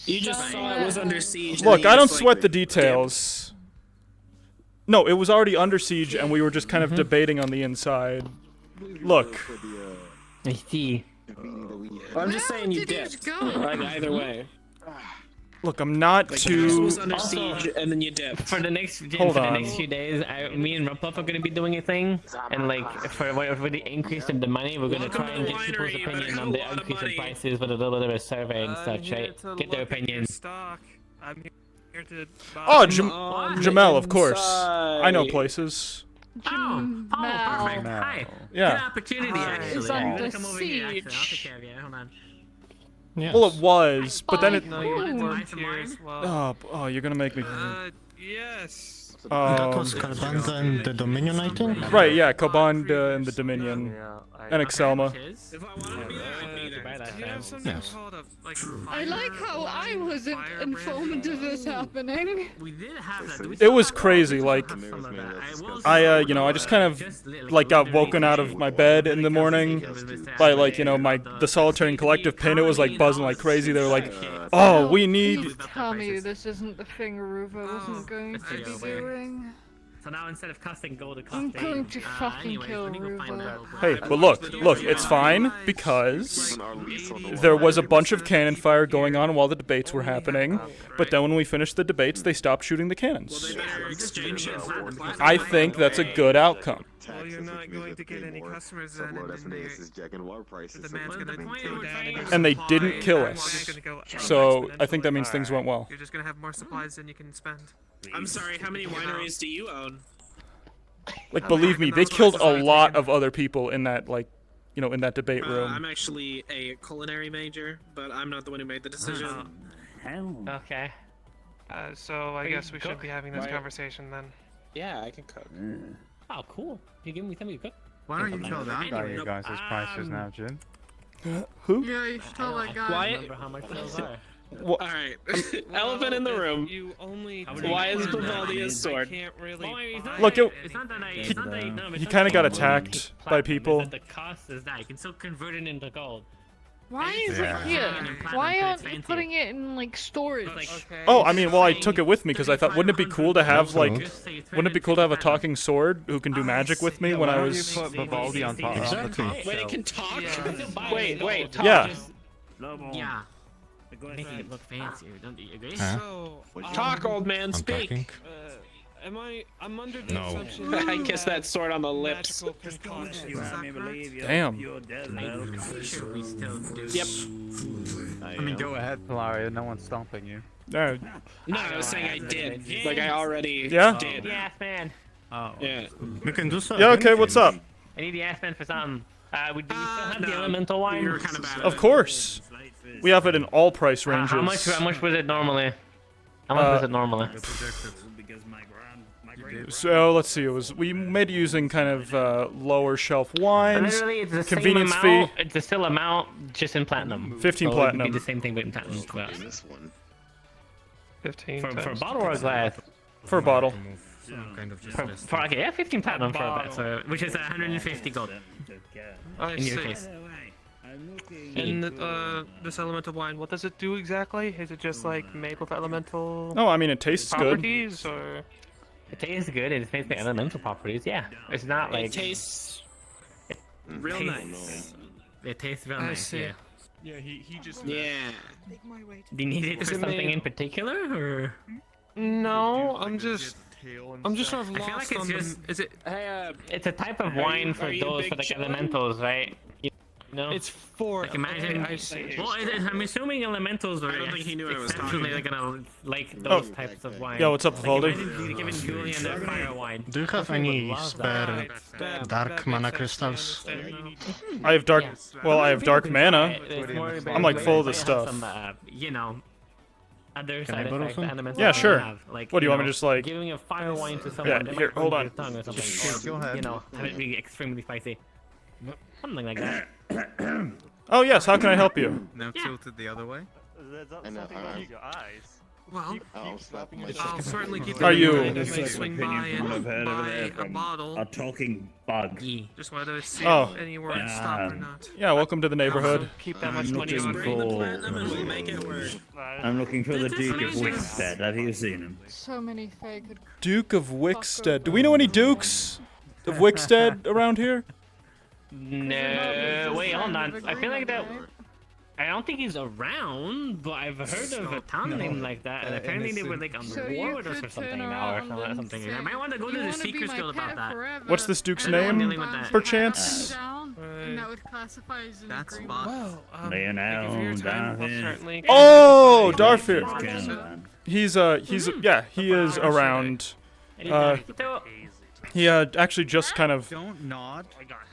You just saw it was under siege. and Look, then I you don't just, sweat like, the details. No, it was already under siege, and we were just kind of debating on the inside. Look. I see. Well, I'm just saying you dipped. Like either way. Look, I'm not Like, too. castle was under siege, and then you dipped. For the next Hold for the on. next few days, me and Rupup are gonna be doing a thing, and like for the increase in the money, we're gonna try and get people's opinion on the increase in prices with a little bit of a survey and such, right? Get their opinions. Stock. I'm here to buy. Oh, on the Jamel, of course. I know inside. places. Oh, perfect. Hi. Good Yeah. opportunity, actually. It's I'm under gonna come over here. Actually, I'll siege. take care of you. Hold on. Well, it was, but then it. No, you want to volunteer as well. Oh, you're gonna make me. Yes. That was Carbanda and the Dominion, I think? Right, yeah, Carbanda and the Dominion. And Excelma. Yes. I like how I wasn't informed of this happening. We did have that. It was crazy, like, I just kind of, like, got woken out of my bed in the morning by, like, the Solitary and Collective pin. It was, like, buzzing like crazy. They were like, oh, we need... Please tell me this isn't the thing Aruva wasn't going to be doing. So now instead of costing gold, it I'm costs going to fucking anyways, kill let me go find Aruva. out. Hey, but look, it's fine, because there was a bunch of cannon fire going on while the debates were happening, but then when we finished the debates, they stopped shooting the cannons. I think that's a good outcome. Well, you're not going to get any customers then, and the demand's gonna go down. And they didn't kill us, so I think that means things went well. You're just gonna have more supplies than you can spend. I'm sorry, how many wineries do you own? Like, believe me, they killed a lot of other people in that, like, in that debate room. I'm actually a culinary major, but I'm not the one who made the decision. Okay. So I guess we should be having this conversation then. Yeah, I can cook. Oh, cool. You give me something to cook? Why don't you tell that guy you guys' prices now, Jin? Who? Yeah, you should tell that guy. Why? Remember how much those are. Alright. Elephant in the room. You only Why is Vivaldi a sword? can't really Look, It's not that he kind of got attacked by people. The cost is that you can still convert it into gold. Why is it here? Why aren't you putting it in, like, storage? Oh, I mean, well, I took it with me because I thought, wouldn't it be cool to have, like, wouldn't it be cool to have a talking sword who can do magic with me when I was... Why don't you put Vivaldi on top? Exactly. Wait, it can talk? Wait, talk. Yeah. Yeah. Making it look fancier, don't you agree? So, talk, old man, speak. I'm under the No. assumption I kiss that sword on the lips. Damn. Yep. I mean, go ahead, Polaria. No one's stomping you. No, I was saying I did. Like, I already Yeah? did. Yeah, man. Oh. Yeah. We can do so. Yeah, okay, what's up? I need the ass man for something. Do we still have the elemental wine? You were kind of bad. Of course. We have it in all price ranges. How much was it normally? How much was it normally? So let's see. We made it using kind of lower shelf wines. Literally, it's the Convenience same fee. amount. It's the still amount, just in platinum. 15 so platinum. It would be the same thing, but in platinum. Well, This one. 15 for a bottle or a glass? For a bottle. For okay, yeah, 15 platinum for a bottle, so which is 150 gold. I In your see. case. And this elemental wine, what does it do exactly? Is it just like made with elemental No, I mean, it tastes good. properties, or It tastes good. It's made with elemental properties. Yeah, it's not like It tastes real tastes- nice. It tastes real I nice. see. Yeah. Yeah, he just. Yeah. Do you need it Is for it something made- in particular, or? no? I'm just sort of I feel lost like it's on just- the. Is it? It's a type of Are wine you- for are you those Big for like John? elementals, right? No. It's for. Like imagine. Okay, I see. Well, I'm assuming elementals are I don't think he knew what I was exceptionally talking gonna like those types of wine. Yeah, what's up, Vivaldi? Like, imagine giving Julian the fire wine. Do you have I think he any would love spare that. dark mana crystals? I have dark. Well, I have dark mana. It's more about I'm like full of this might have stuff. some, other Can I side borrow effects some? that elementals Yeah, sure. have. Like, What do you want me to just like? giving a fire wine to someone? Yeah, that here, might hold burn on. your tongue or something. Go ahead. Have it be extremely spicy. Something like that. Oh yes, how can I help you? Now tilted the other way. Well, I'll slap my I'll certainly keep. Are it in you- mind and may swing by and buy a bottle? A talking bug. Just wanted to see Oh. if any were in stock or not. Yeah, welcome to the neighborhood. Also, keep that much money on me. We'll make it work. I'm looking for the Duke of Wickstead. Have you seen him? So many fake. Duke of Wickstead. Do we know any dukes of Wickstead around here? No, wait, hold on. I feel like that. I don't think he's around, but I've heard of a town named like that, and apparently they were like on So the you war with us could or something turn now, or around something. and I might want to go say, to "You the wanna be Seeker's my Guild about pet that. forever," What's this duke's and then name, dealing with that. perchance? down, and that would classify as an That's agreement. Well, Leonel, thank you for your time. I'll Darvin. certainly. Oh, Darfir. Darfir. He is around. He actually just kind of. Don't nod.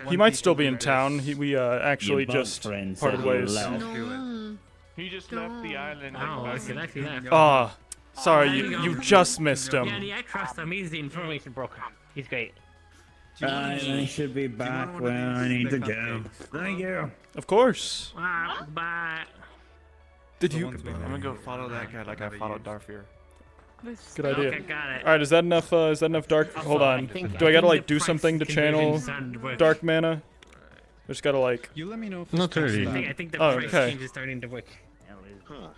He might still be in town. We actually Your bug just friend parted said you ways. left. No. He just left the island. Oh, I see that. Ah, Sorry, There you go. just missed him. Yeah, I trust him. He's the information broker. He's great. I should be back where I need to go. Thank you. Of course. Bye. Did you? I'm gonna go follow that guy like I followed Darfir. Good idea. Okay, got it. All right, is that enough? Is that enough dark? Hold on. Do I gotta like do something to channel dark mana? I just gotta like. You let me know if Not really. I think the Oh, price okay. change is starting to work.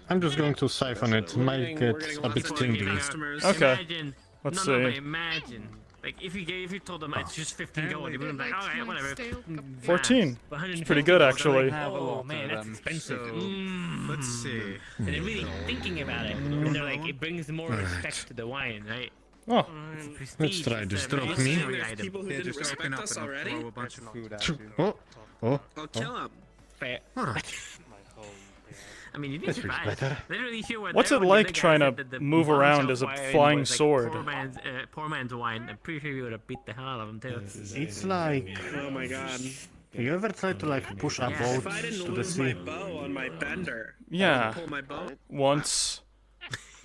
I'm just going to siphon it. Might get a bit stingy. Okay. Imagine, Let's no, but see. imagine. Like, if you told them it's just 15 gold, you would have been like, alright, whatever. 14. But It's pretty good, 150 actually. Oh, man, that's expensive. Let's see. And they're really thinking about it. And they're like, it brings more respect to the wine, right? Oh. It's prestige, Let's try it's this. a Drop very me. luxury item. People who didn't respect us already? Throw a bunch of food at you. Oh. I'll kill them. Fair. I mean, you'd be This feels surprised. better. Literally here where What's there it when like the guy trying said to that the move bomb around shell as a fire flying was like sword? Poor man's wine. I'm pretty sure you would have beat the hell out of him too. It's like. Oh my god. You ever try to like push a Yeah. boat If I didn't to the lose sea? my bow on my bender, Yeah. pull my bow. Once.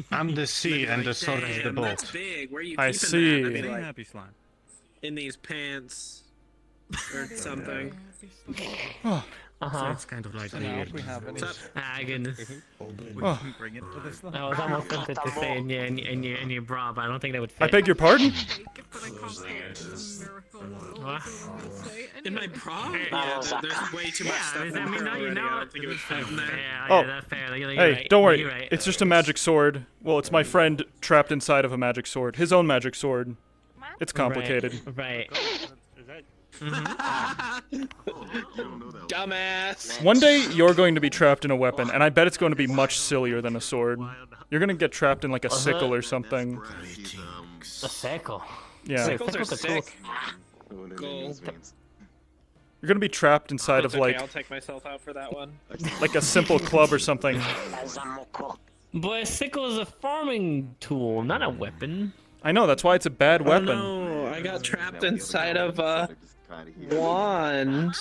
I'm the sea and the sword is the Damn, that's boat. big. Where are you I keeping see. that? I'd be Very like, happy slime. in these pants or something. Uh-huh. It's kind of like So now weird. if we have any... Ah, goodness. Would Oh. you bring it to this I was almost tempted to say in your bra, but I don't think that would fit. I beg your pardon? What? In my bra? Yeah, there's way too much stuff Yeah, in I mean, there no, you already. I know. don't think it would fit in there. Yeah, Oh. yeah, that's fair. You're Hey, right. don't worry. You're right. It's just a magic sword. Well, it's my friend trapped inside of a magic sword. His own magic sword. It's complicated. Right. Dumbass. One day you're going to be trapped in a weapon, and I bet it's going to be much sillier than a sword. You're gonna get trapped in like a sickle or something. A sickle. Yeah. Sickles are Sickles are sick. cool. Cool. You're gonna be trapped inside It's of okay, like I'll take myself out for that one. like a simple club or something. But a sickle is a farming tool, not a weapon. I know, that's why it's a bad weapon. Oh no, I got trapped inside of a wand.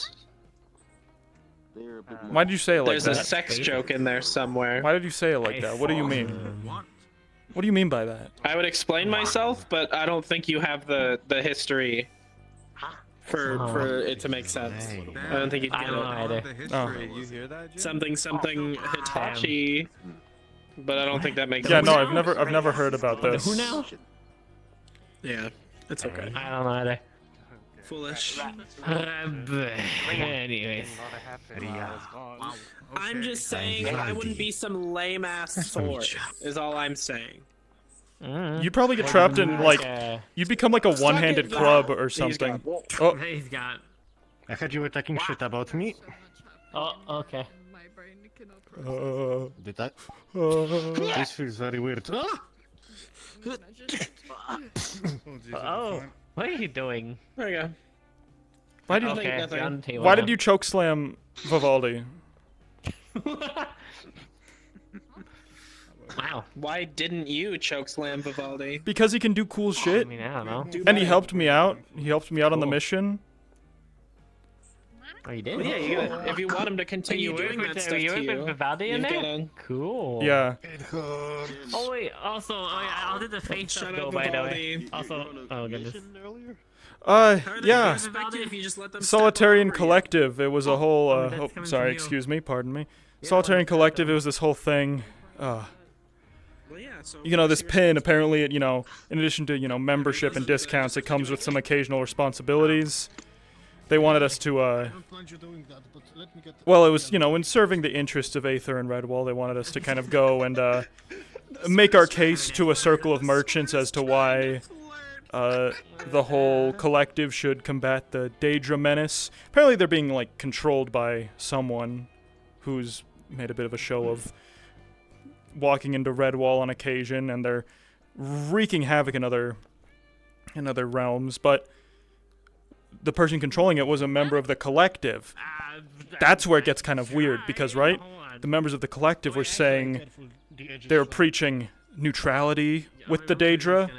Why did you say it like There's that? a sex joke in there somewhere. Why did you say it like that? What do you mean? What do you mean by that? I would explain myself, but I don't think you have the history for it to make sense. I don't think you'd I get don't know either. it. Oh. You hear that, Jim? Something Hitachi, but I don't think that makes Yeah, sense. no, I've never heard about this. Who now? Yeah, it's okay. I don't know either. Foolish. Anyways. I'm just saying I wouldn't be some lame ass sword. Is all I'm saying. You'd probably get trapped in like you'd become like a one-handed club or He's something. gone. Oh, He's got. I heard you were talking shit about me. Oh, okay. Did I? This feels very weird. Oh, what are you doing? There you go. why did Okay, nothing. you're on the table why now. did you chokeslam Vivaldi? Wow. Why didn't you chokeslam Vivaldi? Because he can do cool shit. I mean, I don't know. And he helped me out. He helped me out on the mission. Oh, you did? Well, yeah, you gotta, if you want him to continue doing that stuff you to work you, with Vivaldi in you've there? gotta- Cool. Yeah. Oh wait, also, I'll do the face Shut stuff though, up, by the way. Vivaldi. Also, oh goodness. How are they Yeah. respect you if you just let them Solitarian step all over you? Collective. It was a whole. that's Oh, coming sorry, from you. excuse me. Pardon me. Solitarian Collective. It was this whole thing. Well, yeah, so You know, this pin. Apparently, it, you know, in addition to membership and discounts, it comes with some occasional responsibilities. They wanted us to. Well, it was in serving the interests of Aether and Redwall. They wanted us to kind of go and make our case to a circle of merchants as to why the whole collective should combat the Daedra menace. Apparently they're being like controlled by someone who's made a bit of a show of walking into Redwall on occasion, and they're wreaking havoc in other realms, but the person controlling it was a member of the collective. That's where it gets kind of weird, because right, the members of the collective were saying they were preaching neutrality with the Daedra,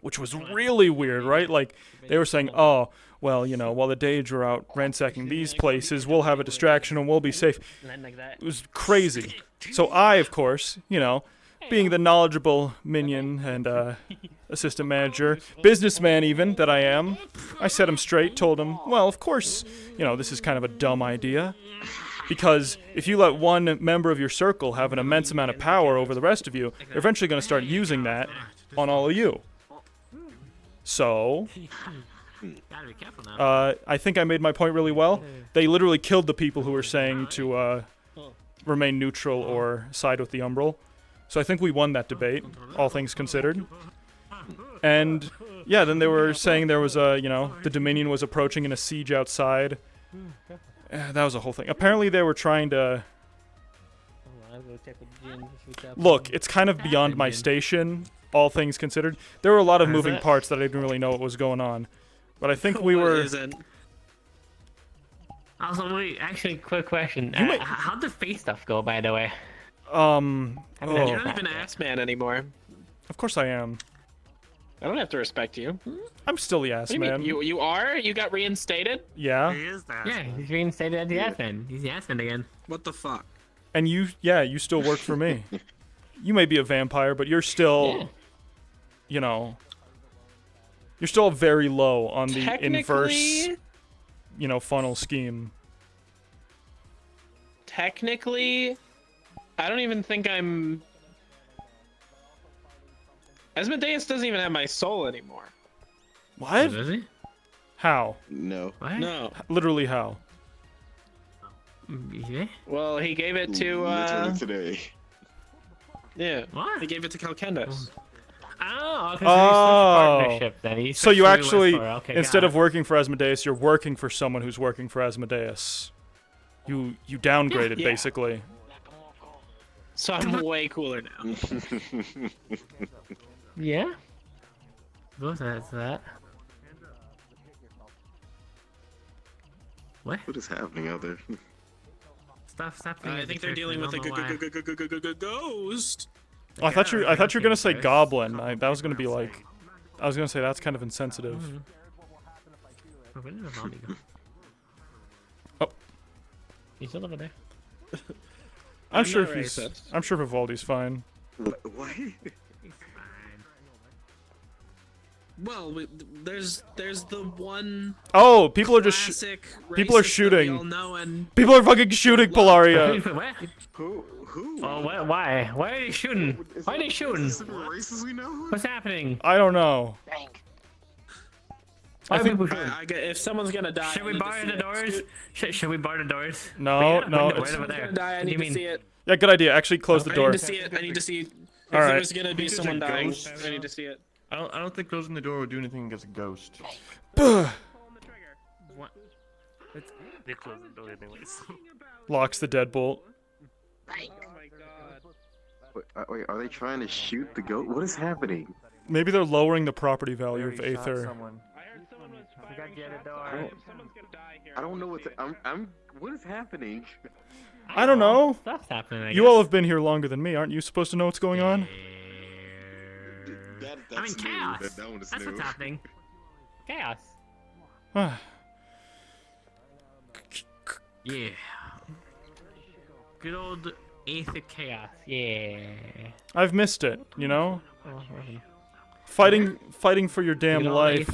which was really weird, right? Like, they were saying, oh, well, while the Daedra are out ransacking these places, we'll have a distraction and we'll be safe. It was crazy. So I, of course, being the knowledgeable minion and assistant manager, businessman even, that I am, I set him straight, told him, well, of course, this is kind of a dumb idea. Because if you let one member of your circle have an immense amount of power over the rest of you, they're eventually going to start using that on all of you. So, I think I made my point really well. They literally killed the people who were saying to remain neutral or side with the Umbral. So I think we won that debate, all things considered. And, yeah, then they were saying there was the Dominion was approaching in a siege outside. That was a whole thing. Apparently they were trying to... Look, it's kind of beyond my station, all things considered. There were a lot of moving parts that I didn't really know what was going on. But I think we were... Also, wait, actually, quick question. How'd the face stuff go, by the way? You're not even ass man anymore. Of course I am. I don't have to respect you. I'm still the ass man. You are? You got reinstated? Yeah. He is the ass man. Yeah, he's reinstated as the ass man. He's the ass man again. What the fuck? And you still work for me. You may be a vampire, but you're still, you're still very low on the inverse, funnel scheme. Technically, I don't even think I'm... Asmodeus doesn't even have my soul anymore. What? Does he? How? No. What? No. Literally how? Yeah? Well, he gave it to, Literally today. Yeah. What? He gave it to Calcendus. Oh, because partnership then. So you actually, instead of working for Asmodeus, you're working for someone who's working for Asmodeus. You downgraded, basically. So I'm way cooler now. Yeah? What's that? What? What is happening out there? Stuff's happening. I think they're dealing with a ghost. Oh, I thought you were gonna say goblin. That was gonna be like, I was gonna say that's kind of insensitive. Where did the zombie go? Oh, He's still over there. I'm sure Vivaldi's fine. What? Well, there's the one. Oh, people are just people are shooting. People are fucking shooting Polaria. Who? Oh, why? Why are they shooting? Why are they shooting? Races we know? What's happening? I don't know. Why are people shooting? If someone's gonna die, should we bar the doors? Should we bar the doors? No. Right over there. I need to see it. Yeah, good idea. Actually, close the door. I need to see it. I need to see. If All right. there's gonna be someone dying, I need to see it. I don't think closing the door would do anything against a ghost. What? They close the door anyways. Locks the deadbolt. Oh my god. Wait, are they trying to shoot the goat? What is happening? Maybe they're lowering the property value of Aether. I heard someone was firing. Someone's gonna die here. I don't know what what is happening? I don't know. Stuff's happening. I You guess. all have been here longer than me. Aren't you supposed to know what's going on? I'm in chaos. That's what's happening. Chaos. Yeah. Good old Aether Chaos. Yeah. I've missed it, Fighting for your damn Good old life,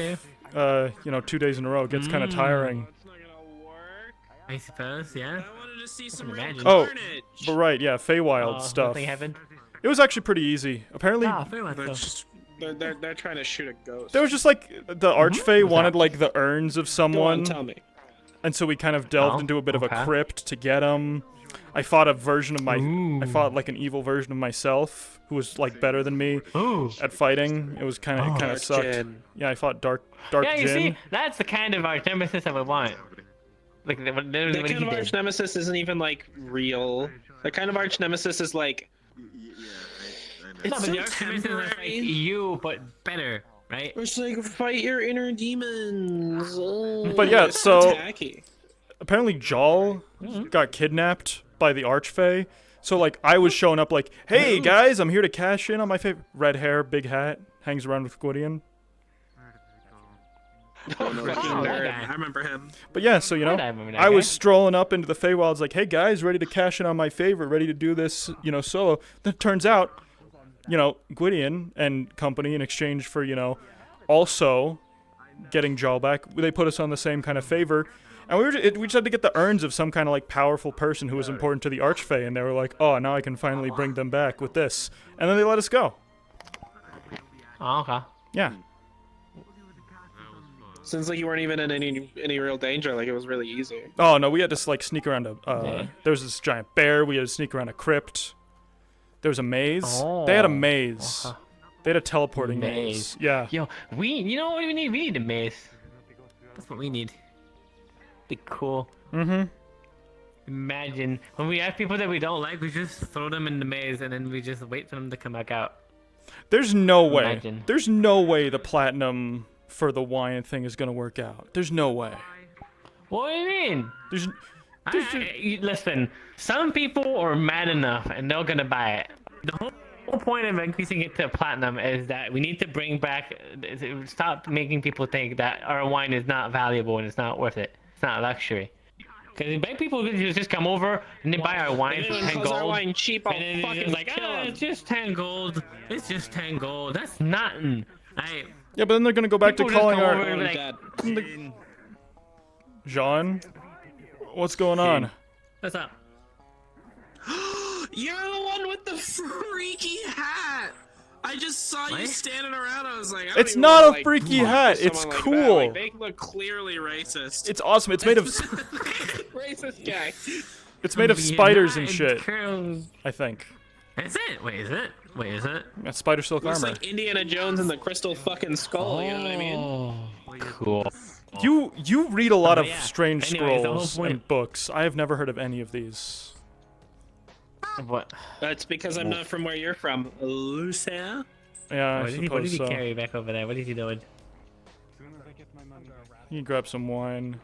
Aether. 2 days in a row gets kind of tiring. I suppose, yeah. I wanted to see some real Oh, carnage. but right, yeah, Feywild stuff. Nothing happened. It was actually pretty easy. Apparently, They're trying to shoot a ghost. there was just like the Archfey wanted like the urns of someone. Tell me. And so we kind of delved into a bit of a crypt to get them. I fought a version of I fought like an evil version of myself who was like better than me at fighting. It was it kind of sucked. Jin. Yeah, I fought Dark Yeah, you Jin. see, that's the kind of arch nemesis I would want. Like, That kind of arch nemesis isn't even like real. That kind of arch nemesis is like. No, It's but so the arch nemesis is like temporary. you, but better, right? It's like fight your inner demons. But yeah, It's so tacky. apparently Jal got kidnapped by the Archfey. So like I was showing up like, hey guys, I'm here to cash in on my favorite red hair, big hat, hangs around with Gwydion. I remember him. But yeah, so I was strolling up into the Feywilds like, hey guys, ready to cash in on my favorite, ready to do this, solo. Then it turns out you know, Gwydion and company in exchange for, you know, also getting Jarl back. They put us on the same kind of favor. And we just had to get the urns of some kind of like powerful person who was important to the Archfey, and they were like, oh, now I can finally bring them back with this. And then they let us go. Oh, okay. Yeah. Seems like you weren't even in any real danger. Like it was really easy. Oh no, we had to like sneak around a. There was this giant bear. We had to sneak around a crypt. There was a maze. Oh. They had a maze. They had a teleporting maze. Yeah. Yo, you know what we need? We need a maze. That's what we need. Be cool. Mm-hmm. Imagine when we have people that we don't like, we just throw them in the maze and then we just wait for them to come back out. There's no way. Imagine. There's no way the platinum for the wine thing is gonna work out. There's no way. What do you mean? There's listen, some people are mad enough and they're gonna buy it. The whole point of increasing it to platinum is that we need to bring back, stop making people think that our wine is not valuable and it's not worth it. It's not a luxury. Because people just come over and they buy our wine for 10 gold. Our wine cheap, I'll and then fucking it's like, kill 'em. it's just 10 gold. It's just 10 gold. That's nothing. Yeah, but then they're gonna go back to People just calling come our. over and be like, Jean, what's going on? What's up? You're the one with the freaky hat. I just saw you What? standing around. I was like, I don't It's even not wanna, a freaky talk to hat. It's someone like cool. that. Like, they look clearly racist. It's awesome. It's made of. Racist guy. It's made of Yeah, spiders and it's shit. curls. I think. Is it? Wait, is it? Wait, is it? That's spider silk Looks armor. like Indiana Jones and the crystal fucking skull. You know what I mean? Cool. You read a lot of Yeah. strange Anyways, the whole scrolls point- and books. I have never heard of any of these. What? That's because I'm not from where you're from, Lucia. Yeah, I What did he suppose so. carry back over there? What is he doing? You can grab some wine.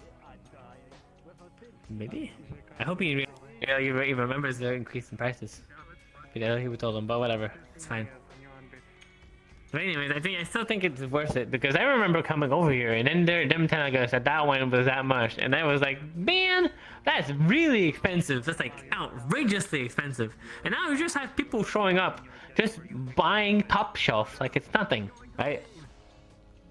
Maybe. I hope he remembers the increase in prices. You know, he told him, but whatever, it's fine. But anyways, I still think it's worth it because I remember coming over here and then them telling us that wine was that much, and I was like, man, that's really expensive. That's like outrageously expensive. And now you just have people showing up, just buying top shelf like it's nothing, right?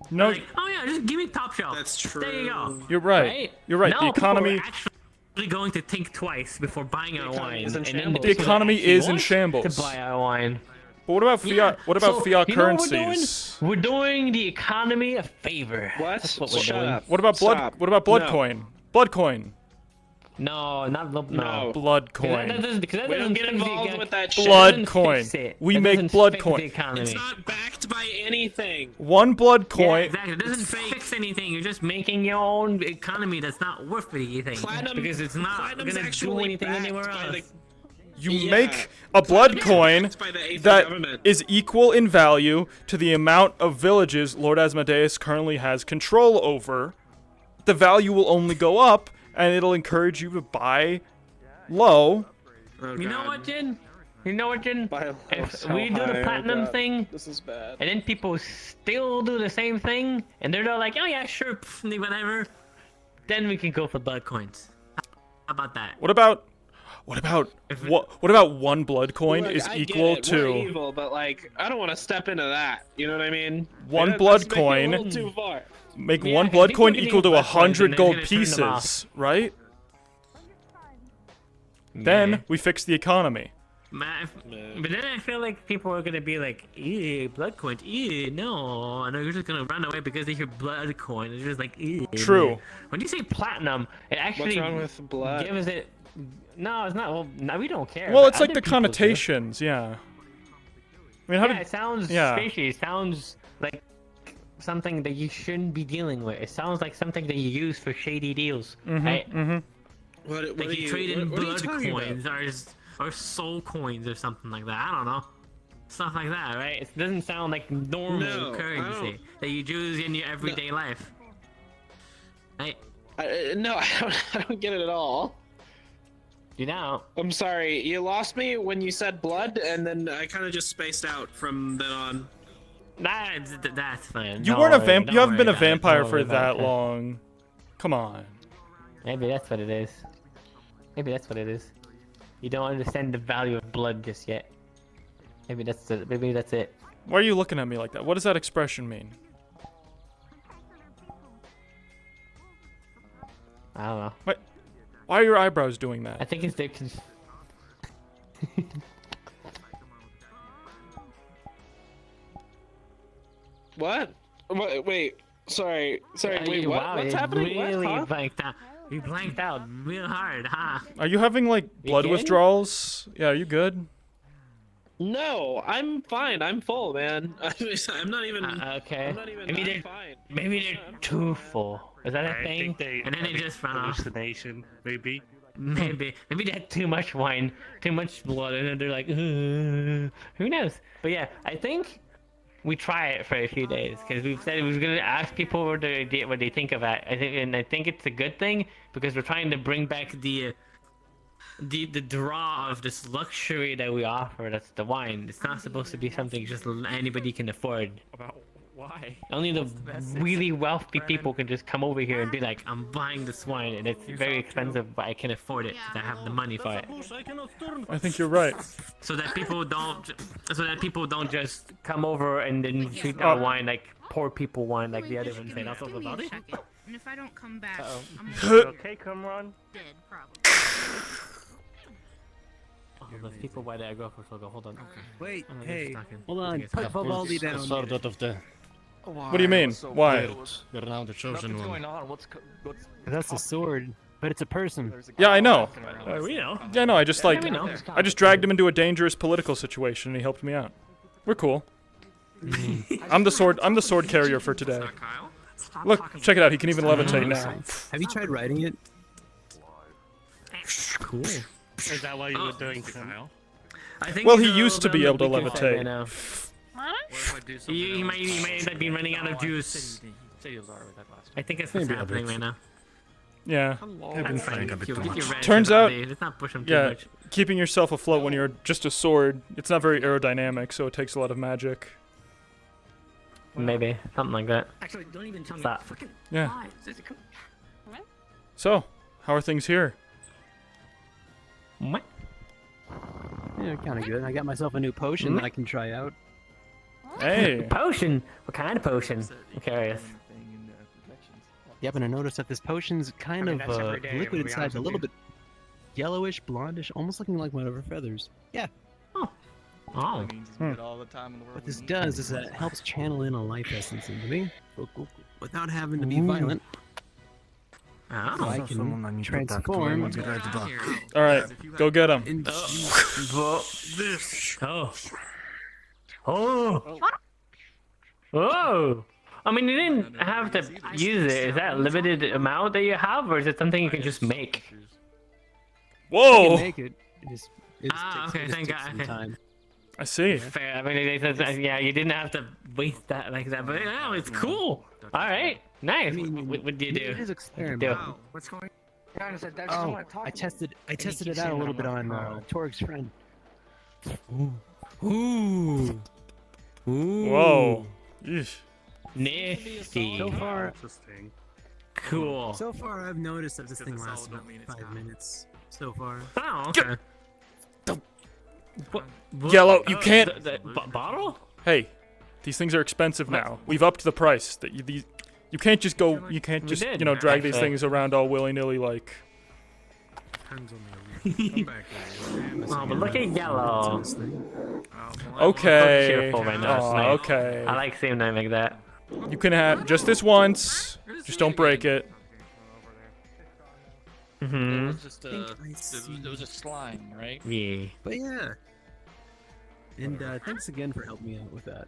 No, Like, oh yeah, just give me top shelf. That's true. There you go. you're right. You're right. Now The economy. people are actually going to think twice before buying our wine. is in And then shambles. The economy actually is in want shambles. To buy our wine. But what about fiat? Yeah. What about So, fiat you know what currencies? we're doing the economy a favor. What? That's what we're Shut doing. up. What about blood? Stop. What about blood No. coin? Blood coin. No, not no. No. Blood Because that coin. doesn't- because that We don't doesn't get fix the involved econ- with that shit. Blood doesn't coin. fix it. We That make doesn't blood fix coin. The economy. It's not backed by anything. One blood Yeah, coin. exactly. It doesn't fix anything. You're just making your own economy that's not worth anything. Platinum- Because it's not Platinum's gonna do actually anything backed anywhere by else. the- You Yeah. make a blood coin backed by the Aether that government. is equal in value to the amount of villages Lord Asmodeus currently has control over. The value will only go up, and it'll encourage you to buy low. Oh, You know God. what, Jin? You know what, Jin? By If so we do high, the oh platinum God. thing, This is bad. and then people still do the same thing, and they're all like, oh yeah, sure, pff, whatever, then we can go for blood coins. How about that? What about one blood coin Look, is I equal get it. We're to evil, but like, I don't want to step into that. You know what I mean? One That's blood making it a coin. little too far. make Yeah, one 'cause blood people coin are getting equal to blood coins 100 and they're gold gonna turn them off. pieces, right? Then we fix the economy. But then I feel like people are gonna be like, ew, blood coins, ew, no, and they're just gonna run away because they hear blood coin. They're just like, ew. True. When you say platinum, it actually What's wrong with blood? gives it. No, it's not. Well, no, we don't care. Well, but it's like other the people do. connotations, yeah. I mean, how Yeah, did it sounds yeah. fishy. It sounds like something that you shouldn't be dealing with. It sounds like something that you use for shady deals, right? What Like are you trade in what are you blood talking about? coins or soul coins or something like that. I don't know. Stuff like that, right? It doesn't sound like normal No, I currency that you use in your everyday life. Right? No, I don't get it at all. You know. I'm sorry, you lost me when you said blood, and then I kind of just spaced out from then on. That's fine. You Don't weren't a worry, vamp. don't You haven't worry been a about it. vampire Don't for worry about that it. long. Come on. Maybe that's what it is. Maybe that's what it is. You don't understand the value of blood just yet. Maybe that's it. Maybe that's it. Why are you looking at me like that? What does that expression mean? I don't know. What? Why are your eyebrows doing that? I think it's the. What? Wait. Sorry. Wait. What? Wow, What's it happening? Really What? Huh? blanked out. You blanked out real hard, huh? Are you having like blood good? withdrawals? Yeah, are you good? No, I'm fine. I'm full, man. I'm not even. Okay. I'm not even. Maybe I'm they're fine. maybe they're too full. Is that a I thing? think they And then they have just run off. hallucination, maybe. Maybe they had too much wine, too much blood, and then they're like, who knows? But yeah, I think we try it for a few days because we've said we were gonna ask people what they think of it. I think it's a good thing because we're trying to bring back the draw of this luxury that we offer. That's the wine. It's not supposed to be something just anybody can afford. About why? Only the really wealthy people can just come over here and be like, I'm buying this wine and it's very expensive, but I can afford it because I have the money for it. I think you're right. So that people don't just come over and then treat our wine like poor people wine like the other ones. They also about it. And if I don't come back, I'm Okay, come on. dead, probably. Oh, those people why they go for so go. Hold on. Wait, I'm gonna hey, get stuck in. hold on. Put Vivaldi down. Sword out of the. What do you mean? Why? You're now the chosen one. That's a sword, but it's a person. Yeah, I know. We know. Yeah, no, I just like we know. I just dragged him into a dangerous political situation and he helped me out. We're cool. I'm the sword carrier for today. Look, check it out. He can even levitate now. Have you tried riding it? Cool. Is that why you were doing to Kyle? I think Well, he's he a used to little be able to bit on the weaker side right levitate. now. He might end up being running out of juice. I think it's what's Maybe a happening bit. right now. Yeah. I've been fighting a bit too much. Turns out, Let's not push him too yeah, much. keeping yourself afloat when you're just a sword, it's not very aerodynamic, so it takes a lot of magic. Maybe something like that. Actually, don't even tell me. Stop. Yeah. So, how are things here? What? Yeah, kind of good. I got myself a new potion that I can try out. Hey. Potion? What kind of potion? I'm curious. Yep, and I noticed that this potion's kind of that's every day, liquid to be inside, honest a with little you. bit yellowish, blondish, almost looking like one of her feathers. Yeah. Oh. What this does is that it helps channel in a life essence into me without having to be violent. Oh. So I can transform. All right, go get him. Oh. Oh. Oh. I mean, you didn't have to use it. Is that a limited amount that you have, or is it something you can just make? Whoa. You can make it. It's Okay, thank God. some time. I see. Fair. I mean, yeah, you didn't have to waste that like that, but yeah, it's cool. All right, nice. What do you do? It is What'd you experimental. do? What's going Oh, I tested it out a little bit on Torg's friend. Ooh. Whoa. Eesh. Nifty. So far, Cool. So far, I've noticed that this thing lasts about 5 minutes. So far. Oh, okay. Yellow, you can't. The bottle? Hey, these things are expensive now. We've upped the price. That you can't just go. You can't just drag these things around all willy nilly like. Oh, but look at yellow. Okay. Cheerful right now. It's Aw, nice. okay. I like seeing them like that. You can have just this once. Just don't break it. Mm-hmm. It was just it was a slime, right? Yeah. But yeah. And thanks again for helping me out with that.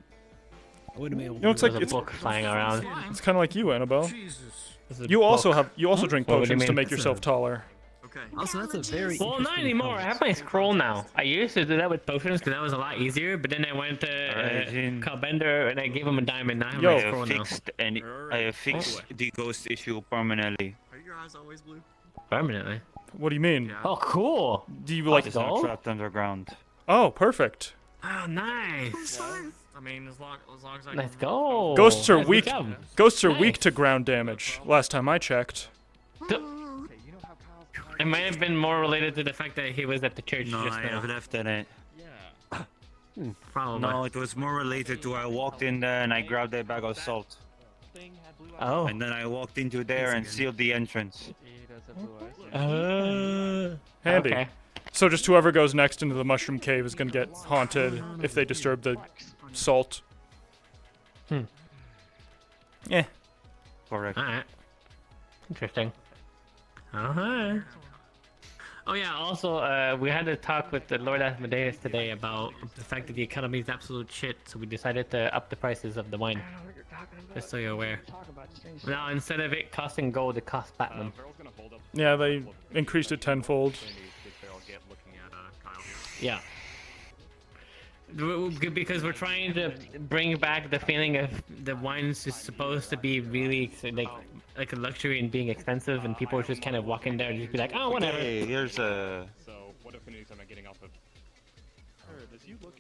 I wouldn't have been able to It's like There's a it's book flying around. It's kind of like you, Annabelle. There's a You also book. drink What do you potions to mean? make yourself taller. Okay. Also, that's a very Well, not anymore. I have my scroll now. I used to do that with potions because that was a lot easier. But then I went to Calbender and I gave him a diamond. Now I have my scroll now. I fixed the ghost issue permanently. Are your eyes always blue? Permanently. What do you mean? Oh, cool. Do you like? It's not trapped underground. Oh, perfect. Oh, nice. I mean, as long as I Let's go. Ghosts are Nice, weak. good job. Ghosts are Nice. weak to ground damage. Last time I checked. It might have been more related to the fact that he was at the church No, just I now. have left it. Probably. No, it was more related to I walked in there and I grabbed a bag of salt. Oh. And then I walked into there and sealed the entrance. Handy. Okay. So just whoever goes next into the mushroom cave is gonna get haunted if they disturb the salt. Yeah. Correct. Alright. Interesting. Uh-huh. Oh yeah, also, we had a talk with the Lord Asmodeus today about the fact that the economy is absolute shit, so we decided to up the prices of the wine. Just so you're aware. Now, instead of it costing gold, it costs platinum. Yeah, they increased it tenfold. Yeah. Because we're trying to bring back the feeling of the wines is supposed to be really like a luxury and being expensive, and people are just kind of walk in there and just be like, oh, whatever. Hey, here's a...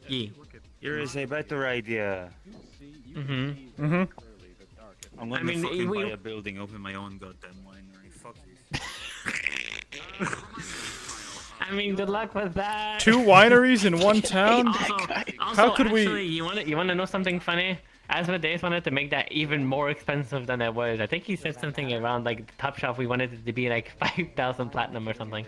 Yeah. Here is a better idea. Mm-hmm. Mm-hmm. I'm gonna fucking buy a building, open my own goddamn winery. Fuck you. I mean, good luck with that. 2 wineries in one town? Also, How could actually, we... you want to know something funny? Asmodeus wanted to make that even more expensive than it was. I think he said something around like the top shelf. We wanted it to be like 5,000 platinum or something.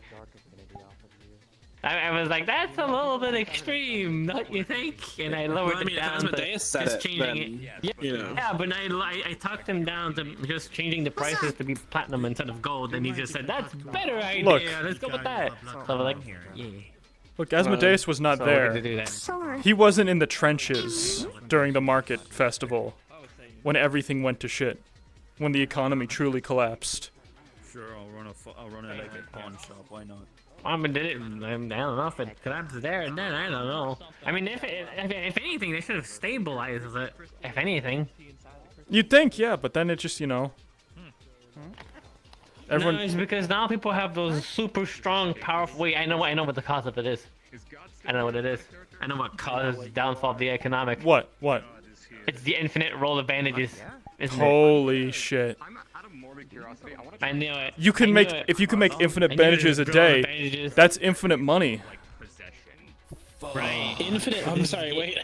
I was like, that's a little bit extreme, don't you think? And I lowered it down to just changing it. Yeah, but I talked him down to just changing the prices to be platinum instead of gold, and he just said, that's a better idea, Look. let's go with that. So I was like, yeah. Look, Asmodeus was not So there. we're gonna do that. He wasn't in the trenches during the market festival when everything went to shit. When the economy truly collapsed. Sure, I'll run it like a pawn shop. Why not? I mean, I don't know if it collapsed there and then. I don't know. I mean, if anything, they should have stabilized it. If anything. You'd think, yeah, but then it just, you know. Everyone. No, it's because now people have those super strong, powerful. Wait, I know what the cause of it is. I know what it is. I know what caused the downfall of the economic. What? What? It's the infinite roll of bandages. Holy shit. I knew it. You can make if you can make infinite bandages a day, that's infinite money. Right. Infinite. I'm sorry. Wait.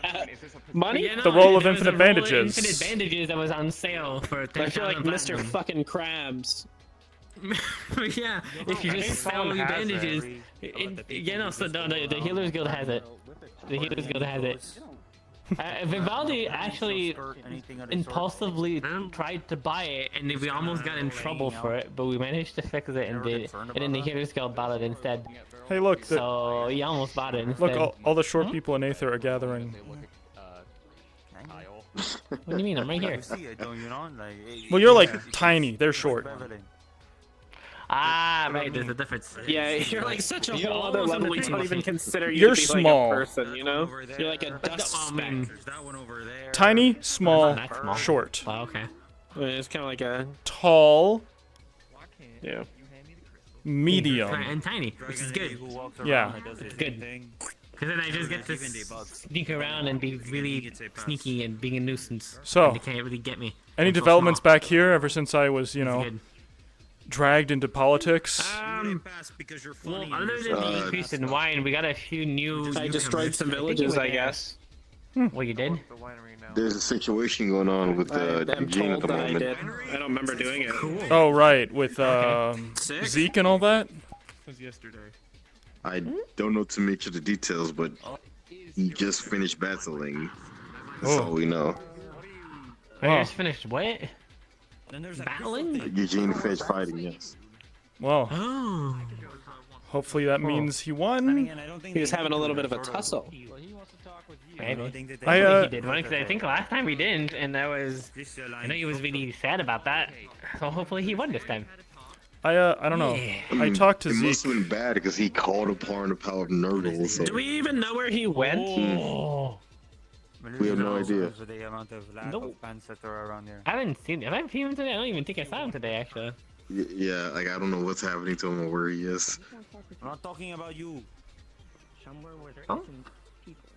Money? Yeah, no, The roll of there was infinite a roll of bandages. Infinite bandages that was on sale for 10,000 I feel like Mr. platinum. fucking Krabs. Yeah, if you just sell your bandages, so the Healers Guild has it. The Healers Guild has it. Vivaldi actually impulsively tried to buy it, and we almost got in trouble for it, but we managed to fix it and did. And then the Healers Guild bought it instead. Hey, look. So he almost bought it instead. Look, all the short people in Aether are gathering. What do you mean? I'm right here. Well, you're like tiny. They're short. Ah, right. There's a difference. Yeah, you're like such a whole other level. We don't even consider you You're to be small. like a person, you know? You're like a dust speck. Tiny, small, Not small. short. Oh, okay. It's kind of like a Tall, yeah. medium. And tiny, which is good. Yeah. It's good. Because then I just get to sneak around and be really sneaky and being a nuisance. So, and they can't really get me. Any I'm so developments small. back here ever since I was, you know, Good. dragged into politics? Well, other than the increase in wine, we got a few new. I destroyed some villages, I guess. Well, you did? There's a situation going on with I'm Eugene at told the that I moment. did. I don't remember doing it. Cool. Oh, right, with Zeke and all that? was yesterday. I don't know too much of the details, but he just finished battling. That's all we know. I just finished what? Battling? Eugene finished fighting, yes. Well, Oh. hopefully that means he won. He was having a little bit of a tussle. Maybe. I think he did one, 'cause I think last time he didn't, and I know he was really sad about that. So hopefully he won this time. I don't know. I talked to It Zeke. must have been bad because he called upon the power of Nurgle. So Do we even know where he went? Oh. we have no idea. The amount of lack of pants that are around here. I haven't seen him. Have I seen him today? I don't even think I saw him today, actually. Yeah, like I don't know what's happening to him or where he is. I'm not talking about you. Somewhere where there Huh? isn't people.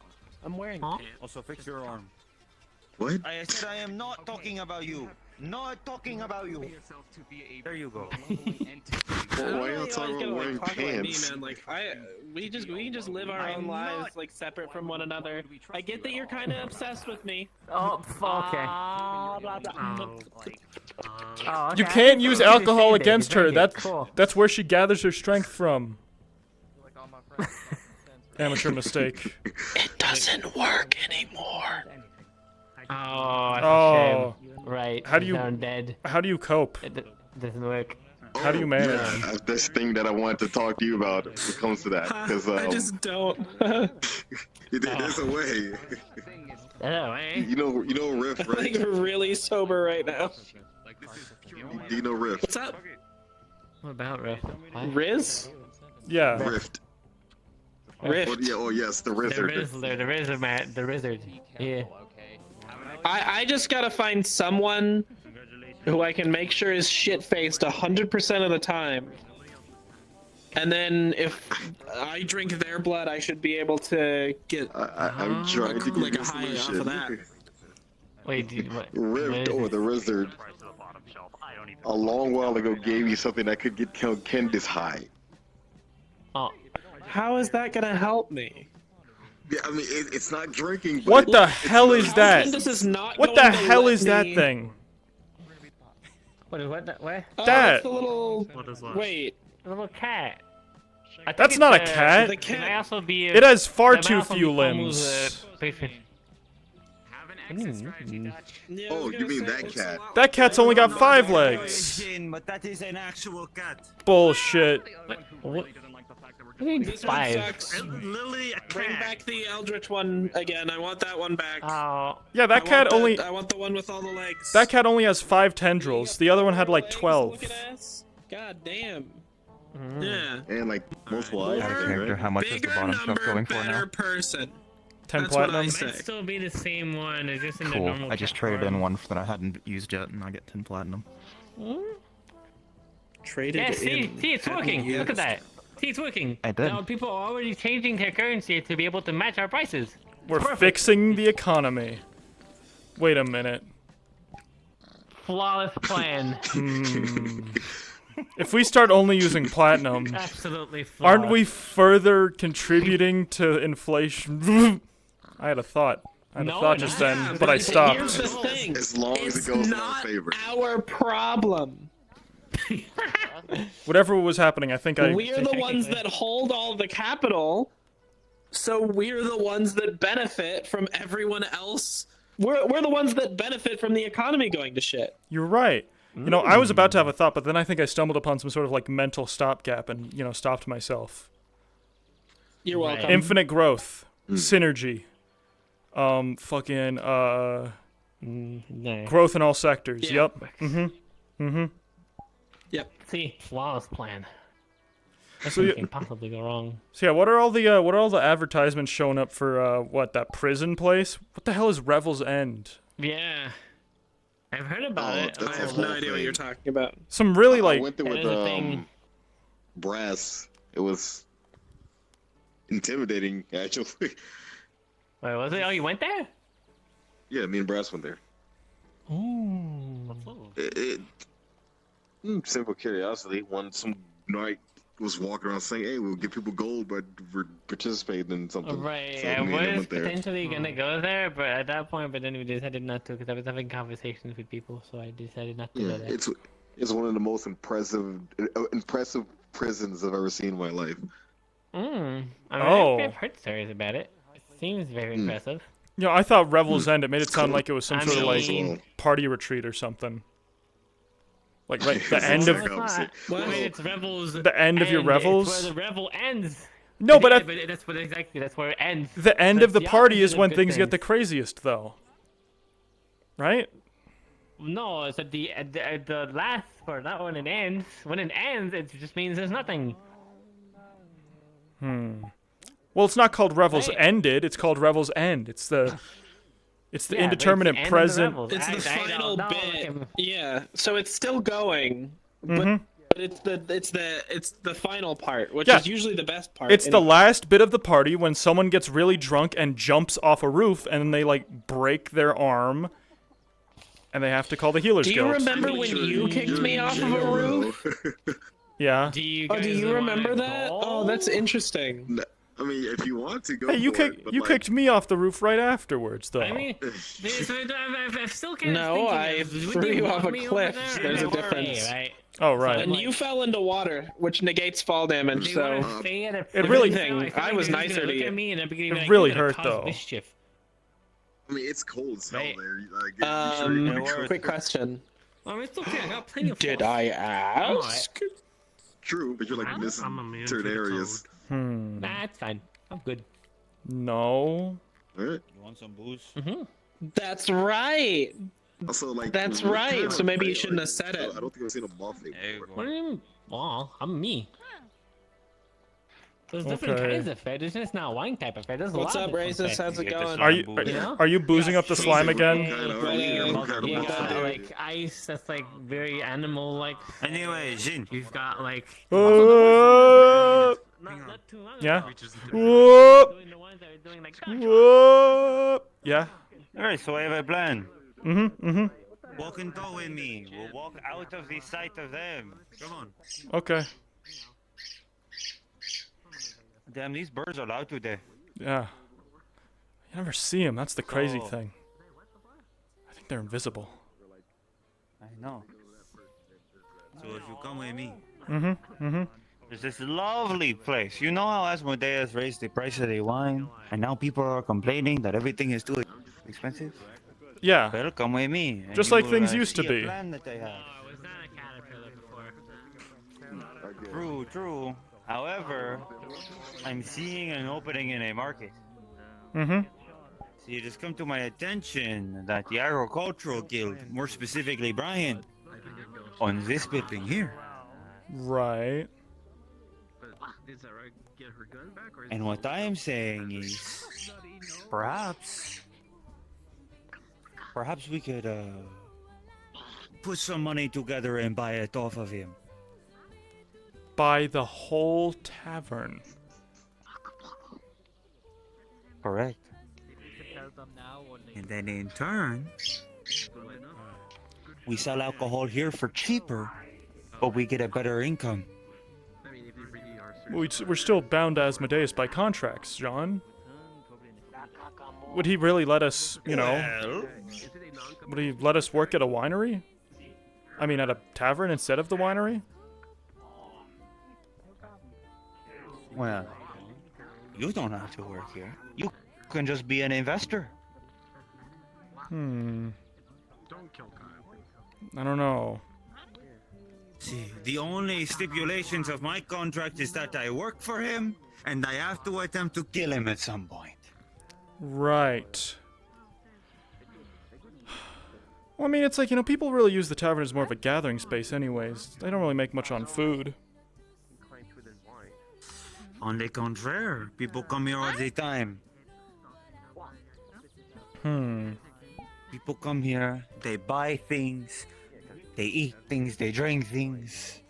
I'm wearing. Also, fix your arm. What? I said I am not talking about you. Not talking about you. There you go. Why y'all talking about wearing pants? Man. Like we can just live our own lives like separate from one another. I get that you're kind of obsessed with me. Oh, okay. You can't use alcohol against her. That's where she gathers her strength from. Amateur mistake. It doesn't work anymore. Oh, that's a shame. Right. How do you dead. How do you cope? It doesn't work. How do you manage? Yeah, that's this thing that I wanted to talk to you about when it comes to that. Because I just don't. There's a way. You know Rift, right? I think we're really sober right now. Do you know Rift? What's up? What about Rift? Riz? Yeah. Rift. Rift. Oh yes, the Wizard. The Wizard, man. The Wizard. Yeah. I just gotta find someone who I can make sure is shit-faced 100% of the time. And then if I drink their blood, I should be able to get I'm trying to like get a high off solution. of that. Wait, dude, what? Rift or the Wizard a long while ago gave me something that could get Candace high. Oh. How is that gonna help me? Yeah, I mean, it's not drinking. But What the hell is that? Candace is not What going the to hell let is that me- thing? What? Where? Oh, That. it's a little... What is that? Wait. A little cat. I think That's it's, not a cat. The It cat. may also be. It has far it may too also few be limbs. Oh, you mean that cat? That cat's only got 5 legs. But that is an actual cat. Bullshit. What? This one 5. sucks. Bring back the Eldritch one again. I want that one back. Oh. Yeah, that cat only. I want the one with all the legs. That cat only has 5 tendrils. The other one had like 12. Look at ass. God damn. Yeah. And like multiple eyes. I think, Character, right? how much is the bottom shelf going for Better now? person. 10 That's what I platinum. say. Might still be the same one. It's just in the Cool. normal. I just cat traded in form. one that I hadn't used yet, and I get 10 platinum. Traded Yeah, see, in. it's working. Look at that. See, it's working. I did. Now people are already changing their currency to be able to match our prices. We're Perfect. fixing the economy. Wait a minute. Flawless plan. If we start only using platinum, Absolutely flawless. aren't we further contributing to inflation? I had a thought. I had a thought just then, but I Here's stopped. the thing. As long as it It's goes in our not favor. our problem. Whatever was happening, I think I. We're the ones that hold all the capital, so we're the ones that benefit from everyone else. We're the ones that benefit from the economy going to shit. You're right. You know, I was about to have a thought, but then I think I stumbled upon some sort of like mental stopgap and, you know, stopped myself. You're welcome. Infinite growth, synergy, fucking No. growth in all sectors. Yeah. Yep. Yep. See, flawless plan. So Nothing can possibly go wrong. So yeah, what are all the advertisements showing up for what, that prison place? What the hell is Revel's End? Yeah. I've heard about it. that's I have no idea what you're talking about. Some really I like went there That with is a thing. Brass. It was intimidating, actually. Wait, was it? Oh, you went there? Yeah, me and Brass went there. Ooh. Simple curiosity. Some night was walking around saying, "Hey, we'll give people gold by participating in something." Right, So I me and him was went there. potentially gonna go there, but at that point, then we decided not to because I was having conversations with people, so I decided not to Yeah, go there. it's one of the most impressive prisons I've ever seen in my life. I've heard stories about it. It seems very impressive. You know, I thought Revel's End. It made it sound like it was some I sort of mean- like party retreat or something. Like right, the end of Well, I mean, it's Revel's. the end of your end. revels. It's where the revel ends. No, but that's what exactly. That's where it ends. the end That's of the the party opposite is of when good things get things. the craziest, though. Right? No, it's at the last part, not when it ends. When it ends, it just means there's nothing. Well, it's not called Revel's Right. Ended. It's called Revel's End. It's the Yeah, but it's indeterminate the end of the present. revels. It's the I final don't know. bit. Yeah, so it's still going, but it's the final part, which Yeah. is usually the best part. It's the last bit of the party when someone gets really drunk and jumps off a roof and then they like break their arm and they have to call the Healers Do you Guild. remember when you kicked me off of a roof? Yeah. Do you remember that? Oh, that's interesting. I mean, if you want to go. Hey, you kicked me off the roof right afterwards, though. I mean, I still can't. No, I threw you off a cliff. There's a difference. Right? Oh, right. And you fell into water, which negates fall damage. So it really. I was nicer to you. It really hurt, though. Mischief. I mean, it's cold as hell there. Quick question. It's okay. I got plenty of. Did I ask? True, but you're like missing certain areas. Nah, it's fine. I'm good. No. You want some booze? That's right. Also, like. That's right. So maybe you shouldn't have said it. I don't think I've seen a moth before. What do you mean? Well, I'm me. There's different kinds of fed. It's just not one type of fed. There's a What's lot up, of different racist? fed. How's it going? Are you boozing up the slime again? You got like ice that's like very animal like. Anyway, Jin. You've got like. Not too long Yeah. ago. Yeah. Alright, so I have a plan. Mm-hmm. Walk in door with me. We'll walk out of the sight of them. Come on. Okay. Damn, these birds are loud today. Yeah. You never see them. That's the crazy thing. I think they're invisible. I know. So if you come with me. Mm-hmm. There's this lovely place. You know how Asmodeus raised the price of the wine? And now people are complaining that everything is too expensive? Yeah. Well, come with me. And Just you like will, things used to see be. A plan that they have. True. However, I'm seeing an opening in a market. Mm-hmm. So it has come to my attention that the Agricultural Guild, more specifically Brian, owns this building here. Right. And what I am saying is, perhaps we could put some money together and buy it off of him. Buy the whole tavern. Correct. And then in turn, we sell alcohol here for cheaper, but we get a better income. We're still bound to Asmodeus by contracts, John. Would he really let us, would he let us work at a winery? I mean, at a tavern instead of the winery? Well, you don't have to work here. You can just be an investor. I don't know. See, the only stipulations of my contract is that I work for him, and I have to attempt to kill him at some point. Right. Well, I mean, it's like, people really use the tavern as more of a gathering space anyways. They don't really make much on food. On the contrary, people come here all the time. People come here, they buy things, they eat things, they drink things.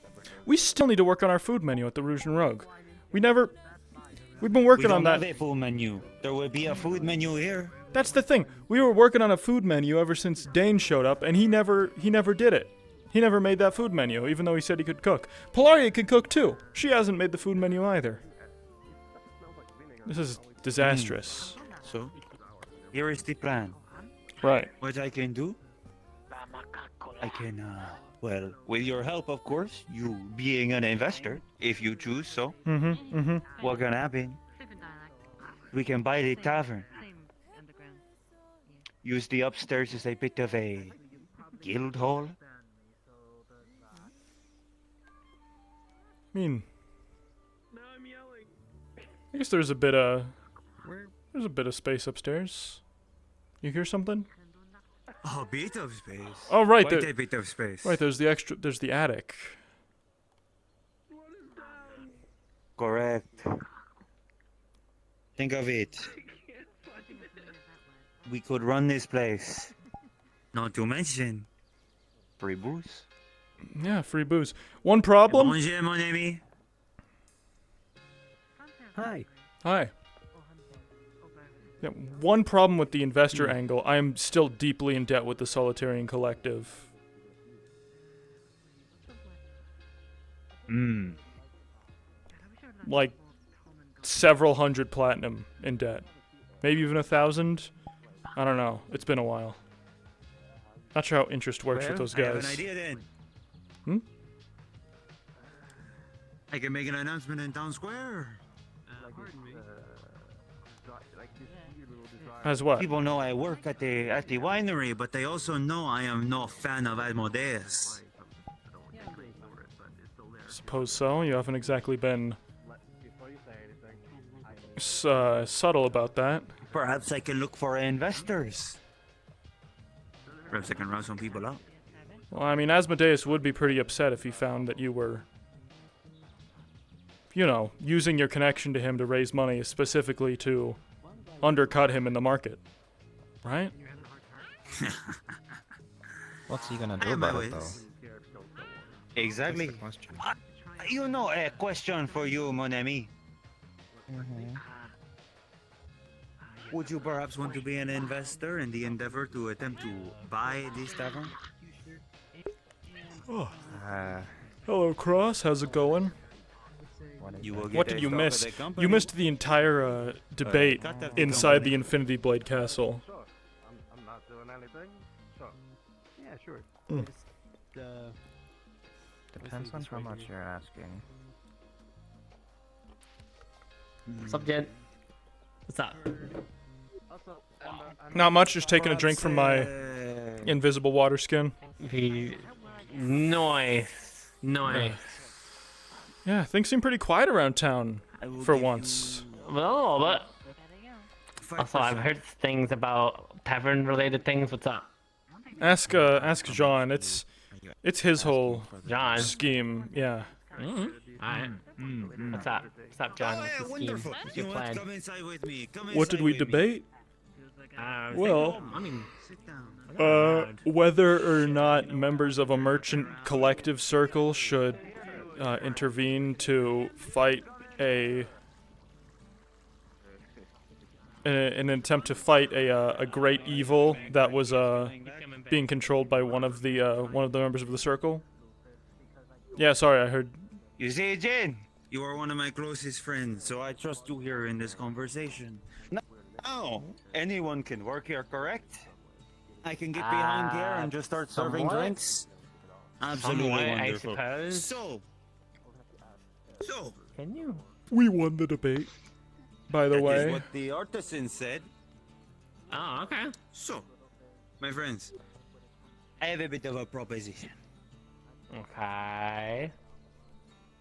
We still need to work on our food menu at the Rouge and Rogue. We've been working on that. We don't have a food menu. There will be a food menu here. That's the thing. We were working on a food menu ever since Dane showed up, and he never did it. He never made that food menu, even though he said he could cook. Polaria could cook too. She hasn't made the food menu either. This is disastrous. So, here is the plan. Right. What I can do, I can, well, with your help, of course, you being an investor, if you choose so. What can happen? We can buy the tavern. Use the upstairs as a bit of a guild hall. I mean, I guess there's a bit of space upstairs. You hear something? A bit of space. Oh, right. Quite a bit of space. Right, there's the attic. Correct. Think of it. We could run this place. Not to mention free booze. Yeah, free booze. One problem. Bonjour, mon ami. Hi. Hi. Yeah, one problem with the investor angle, I am still deeply in debt with the Solitarian Collective. Like, several hundred platinum in debt. Maybe even 1,000? I don't know. It's been a while. Not sure how interest works with those I have guys. an idea then. I can make an announcement in town square. As what? People know I work at the winery, but they also know I am no fan of Asmodeus. Suppose so. You haven't exactly been subtle about that. Perhaps I can look for investors. Perhaps I can round some people up. Well, I mean, Asmodeus would be pretty upset if he found that you were, you know, using your connection to him to raise money specifically to undercut him in the market. Right? What's he gonna do about it, though? Exactly. You know, a question for you, mon ami. Would you perhaps want to be an investor in the endeavor to attempt to buy this tavern? Oh. Hello, Cross. How's it going? What did you miss? You missed the entire debate inside the Infinity Blade Castle. I'm not doing anything. So, yeah, sure. Depends on how much you're asking. What's up, Jen? What's up? Not much, just taking a drink from my invisible water skin. Nice. Yeah, things seem pretty quiet around town for once. Well, but also I've heard things about tavern-related things. What's up? Ask John. It's his whole scheme. Yeah. Alright. What's up? What's up, John? What's the scheme? What's your plan? What did we debate? Well, I mean, whether or not members of a merchant collective circle should intervene to fight an attempt to fight a great evil that was being controlled by one of the members of the circle. Yeah, sorry, I heard. You see, Jin, you are one of my closest friends, so I trust you here in this conversation. Now, anyone can work here, correct? I can get behind here and just start serving drinks. Absolutely wonderful. I suppose. So. Can you? We won the debate, by the way. That is what the artisan said. Oh, okay. So, my friends, I have a bit of a proposition. Okay.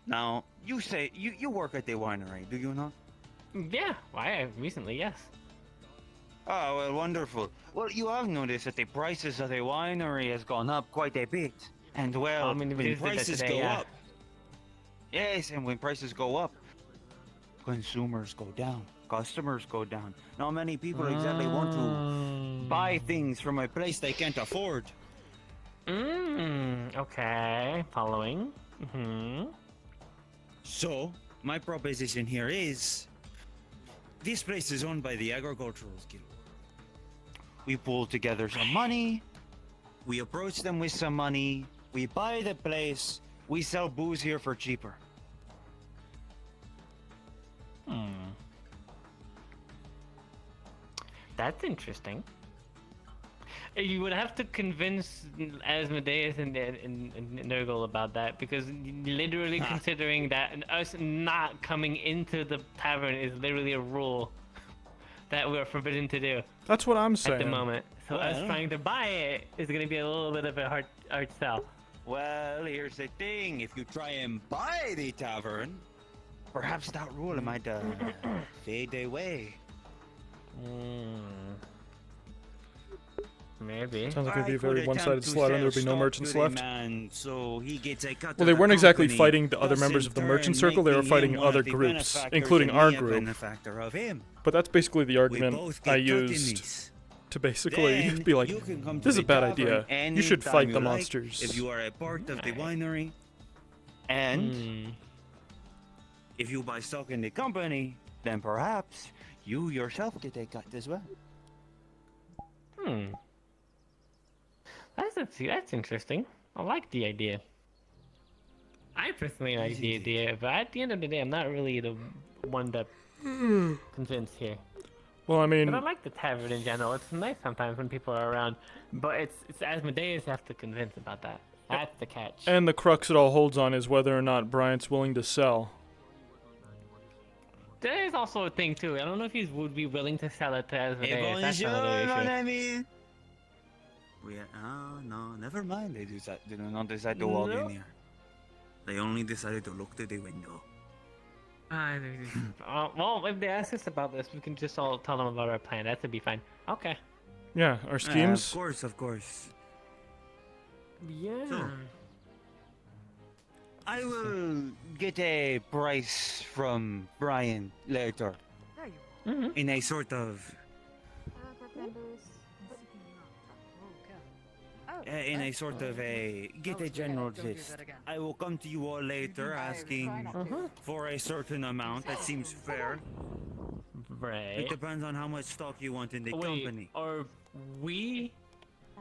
Now, you say you work at the winery, do you not? Yeah, why? Recently, yes. Oh, well, wonderful. Well, you have noticed that the prices of the winery has gone up quite a bit. And, well, when prices go up... Yes, and when prices go up, consumers go down, customers go down. Not many people exactly want to buy things from a place they can't afford. Okay, following. So, my proposition here is, this place is owned by the Agricultural Guild. We pull together some money, we approach them with some money, we buy the place, we sell booze here for cheaper. That's interesting. You would have to convince Asmodeus and Nurgle about that, because literally considering that us not coming into the tavern is literally a rule that we're forbidden to do. That's what I'm saying. At the moment. So us trying to buy it is going to be a little bit of a hard sell. Well, here's the thing. If you try and buy the tavern, perhaps that rule might fade away. Maybe. Sounds like it'd be a very one-sided slaughter and there'd be no merchants left. So he gets a cut Well, they weren't exactly fighting the other members of the merchant circle, they were fighting other groups, including our group. But that's basically the argument I used to basically be like, this is a bad idea. You should fight the monsters. If you are a part of the winery, and if you buy stock in the company, then perhaps you yourself get a cut as well. That's interesting. I like the idea. I personally like the idea, but at the end of the day, I'm not really the one that convinced here. Well, I mean, But I like the tavern in general. It's nice sometimes when people are around, but it's Asmodeus you have to convince about that. That's the catch. and the crux it all holds on is whether or not Bryant's willing to sell. There is also a thing too. I don't know if he would be willing to sell it to Asmodeus. That's bonjour, another mon issue. ami. No, never mind. They did not decide to walk in here. They only decided to look through the window. Well, if they ask us about this, we can just all tell them about our plan. That would be fine. Okay. Yeah, our schemes. Of course. Yeah. So, I will get a price from Brian later. In a sort of... in a sort of a get a general gist. I will come to you all later asking for a certain amount that seems fair. Right. It depends on how much stock you want in the company. Are we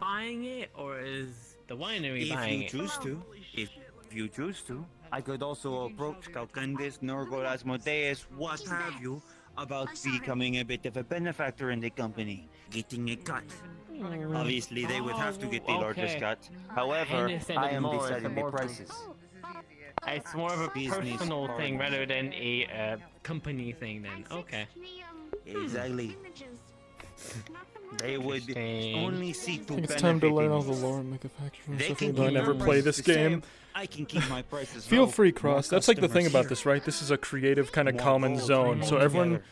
buying it, or is the winery buying it? If you choose to, I could also approach Calcandis, Norgol, Asmodeus, what have you, about becoming a bit of a benefactor in the company, getting a cut. Obviously, they would have to get the largest cut. However, I am deciding the prices. It's more of a personal thing rather than a company thing then. Okay. Exactly. They would only seek to I think benefit. it's time to learn all the in- lore and manufacturing They stuff. can Though I keep never their play prices this the same. game. I can keep my prices Feel low. free, More Cross. That's like the thing customers about this, right? This is a creative kind of More common gold zone. bring So them everyone together.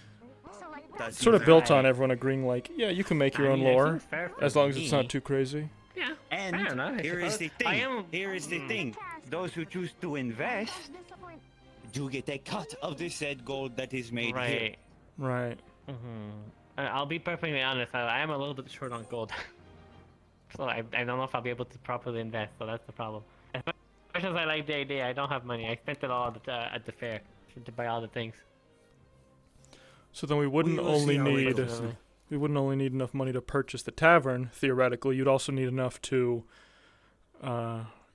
That's sort of built on right. everyone agreeing like, yeah, you can make your I own mean, it lore, seems fair for as long as it's me. not too crazy. Yeah. And fair enough, I here is the suppose. thing. Here is the thing. Those who choose to invest do get a cut of the said gold that is made here. Right. I'll be perfectly honest. I am a little bit short on gold, so I don't know if I'll be able to properly invest. So that's the problem. As much as I like the idea, I don't have money. I spent it all at the fair to buy all the things. So then we wouldn't will see only how it need goes. we wouldn't only need enough money to purchase the tavern. Theoretically, you'd also need enough to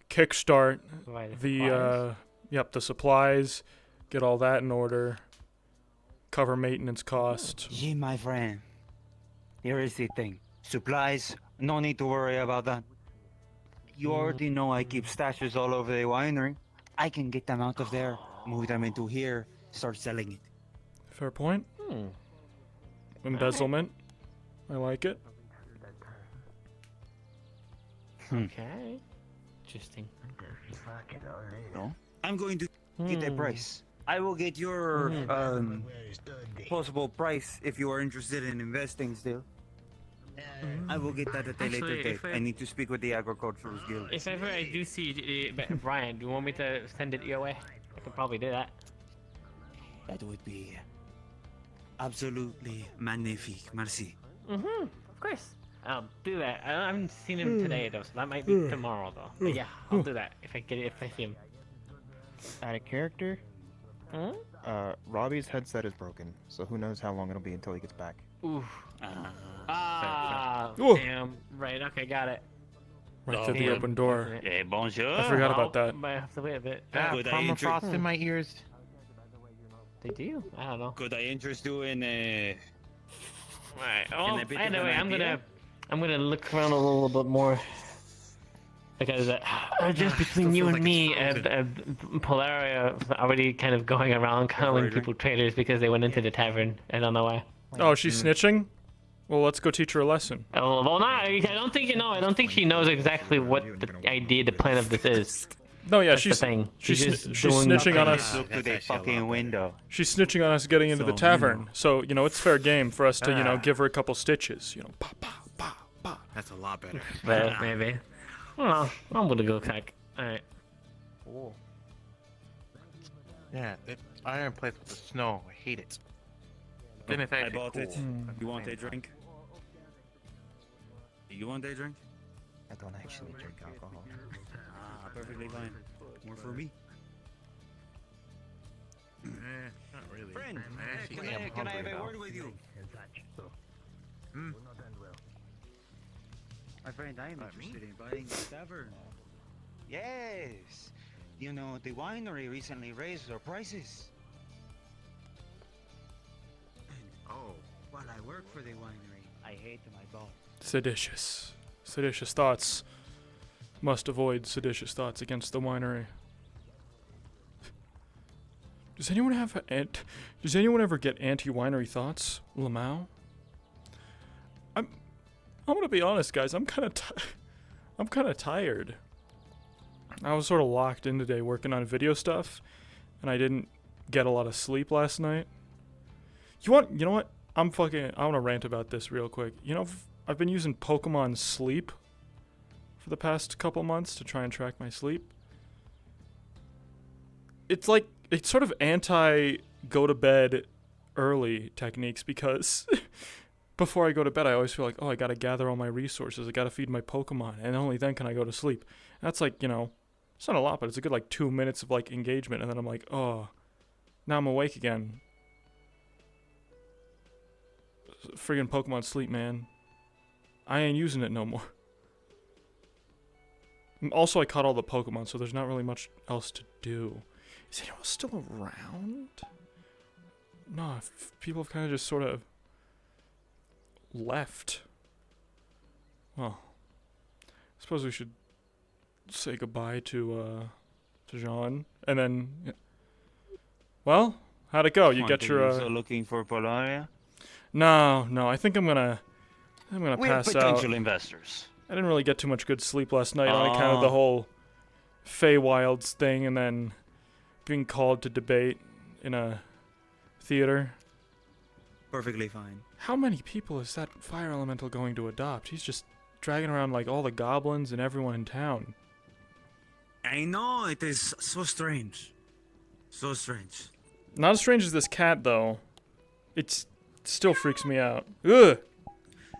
kickstart Buy the the the supplies, get all that in order, cover maintenance costs. Yeah, my friend. Here is the thing. Supplies, no need to worry about that. You already know I keep stashes all over the winery. I can get them out of there, move them into here, start selling it. Fair point. Embezzlement. I like it. Okay. Interesting. No? I'm going to get a price. I will get your possible price if you are interested in investing still. I will get that at a Actually, later date. if I need to speak with the Agricultural Guild. If ever I do see Brian, do you want me to send it your way? I could probably do that. That would be absolutely magnifique. Merci. Of course. I'll do that. I haven't seen him today though, so that might be tomorrow though. But yeah, I'll do that if I see him. Out of character, Robbie's headset is broken, so who knows how long it'll be until he gets back. Oof. Ooh. Damn. Right. Okay, got it. Right through the open door. Hey, bonjour. I forgot about that. Might have to wait a bit. Could I Permafrost in my ears. They do? I don't know. Could I interest you in a... Right. in Oh, a bit of anyway, an idea? I'm gonna look around a little bit more. Because just between you and me, Polaria was already kind of going around calling people traitors because they went into the tavern. I don't know why. Oh, she's snitching? Well, let's go teach her a lesson. Oh, well, I don't think I don't think she knows exactly what the idea, the plan of this is. No, yeah, That's she's the thing. she's just snitching doing on nothing. us. Look to the fucking window. She's snitching on us getting into the So, tavern. So, it's fair game for us to, give her a couple stitches. Pa, pa, pa, pa. That's a lot better. Well, maybe. Well, I'm gonna go check. Alright. Cool. Yeah, iron place with the snow. I hate it. Then it's I actually bought it. cool. You want a drink? You want a drink? I don't actually drink alcohol. Ah, perfectly fine. More for me. not really. Friend, Actually, can I have a word with you? My friend, I am interested in buying a tavern. Yes. You know, the winery recently raised their prices. Oh, while I work for the winery, I hate my boss. Seditious. Seditious thoughts. Must avoid seditious thoughts against the winery. Does anyone have does anyone ever get anti-winery thoughts, Lamau? I'm gonna be honest, guys. I'm kind of tired. I was sort of locked in today working on video stuff, and I didn't get a lot of sleep last night. You know what? I want to rant about this real quick. You know, I've been using Pokemon Sleep for the past couple months to try and track my sleep. It's sort of anti go to bed early techniques, because before I go to bed I always feel like, oh, I gotta gather all my resources, I gotta feed my Pokemon, and only then can I go to sleep. And that's like, you know, it's not a lot, but it's a good like 2 minutes of like engagement, and then I'm like, oh, now I'm awake again. Friggin' Pokemon Sleep, man. I ain't using it no more. Also, I caught all the Pokemon, so there's not really much else to do. Is anyone still around? No, people have kind of just sort of left. Well, I suppose we should say goodbye to Jean, and then. Well, how'd it go? You get your. Also looking for Polaria? No, I think I'm gonna pass out. Potential investors. I didn't really get too much good sleep last night on account of the whole Feywilds thing, and then being called to debate in a theater. Perfectly fine. How many people is that fire elemental going to adopt? He's just dragging around like all the goblins and everyone in town. I know, it is so strange. So strange. Not as strange as this cat, though. It still freaks me out. Ugh!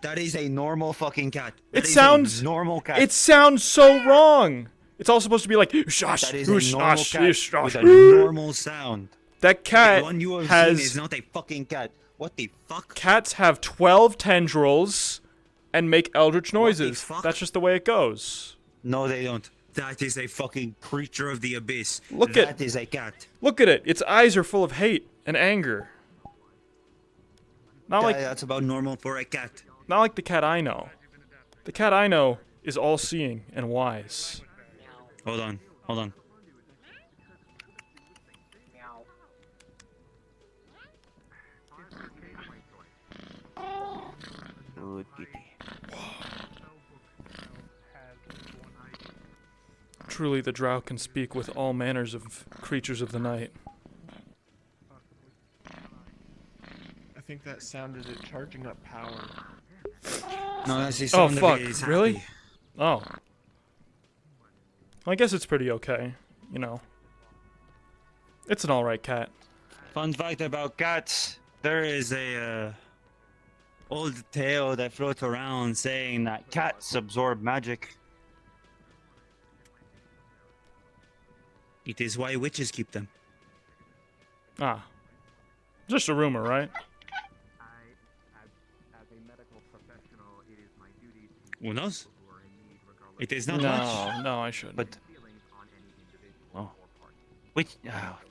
That is a normal fucking cat. It sounds a normal cat. It sounds so wrong. It's all supposed to be like shush, that is a normal cat with a shush. normal sound. That cat the one you have has seen is not a fucking cat. What the fuck? Cats have 12 tendrils and make eldritch noises. fuck? That's just the way it goes. No, they don't. That is a fucking creature of the abyss. That That is a cat. Look at it. Its eyes are full of hate and anger. That's about normal for a cat. Not like the cat I know. The cat I know is all-seeing and wise. Hold on. Good kitty. Truly the drow can speak with all manners of creatures of the night. I think that sound is it charging up power. No, that's the Oh sound fuck, of it is really? happy. Oh. Well, I guess it's pretty okay, you know. It's an alright cat. Fun fact about cats, there is a old tale that floats around saying that cats absorb magic. It is why witches keep them. Ah. Just a rumor, right? Who knows? It is not No, much. no, I shouldn't. But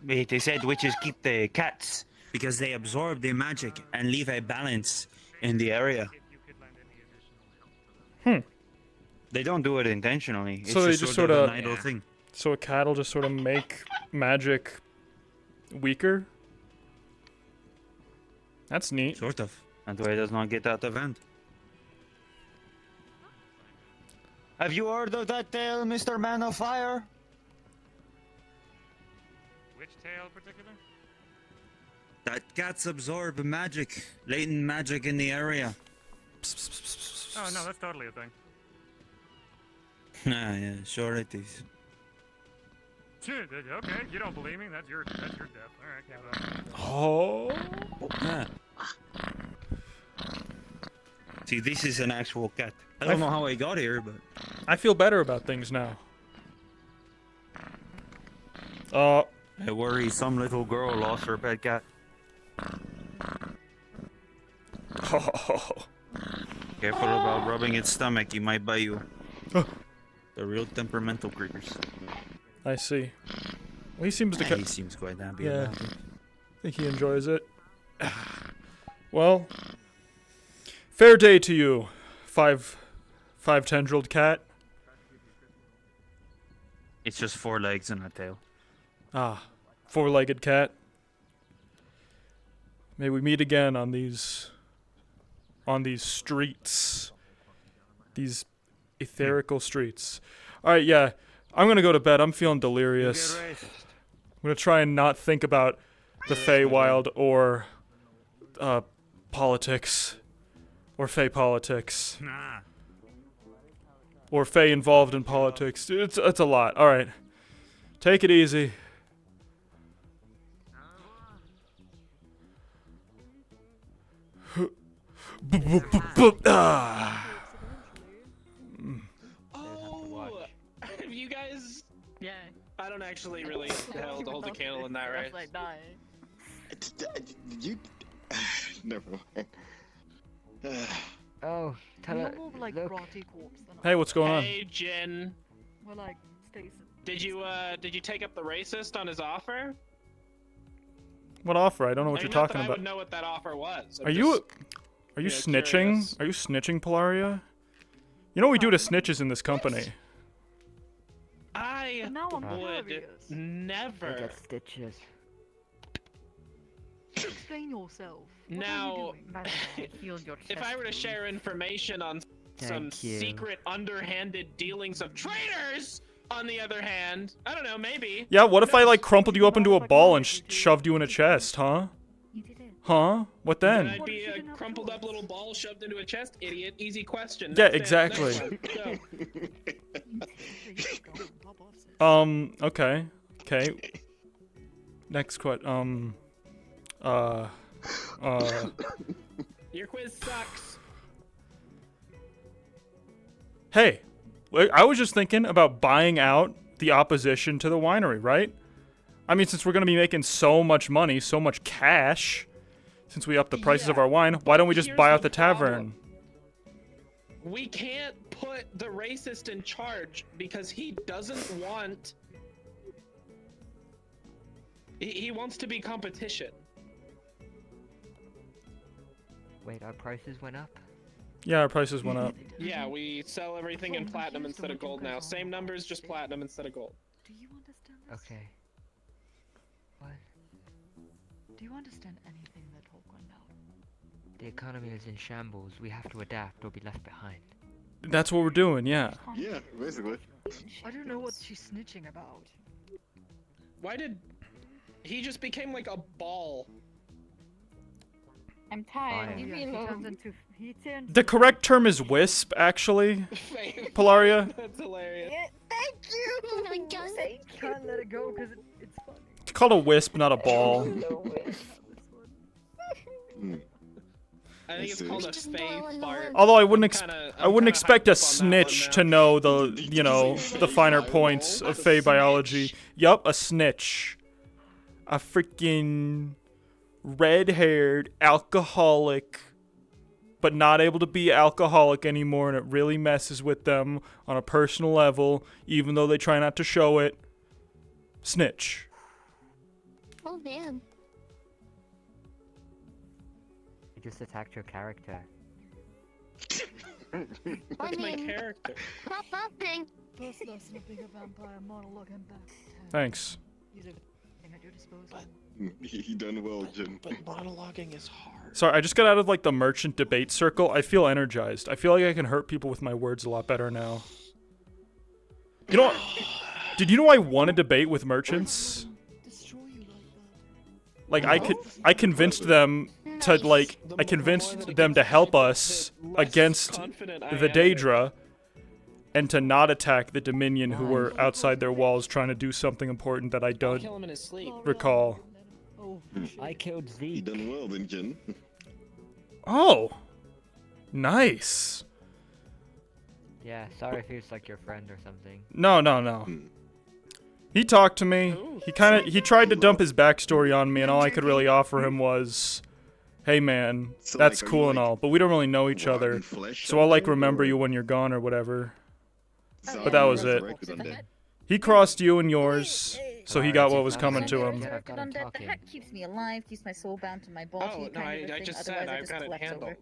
they said witches keep the cats because they absorb the magic and leave a balance in the area. They don't do it intentionally. It's So they just sort of an idle thing. So a cat will just sort of make magic weaker? That's neat. Sort of. And why it does not get out of hand. Have you heard of that tale, Mr. Man of Fire? Which tale in particular? That cats absorb magic, latent magic in the area. Oh no, that's totally a thing. Ah, yeah, sure it is. Okay, you don't believe me? That's your death. Alright, Oh. Yeah. See, this is an actual cat. I don't know how I got here, but I feel better about things now. I worry some little girl lost her pet cat. Careful about rubbing its stomach, he might bite you. They're real temperamental creatures. I see. Well, he seems to. He seems quite happy Yeah, about it. I think he enjoys it. Well, fair day to you, five tendrilled cat. It's just 4 legs and a tail. Ah, 4-legged cat. May we meet again on these streets, these etherical streets. All right, yeah, I'm gonna go to bed. I'm feeling delirious. I'm gonna try and not think about the Feywild or politics, or Fey politics, or Fey involved in politics. It's a lot. All right, take it easy. Oh, have you guys? Yeah. I don't actually really hold a candle in that, right? You. Never mind. Oh, tell her. Look. Hey, what's going on? Hey, Jen. We're like, Stacy. Did you take up the racist on his offer? What offer? I don't know what you're talking I about. would know what that offer was. Are you snitching? Curious. Are you snitching, Polaria? You know what we do to snitches in this company. I would never. Get stitches. Explain yourself. Now, if I were to share information on some secret underhanded dealings of traitors, on the other hand, I don't know, maybe. Yeah, what if I like crumpled you up into a ball and shoved you in a chest, huh? Huh? What then? Then I'd be a crumpled up little ball shoved into a chest, idiot. Easy question. Yeah, Next exactly. Go. Okay. Okay. Next question. Your quiz sucks. Hey, I was just thinking about buying out the opposition to the winery, right? I mean, since we're gonna be making so much money, so much cash, since we upped the prices of our wine, why don't we just buy out the tavern? We can't put the racist in charge because he doesn't want. He wants to be competition. Wait, our prices went up? Yeah, our prices went up. Yeah, we sell everything in platinum instead of gold now. Same numbers, just platinum instead of gold. Do you understand this? Okay. What? Do you understand anything that talk right now? The economy is in shambles. We have to adapt or be left behind. That's what we're doing, yeah. Yeah, basically. I don't know what she's snitching about. Why did he just became like a ball? I'm tired. Leave me alone. He turns The correct term is wisp, actually. Polaria. That's hilarious. Thank you! Oh my god. Can't let it go because it's funny. It's called a wisp, not a ball. I think it's called a fey fart. Although I wouldn't expect a snitch to know the finer points of fey biology. Yup, a snitch. A freaking red-haired alcoholic, but not able to be alcoholic anymore, and it really messes with them on a personal level, even though they try not to show it. Snitch. Oh man. You just attacked your character. What's my character? Stop laughing. First lesson of being a vampire monologue and back. Thanks. Use everything at your disposal. He done well, Jin. But monologuing is hard. Sorry, I just got out of like the merchant debate circle. I feel energized. I feel like I can hurt people with my words a lot better now. You know what? Did you know I won a debate with merchants? Like I convinced them to to help us against the Daedra and to not attack the Dominion who were outside their walls trying to do something important that I don't Kill him in his sleep. recall. I killed Zeke. He done well then, Jin. Oh, nice. Yeah, sorry if he was like your friend or something. No. He talked to me. He tried to dump his backstory on me, and all I could really offer him was, "Hey man, So, that's like, are cool you, and like, all, but we don't really know each other. rotten flesh So I'll like undead, remember or- you when you're gone or whatever." Zombie But that was it. resurrected undead. He crossed you and yours, so he got what was coming to him. Resurrected undead, the heck keeps me alive, keeps my soul bound to my body. Oh, no, kind of a I thing. just Otherwise, said I I've just got it collapse over. handled.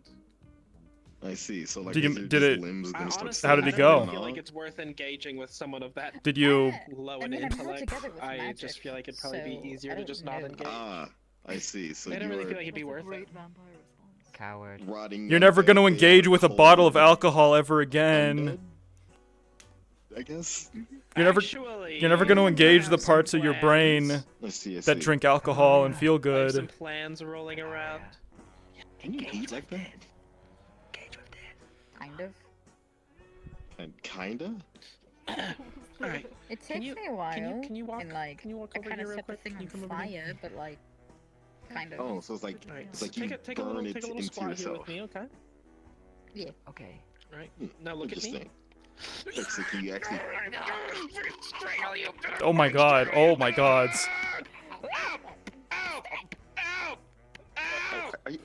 I see. So like, Did you- is it did just it- limbs gonna start Honestly, How did he I go? don't feel like it's worth engaging with someone of that Did you? low I in mean, I'm held intellect. together with I magic, just feel like it'd probably so be easier I to don't just not know. engage. Ah, I see. So I don't you really are feel like it'd be worth it. Coward. rotting. You're never undead, gonna they engage are with a cold bottle of undead, alcohol ever again. I guess. You're never gonna engage the parts of your brain I see. that drink alcohol and feel I have some good. plans rolling around. Can you eat like that? Kind of. And kinda. Alright. It takes me a while. Can you walk? And like, Can you walk I over kind here of real set the quick? thing Can you on come over here? fire, but like, kind of. Oh, so it's like So you take a burn little it into squat here yourself. with me, okay? Yeah. Okay. Right. Now look at me. Interesting. Looks like you actually. Oh my god. Oh my gods.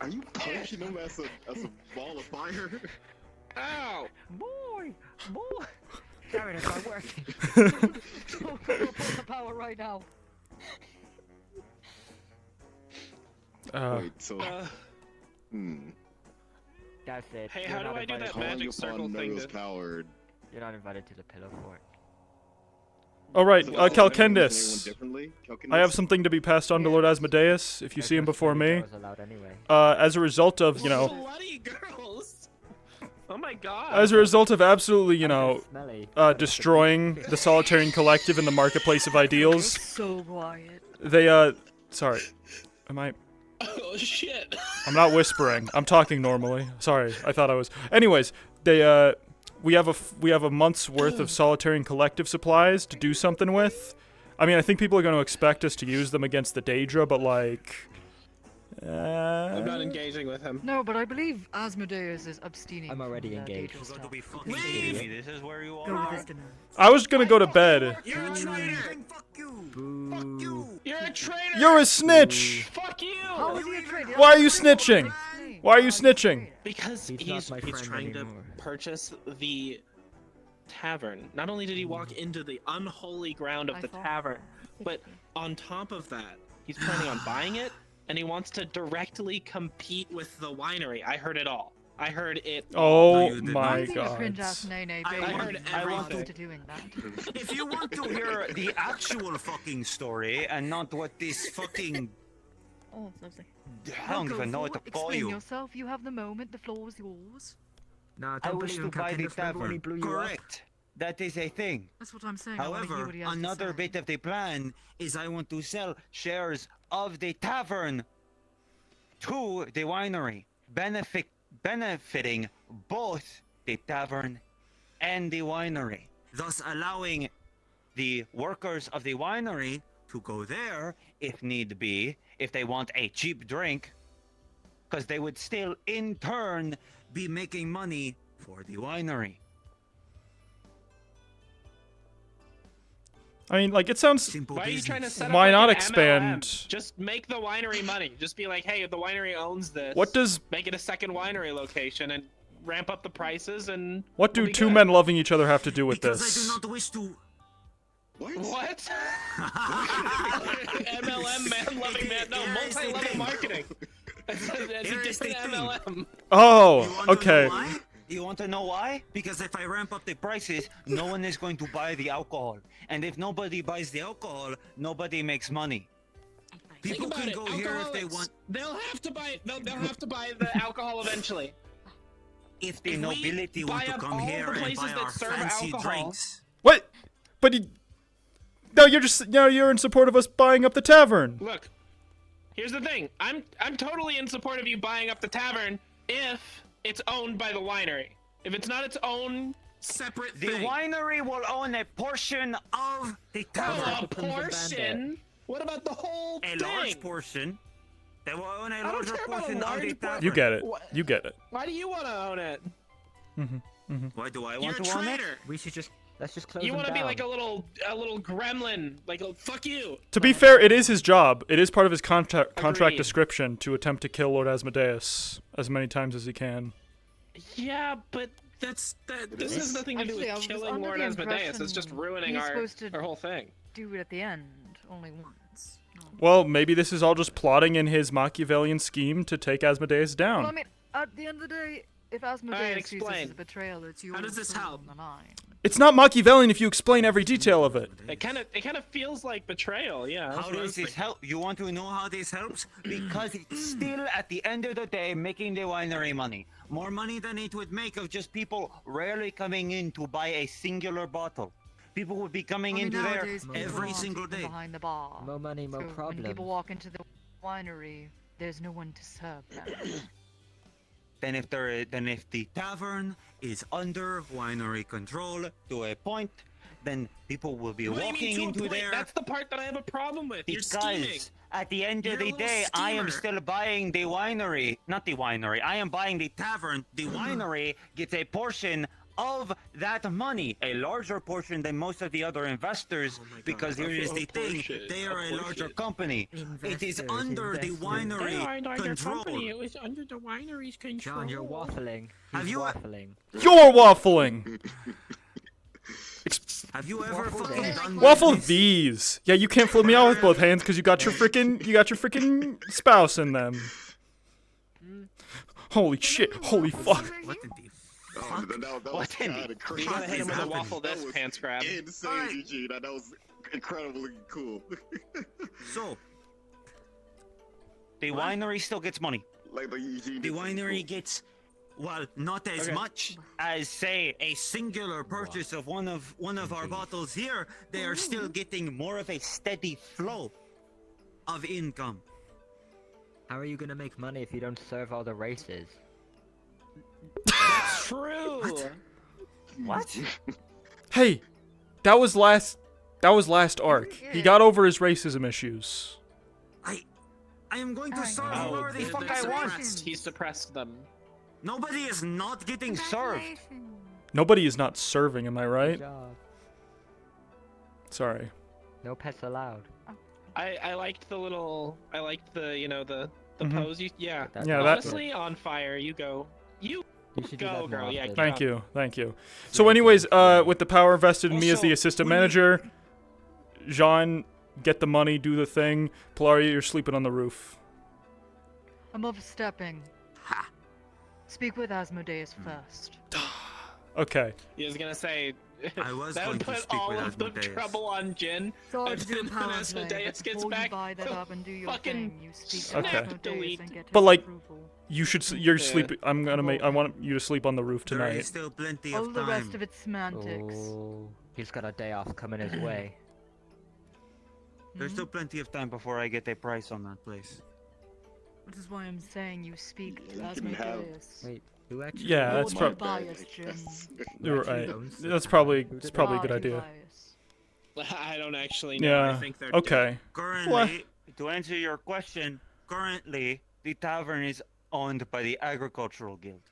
Are you punching him as a ball of fire? Ow! Boy! Darren, it's not working. We'll put the power right now. Wait, so. That's it. Hey, You're how do not I do invited that to- magic circle thing? Coward. You're not invited to the pillow fort. Alright, So, Calcendus. differently? I have something to be passed on to Lord Asmodeus, if you see him before me. Was allowed anyway. As a result of, you know, Bloody girls! Oh my god! as a result of absolutely, you know, destroying the Solitarian Collective in the marketplace of ideals. So quiet. They, sorry. Am I... Oh shit! I'm not whispering. I'm talking normally. Sorry, I thought I was. Anyways, they, we have a month's worth of Solitarian Collective supplies to do something with. I mean, I think people are going to expect us to use them against the Daedra, but like... I'm not engaging with him. No, but I believe Asmodeus is abstaining. I'm already from the engaged. Daedra stuff. This is where you Go with are. this demand. I was gonna go to bed. You're a traitor! Fuck you! You're a traitor! You're a snitch! Fuck you! How is he a traitor? Why are you snitching? Why are you snitching? Because he's trying to purchase the tavern. Not only did he walk into the unholy ground of the tavern, but on top of that, he's planning on buying it, and he wants to directly compete with the winery. I heard it all. I heard it. Oh I my think a cringe god. ass nay I heard want to doing that. If you want to hear the actual fucking story and not what this fucking Oh, lovely. I don't even know what to call Explain you. yourself. You have the moment. The floor is yours. Nah, I don't wish believe to him, buy the Calcendus. Remember when he tavern. blew you up? Correct. That is a thing. That's what I'm saying. I wanna hear However, what he has to another say. bit of the plan is I want to sell shares of the tavern to the winery, benefiting both the tavern and the winery, thus allowing the workers of the winery to go there if need be, if they want a cheap drink, because they would still in turn be making money for the winery. I mean, like, it sounds... Why are you trying to set up Why like not an expand... MLM? Just make the winery money. Just be like, hey, the winery owns this. What does... Make it a second winery location and ramp up the prices and... What do we'll be two good. men loving each other have to do with Because I this? do not wish to. What? MLM, man, loving man. No, multi-level marketing. It's a different MLM. Oh, okay. You want to know why? Because if I ramp up the prices, no one is going to buy the alcohol. And if nobody buys the alcohol, nobody makes money. People Think can about go it. here if they Alcoholics, want. They'll have to buy. They'll have to buy the alcohol eventually. If the If we nobility want buy to up come all here the and places buy that our serve fancy alcohol- drinks. What? But you... No, you're just... No, you're in support of us buying up the tavern. Look, here's the thing. I'm totally in support of you buying up the tavern if it's owned by the winery. If it's not its own separate The thing. winery will own a portion of the tavern. Oh, a portion? What about the whole A thing? large portion. They will own a I don't larger care about a portion of large the portion. tavern. You get it. You get it. Why do you want to own it? Why do I You're want a to own it? traitor. We should just Let's just close You them want to be down. like a little gremlin, like fuck you. To be fair, it is his job. It is part of his contract Agreed. description to attempt to kill Lord Asmodeus as many times as he can. Yeah, but this has nothing to do Actually, I with was killing under Lord the Asmodeus. It's just impression ruining he's our supposed to whole thing. Do it at the end, only once. Well, maybe this is all just plotting in his Machiavellian scheme to take Asmodeus down. Well, I mean, at the end of the day, if Asmodeus sees this explain. as a betrayal, it's yours. How does this help? On the line. It's not Machiavellian if you explain every detail of it. It kind of feels like betrayal. Yeah. that's How what I does was this thinking. help? You want to know how this helps? Because it's still, at the end of the day, making the winery money. More money than it would make of just people rarely coming in to buy a singular bottle. People would be coming into there nowadays, people every aren't single even day. behind the bar. More money, more So when problems. people walk into the winery, there's no one to serve them. Then if the tavern is under winery control to a point, then people will be What do you mean walking to a into point? there. That's the part that I have a problem with. You're scheming. Because at the end You're of a the little day, I am schemer. still buying the winery. Not the winery. I am buying the tavern. The winery gets a portion of that money, a larger portion than most of the other investors, because here is the thing, they are a larger company. It is under the winery control. It was under the winery's control. John, you're waffling. Have He's you- waffling. You're waffling! Have you ever fucking done Waffle business? these! Yeah, you can't flip me out with both hands because you got your freaking spouse in them. Holy shit, holy fuck. What in the Oh, that was What in kind the of crazy. You gotta hit him with a happening? waffle this pants grab. Insane, Alright. Eugene. That was incredibly cool. So, the winery still gets money. like Eugene. The did something winery cool. gets, well, not as Okay. much as, say, a singular purchase of one of our bottles here. They are still getting more of a steady flow of income. How are you gonna make money if you don't serve all the races? That's true. What? Hey, that was last arc. He got over his racism issues. I am going to serve Oh, whoever the they're fuck I want. suppressed. He suppressed them. Nobody is not getting served. Nobody is not serving, am I right? Good job. Sorry. No pets allowed. I liked the little. I liked the the Mhm. pose. Yeah. That's Yeah, that- Honestly, on fire. You go. You should do that go, more girl. Yeah. often. Thank you, thank you. So anyways, with the power vested in me as the Also, assistant when you- manager, Jean, get the money, do the thing. Pilaria, you're sleeping on the roof. I'm overstepping. Speak with Asmodeus first. Okay. He was gonna say. I was that going would to put speak all with of the Asmodeus. trouble on Jin. Sorry and to do then power when play, Asmodeus but gets before back, you buy that he'll up and do your fucking thing, you speak to Okay. Asmodeus delete. and get But his like, approval. you should. You're Yeah. sleeping. I want you to sleep on the roof There is tonight. still plenty All of the time. rest of it's semantics. Oh, he's got a day off coming his way. There's still plenty of time before I get a price on that place. Which is why I'm saying you speak to You can have- Asmodeus. Wait, who actually? Yeah, You're that's too probably. biased, Jim. You're actually right. owns the That's town? probably. Who It's did probably a Far good too idea. biased. I don't actually know. Yeah. I think they're Okay. Currently, to answer your question, currently the tavern is owned by the Agricultural Guild.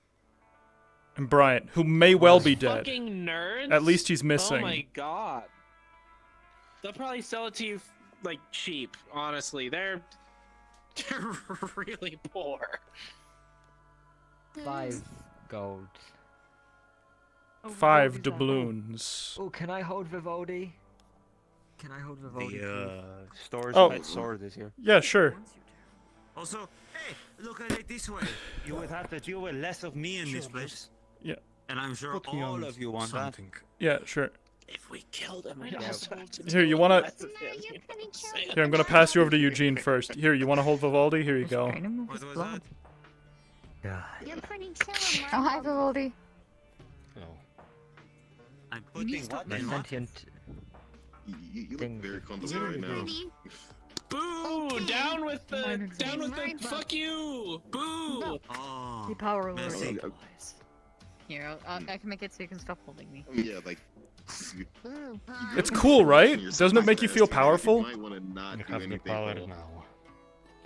And Bryant, who may well be Those dead. Fucking nerds. At least he's Oh missing. my god. They'll probably sell it to you like cheap. Honestly, they're really poor. 5 golds. Oh, 5 Vivaldi's at home. doubloons. Oh, can I hold Vivaldi? Can I hold Vivaldi? The store's Oh. pet sword is here. Yeah, sure. Also, hey, look at it this way. You would have to deal with less of me in this place. Yeah. And I'm sure all of you want that. Yeah, sure. If we killed him, we'd Yeah. also have to Here, you deal wanna- with the rest of him, you know what I'm saying? Here, I'm gonna pass you over to Eugene first. Here, you want to hold Vivaldi? Here you go. What was that? You're pretty chill, Oh, hi, Vivaldi. I'm putting what My in what? sentient You look thing. very comfortable right now. Boo! Okay. Down with the Mine the fuck you! Boo! Oh, The power Messi. lord. Here, I can make it so you can stop holding me. Yeah, like. It's cool, right? Doesn't it make you feel powerful? You might want to not do anything. now.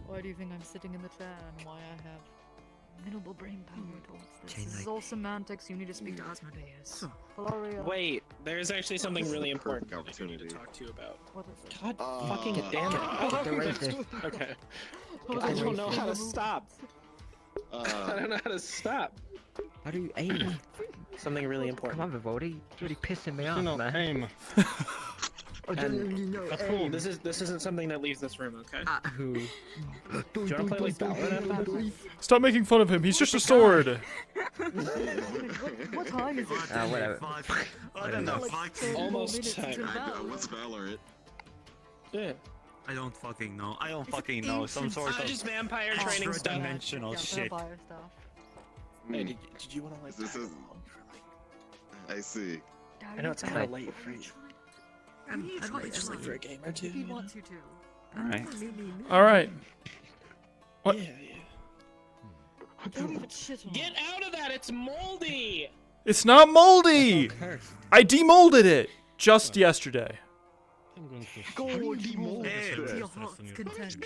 Why do you think I'm sitting in the chair and why I have minimal brain power towards this? This is all semantics. You need to speak to Asmodeus. Pilaria. Wait, There's actually something really important that I need to talk to you about. God fucking damn it. Okay. I don't know how to stop. I don't know how to stop. How do you aim? Something really important. Come on, VoDs. You're really pissing me off, man. Aim. That's cool. This isn't something that leaves this room, okay? Who? Do you want to play like Valorant? Stop making fun of him. He's just a sword. What time is it? Whatever. I don't know. Almost time. What's Valorant? Yeah. I don't fucking know. I don't fucking know. Some sort of just vampire training stuff. dimensional shit. Hey, did you want to like? This is. I see. I know it's kind of late for you. I'd like just like for a game or two. He wants you to. Alright. All right. What? Yeah. Get out of that! It's moldy. It's not moldy. I demolded it just yesterday. Go demold to your heart's content.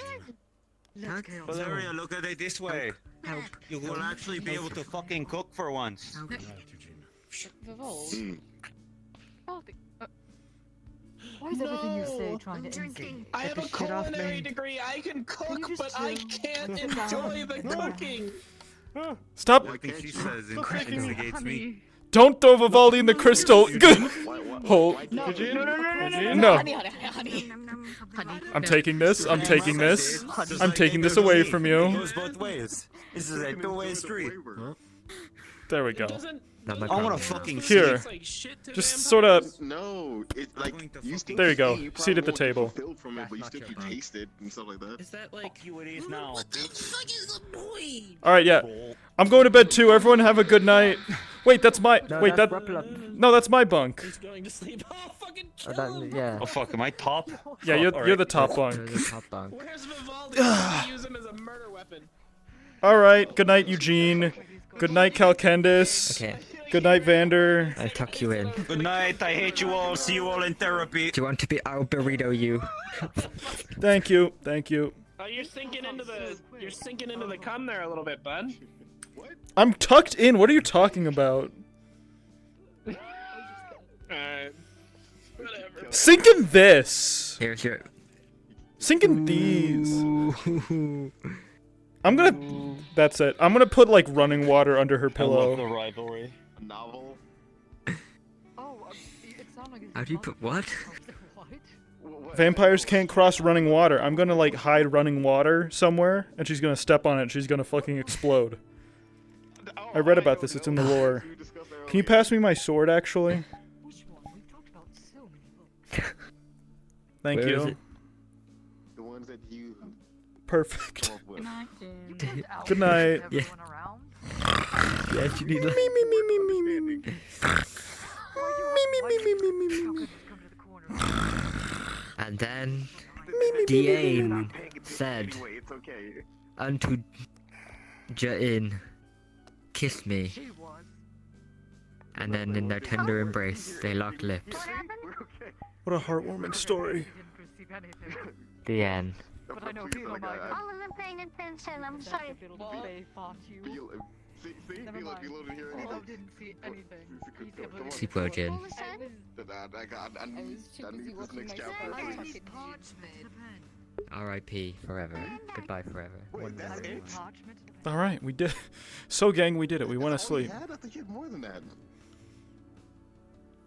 Let's chaos. Valeria, look at it this way. Help. You will actually be able to fucking cook for once. Why is everything you say trying to insult? I have a culinary degree. I can cook, but I can't enjoy the cooking. Stop. Everything she says instigates me. Don't throw Vivaldi in the crystal. Hold. No. Honey. I'm taking this. I'm taking this. I'm taking this away from It you. goes both ways. This is a two-way street. There we go. I want to fucking Here. Just sort of. No, it's like you still There you go. you Seat at the probably table. won't get fulfilled from it, but you still can taste it and stuff like that. Is that like you it is now? What the fuck is the point? All right, yeah. I'm going to bed too. Everyone have a good night. Wait, that's my. Wait, that. No, that's my bunk. He's going to sleep. Oh, fucking kill him. Yeah. Oh fuck, am I top? Yeah, you're the top bunk. Where's Vivaldi? I use him as a murder weapon. All right. Good night, Eugene. Good night, Calcendis. Okay. Good night, Vander. I tuck you in. Good night. I hate you all. See you all in therapy. Do you want to be? I'll burrito you. Thank you. Thank you. Oh, you're sinking into the cum there a little bit, bud. I'm tucked in. What are you talking about? Alright. Whatever. Sink in this. Here's your. Sink in these. I'm gonna. That's it. I'm gonna put like running water under her I love the pillow. rivalry. A novel. How do you put what? Vampires can't cross running water. I'm gonna like hide running water somewhere, and she's gonna step on it. And she's gonna fucking explode. I read about this. It's in the lore. Can you pass me my sword, actually? Thank Where is you. it? The ones that you. Perfect. Good night. Good night. Yeah. Yeah, you need. And then Diane said unto Jain, kiss me. And then in their tender embrace, they locked lips. What a heartwarming story. The end. But I know people might have. I wasn't paying attention, I'm sorry. They fought you. Never mind. Philo didn't see anything. Sleep well, Jin. I need this next chapter. R.I.P. forever. Goodbye forever. All right, we did. So, gang, we did it. We went to sleep. I thought you had more than that.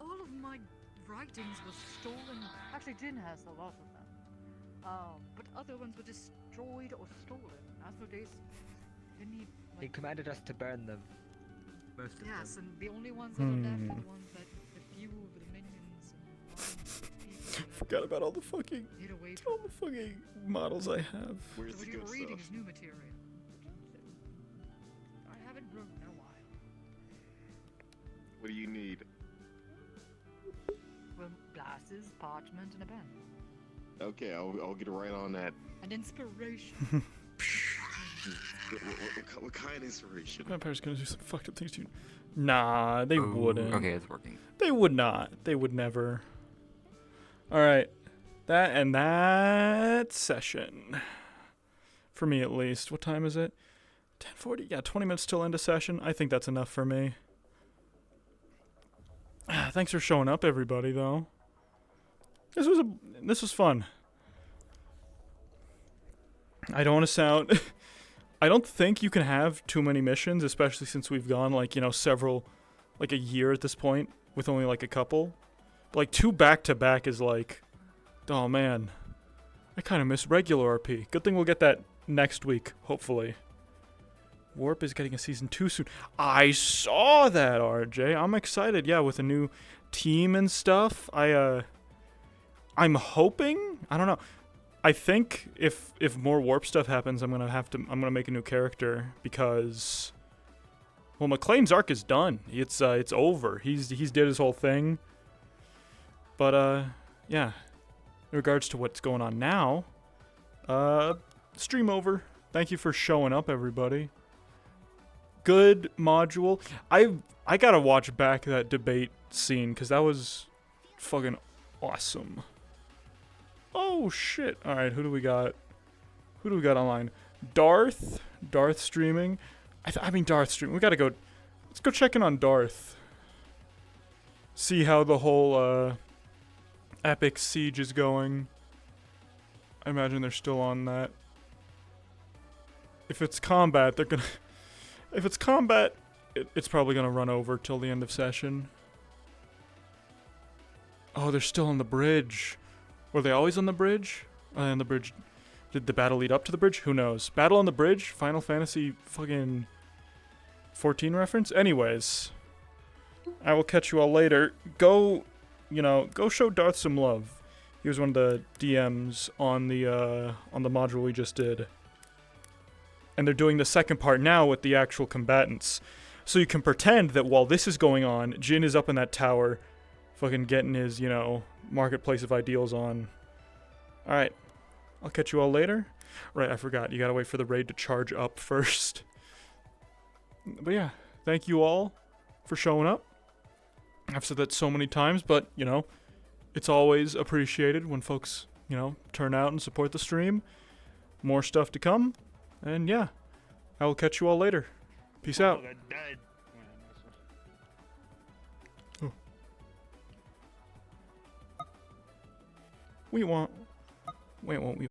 All of my writings were stolen. Actually, Jin has a lot of them. But other ones were destroyed or stolen. Asmodeus didn't need. He commanded us to burn them. Most of Yes, them. and the only ones that are left are the ones that a few of the minions and Forgot about all the fucking models I have. Where's the what good you're reading stuff? is new material. I haven't written in a while. What do you need? Well, glasses, parchment, and a pen. Okay, I'll get right on that. And inspiration. What kind of inspiration? Vampires gonna do some fucked up things to you. Nah, they wouldn't. Okay, it's working. They would not. They would never. Alright. That and that session. For me, at least. What time is it? 10:40? Yeah, 20 minutes till end of session. I think that's enough for me. Thanks for showing up, everybody, though. This was fun. I don't want to sound... I don't think you can have too many missions, especially since we've gone, like, you know, several... Like, a year at this point, with only, like, a couple. But, like, 2 back-to-back is, like... Oh, man. I kind of miss regular RP. Good thing we'll get that next week, hopefully. Warp is getting a Season 2 soon. I saw that, RJ. I'm excited, yeah, with a new team and stuff. I'm hoping... I don't know. I think if more Warp stuff happens, I'm gonna make a new character, because... Well, McLean's arc is done. It's over. He's did his whole thing. But, yeah. In regards to what's going on now, stream over. Thank you for showing up, everybody. Good module. I gotta watch back that debate scene, because that was fucking awesome. Oh, shit. Alright, who do we got? Who do we got online? Darth streaming. I mean, Darth streaming. We gotta go... Let's go check in on Darth. See how the whole, Epic Siege is going. I imagine they're still on that. If it's combat, they're gonna... If it's combat, it's probably gonna run over till the end of session. Oh, they're still on the bridge. Were they always on the bridge? On the bridge. Did the battle lead up to the bridge? Who knows? Battle on the bridge? Final Fantasy fucking 14 reference? Anyways. I will catch you all later. Go, you know, go show Darth some love. He was one of the DMs on the module we just did. And they're doing the second part now with the actual combatants. So you can pretend that while this is going on, Jin is up in that tower, fucking getting his, you know, Marketplace of Ideals on. Alright. I'll catch you all later. Right, I forgot. You gotta wait for the raid to charge up first. But yeah, thank you all for showing up. I've said that so many times, but, you know, it's always appreciated when folks, you know, turn out and support the stream. More stuff to come. And yeah, I will catch you all later. Peace out. Oh. Wait, won't we?